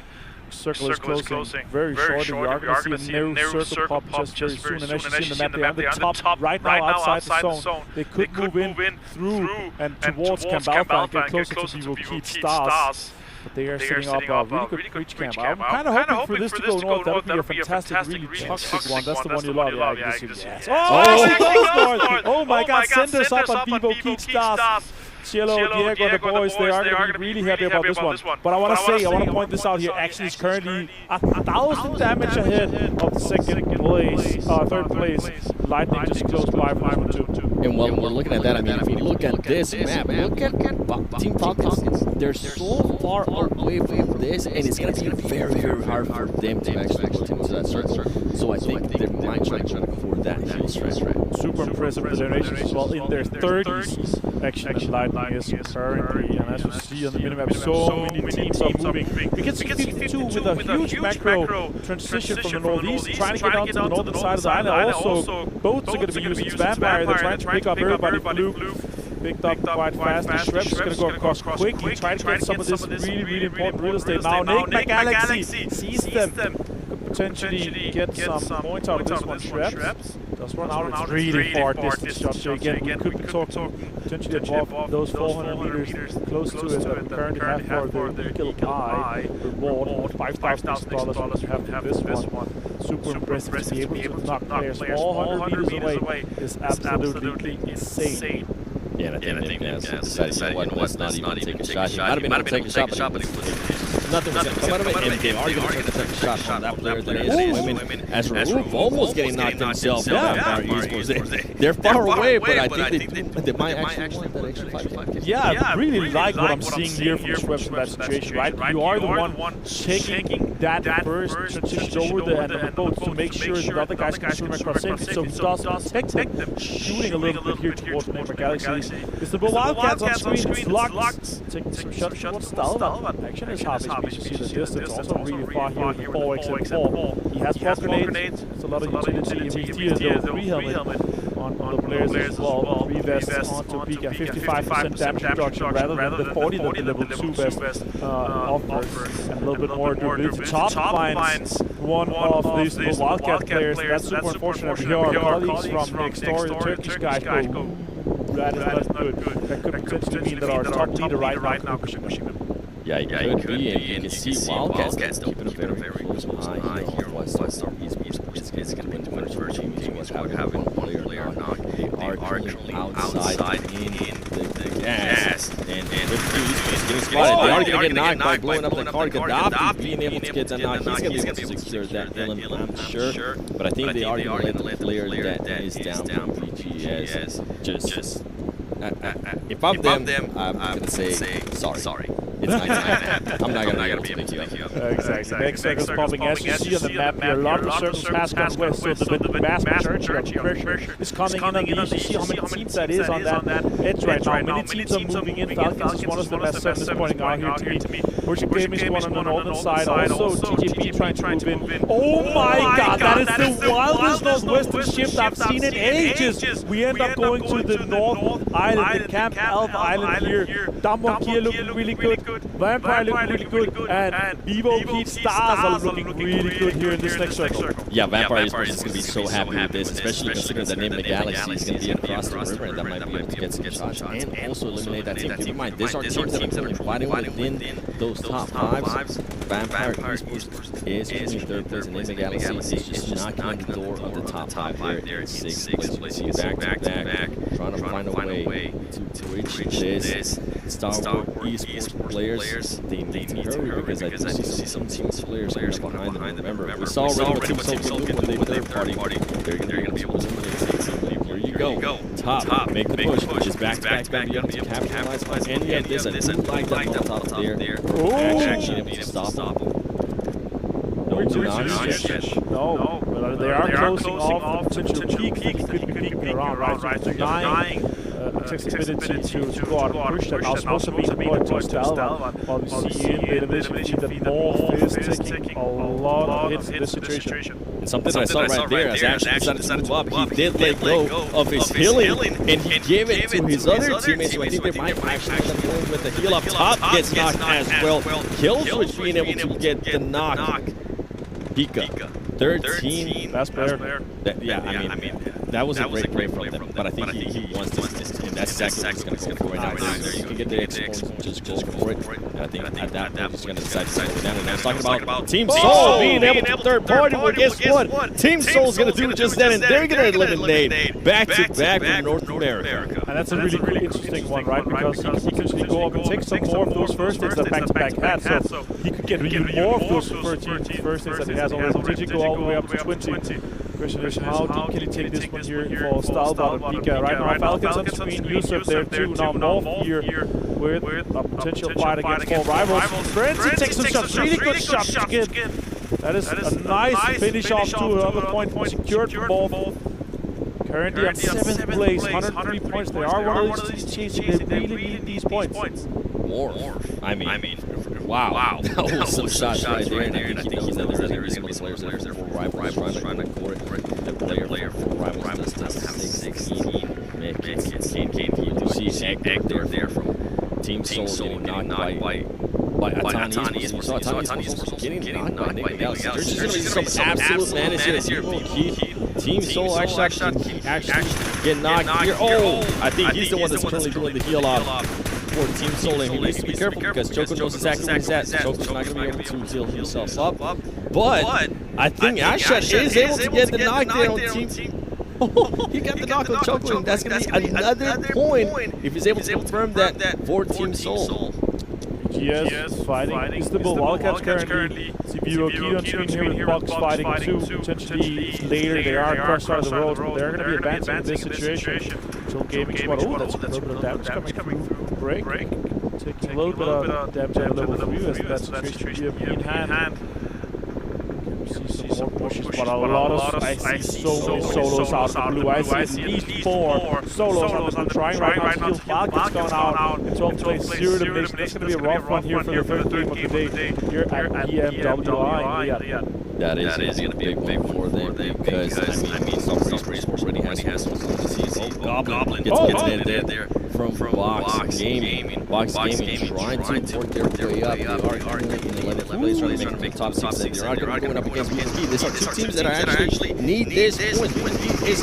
Circle is closing very shortly. We are going to see a narrow circle pop just very soon. And as you see in the map, they're on the top right now outside the zone. They could move in through and towards Camp Alpha and get closer to Vivo Keith Stars. But they are setting up a really good breach camp. I'm kind of hoping for this to go north. That would be a fantastic, really toxic one. That's the one you love. Yeah, yes. Oh my God, send us up on Vivo Keith Stars. Cielo, Diego, and the boys, they are going to be really happy about this one. But I want to point this out here. Action is currently 1,000 damage ahead of the third place. Lightning just close by for this one too.
And while we're looking at that, I mean, if you look at this map, look at Team Falcons. They're so far away from this, and it's going to be very, very hard for them to actually put into that circle. So I think they might try to afford that heal stretch.
Super impressive with the donations as well in their 30s. Action and Lightning is currently, and as you see on the minimap, so many teams are moving. We can see 52 with a huge macro transition from the northeast, trying to get onto the northern side of the island. Also, boats are going to be using Vampire. They're trying to pick up everybody. Blue picked up quite fast. The Shreks is going to go across quickly, trying to get some of this really, really important real estate. Now, Nick Galaxy sees them. potentially get some points out of this one. Shreds does run out. It's really far distance shot. So again, we could be talking potentially above those 400 meters, close to it that we currently have for the Eagle Eye reward. $5,000 we have for this one. Super impressive to be able to knock players 400 meters away is absolutely insane.
Yeah, and I think decided, you know what, let's not even take a shot. He might have been able to take a shot, but nothing was going to come out of it, and they are going to take a shot from that player that is women. As Roof almost getting knocked himself by Vampire Esports. They're far away, but I think they might actually want that extra 5.
Yeah, I really like what I'm seeing here from Schweppes in that situation, right? You are the one taking that first transition over the end of the boat to make sure the other guys can swim across safely, so he does protect them. Shooting a little bit here towards Neighbor Galaxy. It's the Wildcats on screen, it's locked. Taking some shots towards Stalva. Action is half HP, you see the distance also really far here with the 4x4. He has pop grenades, it's a lot of utility. He has the 3 helmet on the players as well. 3 vests onto Pika, 55% damage reduction rather than the 40 that the level 2 vest offers. And a little bit more durability. Top finds one of these Wildcat players, that's super unfortunate. We hear our colleagues from next door, the Turkish guys go, that is not good. That could potentially mean that our top leader right now could be pushing them.
Yeah, it could be, and you can see Wildcats keeping a very close eye here on Weststar Esports. It's going to be one of our teams who having one player knock. They are currently outside in the gas. And with Esports getting spotted, they are going to get knocked by blowing up the car. Gaddafi being able to get that knock. He's going to be able to secure that villain, I'm sure. But I think they are going to let the player that is down PGS just... if I'm them, I'm going to say sorry. It's nighttime. I'm not gonna be able to pick you up.
Exactly. Next circle's popping. As you see on the map here, a lot of circles has gone west, so the vast majority of pressure is coming in on the east. You see how many teams that is on that edge right now. Many teams are moving in. Falcons is one of them, as Sam is pointing out here to me. Virgin Gaming is one on the northern side. Also, TJP trying to move in. Oh my god, that is the wildest northwestern shift I've seen in ages. We end up going to the North Island, the Camp Alpha Island here. Damonkia looking really good. Vampire looking really good, and Bevo Pete Stars are looking really good here in this next circle.
Yeah, Vampire Esports is going to be so happy with this, especially considering the name of the Galaxy is going to be across the river, and that might be able to get some shots and also eliminate that team. Keep in mind, these are teams that are fighting within those top 5s. Vampire Esports is in 3rd place, and the Galaxy is just knocking on the door of the top 5 here in 6th place. You see back to back, trying to find a way to reach this. Star Wars Esports players, they need to hurry because I do see some teams players behind them. Remember, we saw already what Team Soul do when they did their party. They're going to be able to eliminate. Here you go. Top, make the push, which is back to back. You have to capitalize on any of this. I do like that top there. Actually able to stop them.
No, but they are closing off the potential peak. They could be peeking around, right? So denying accessibility to go out and push that. Now supposed to be deployed to Stalva, while we see in the elevation that North is taking a lot of hits in this situation.
And something that I saw right there, as Ash decided to move up, he did let go of his healing, and he gave it to his other teammates, so I think they might actually end up going with the heal up top, gets knocked as well. Killswitch being able to get the knock. Pika, 13.
Best player.
Yeah, I mean, that was a great play from them, but I think he wants this, and that's exactly what he's going to go for right now. You can get the X-Force, just go for it, and I think at that point he's going to decide to slow down. And I was talking about Team Soul being able to third party. Well, guess what? Team Soul's going to do just that, and they're going to eliminate back-to-back from North America.
And that's a really interesting one, right? Because he could actually go up and take some more of those first hits that back-to-back had, so he could get even more of those first hits that he has already. Did he go all the way up to 20? Question is, how deep can he take this one here for Stalva and Pika? Right now, Falcons on screen, Yusuf there too. Now North here with a potential fight against 4 rivals. Frenzy takes some shots, really good shots again. That is a nice finish off to another point secured for both. Currently at 7th place, 103 points. They are one of these teams chasing. They really need these points.
More. I mean, wow. That was some shots right there, and I think he's another some of the players there for rivals trying to court the player for rivals does have 16. Kane, you see Egg there from Team Soul getting knocked by by Atani. You saw Atani was also getting knocked by Nick Dallas. There's just going to be some absolute madness here. Team Soul actually get knocked here. Oh, I think he's the one that's currently doing the heal off for Team Soul, and he needs to be careful because Choco knows exactly where he's at. Choco's not going to be able to heal himself up. But I think Ashad is able to get the knock there on Team. Oh, he got the knock on Choco, and that's going to be another point if he's able to confirm that for Team Soul.
Yes, fighting Istanbul Wildcats currently. CBO Key on screen here with Bucks fighting too. Potentially later they are across side of the road, but they're going to be advancing in this situation. Until Gaming Squad, oh, that's a little bit of damage coming through. Break. Taking a little bit of damage at level 3 as that situation will be in hand. See some more pushes, but a lot of, I see so many solos out of the blue. I see at least 4 solos on the blue trying right now to kill Falcons going out in 12 plays 0 elimination. That's going to be a rough one here for the third game of the day here at EMWI.
That is going to be a big one for them because, I mean, some Esports already has some disease. Oh, Goblin gets netted there from Box Gaming. Box Gaming trying to work their way up. They are in 11th place, trying to make the top 6. They are going to be going up against BSP. These are two teams that are actually need this point. BSP is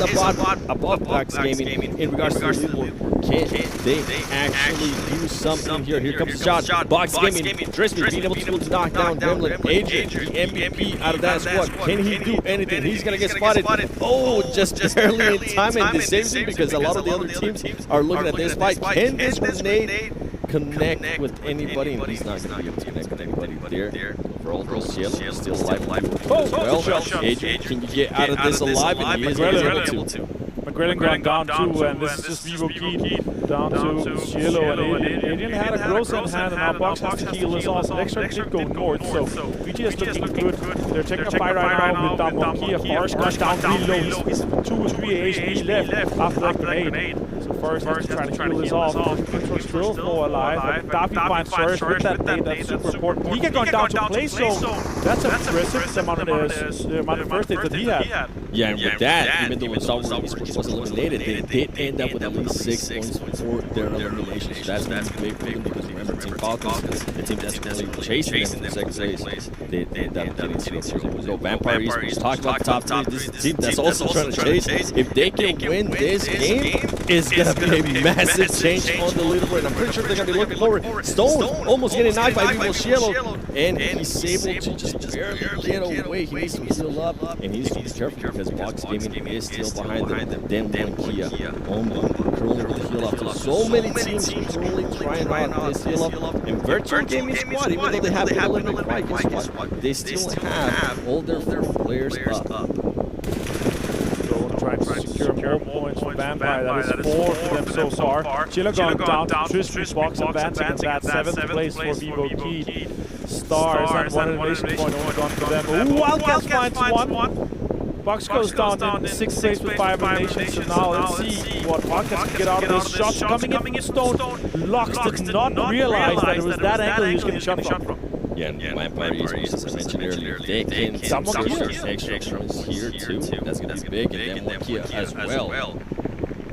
above Box Gaming in regards to the leaderboard. Can they actually do something here? Here comes the shot. Box Gaming, Drisby being able to knock down Gremlin. Adrian, the MVP out of that squad. Can he do anything? He's going to get spotted. Oh, just barely in time, and this saves him because a lot of the other teams are looking at this fight. Can this grenade connect with anybody? And he's not going to be able to connect with anybody there. Overall, Cielo is still alive. Oh, well, Adrian, can you get out of this alive? And he is able to.
McGrillen going down too, and this is just Vivo Key down to Cielo, and Adrian had a gross in hand, and now Box has to heal this off. Next turn did go north, so VG is looking good. They're taking a fight right now with Damwon Kia. Forrest goes down really low. He's 2 or 3 HP left after that grenade. So Forrest is trying to heal this off. Control still more alive, but Davi finds Forrest with that nade. That's super important. He can go down to play zone. That's impressive, the amount of first aid that he had.
Yeah, and with that, even though Star Wars was eliminated, they did end up with at least 6 points for their elimination. So that's going to be big for them because remember, Team Falcons, the team that's really chasing them for the second place, they end up getting 0-0. So Vampire Esports talk about the top 3. This is a team that's also trying to chase. If they can win this game, it's going to be a massive change on the leaderboard. I'm pretty sure they're going to be looking forward. Stone almost getting knocked by Vivo Cielo, and he's able to just barely get away. He needs to heal up, and he's to be careful because Box Gaming is still behind them. Then Kia, curling with the heal up. So many teams currently trying out this heal up. And Virtual Gaming Squad, even though they have the eliminate fight, guess what? They still have all their 4 players up.
Trying to secure more points for Vampire. That is 4 for them so far. Chilla gone down to Tristan, Box advancing in that 7th place for Vivo Key. Stars and 1 elimination point only gone for them. Ooh, Wildcats finds 1. Box goes down in 6th place with 5 eliminations. So now let's see what Wildcats can get out of this. Shots coming in Stone. Locks did not realize that it was that angle he was getting shot from.
Yeah, and Vampire Esports, as I mentioned earlier, they can secure extra points here too. That's going to be big, and then Kia as well.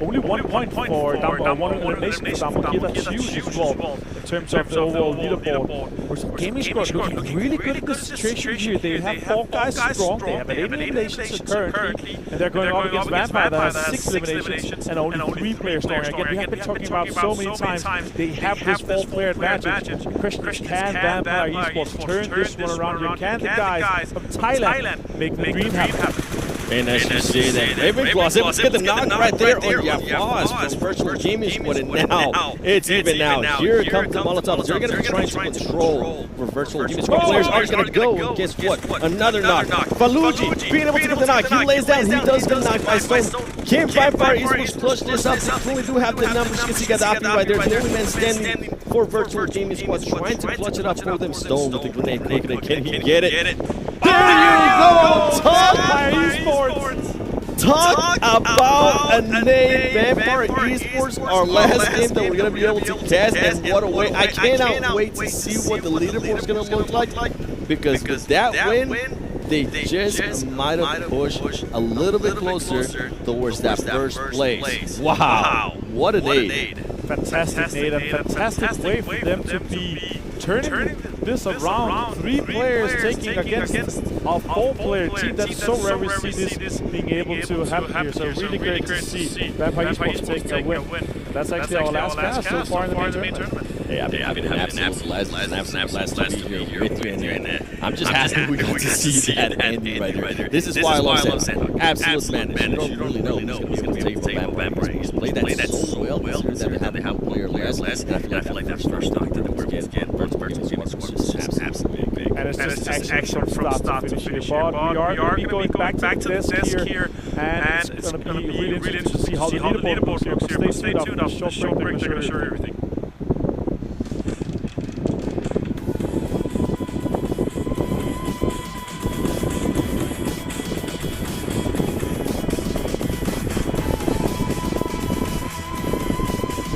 Only 1 point for one elimination for Damwon Kia. That's huge as well in terms of the overall leaderboard. Whereas Gaming Squad looking really good in this situation here. They have 4 guys strong. They have 8 eliminations currently, and they're going up against Vampire that has 6 eliminations and only 3 players strong. Again, we have been talking about so many times they have this 4-player advantage. The question is, can Vampire Esports turn this one around here? Can the guys from Thailand make the dream happen?
And as you see that, Ravenclaw was able to get the knock right there on Yafaz from Virtual Gaming Squad, and now it's even now. Here comes the Molotovs. They're going to be trying to control where Virtual Gaming Squad players are going to go. And guess what? Another knock. Faluji being able to get the knock. He lays down. He does get knocked by Stone. Can Vampire Esports clutch this up? They truly do have the numbers. You can see Gaddafi right there. The only man standing for Virtual Gaming Squad trying to clutch it up for them. Stone with the grenade. Can he get it? There you go! Vampire Esports! Talk about a name, Vampire Esports, our last game that we're going to be able to cast, and what a way. I cannot wait to see what the leaderboard is going to look like, because with that win, they just might have pushed a little bit closer towards that first place. Wow, what a nade.
Fantastic nade, and fantastic way for them to be turning this around. 3 players taking against a 4-player team. That's so rare we see this being able to happen here. So really great to see Vampire Esports take a win. That's actually our last cast so far in the main tournament.
Hey, I've been an absolute blast to be here with you, and I'm just happy we got to see that ending right there. This is why I love Sandhawk. Absolute madness. You don't really know who's going to be able to take Vampire Esports. Play that so well, considering that they have one player less, and I feel like that first stock that we're getting was absolutely big.
And it's just action from start to finish here. But we are going to be going back to the desk here, and it's going to be really interesting to see how the leaderboard goes here. Stay tuned after the short break, they're going to show you everything.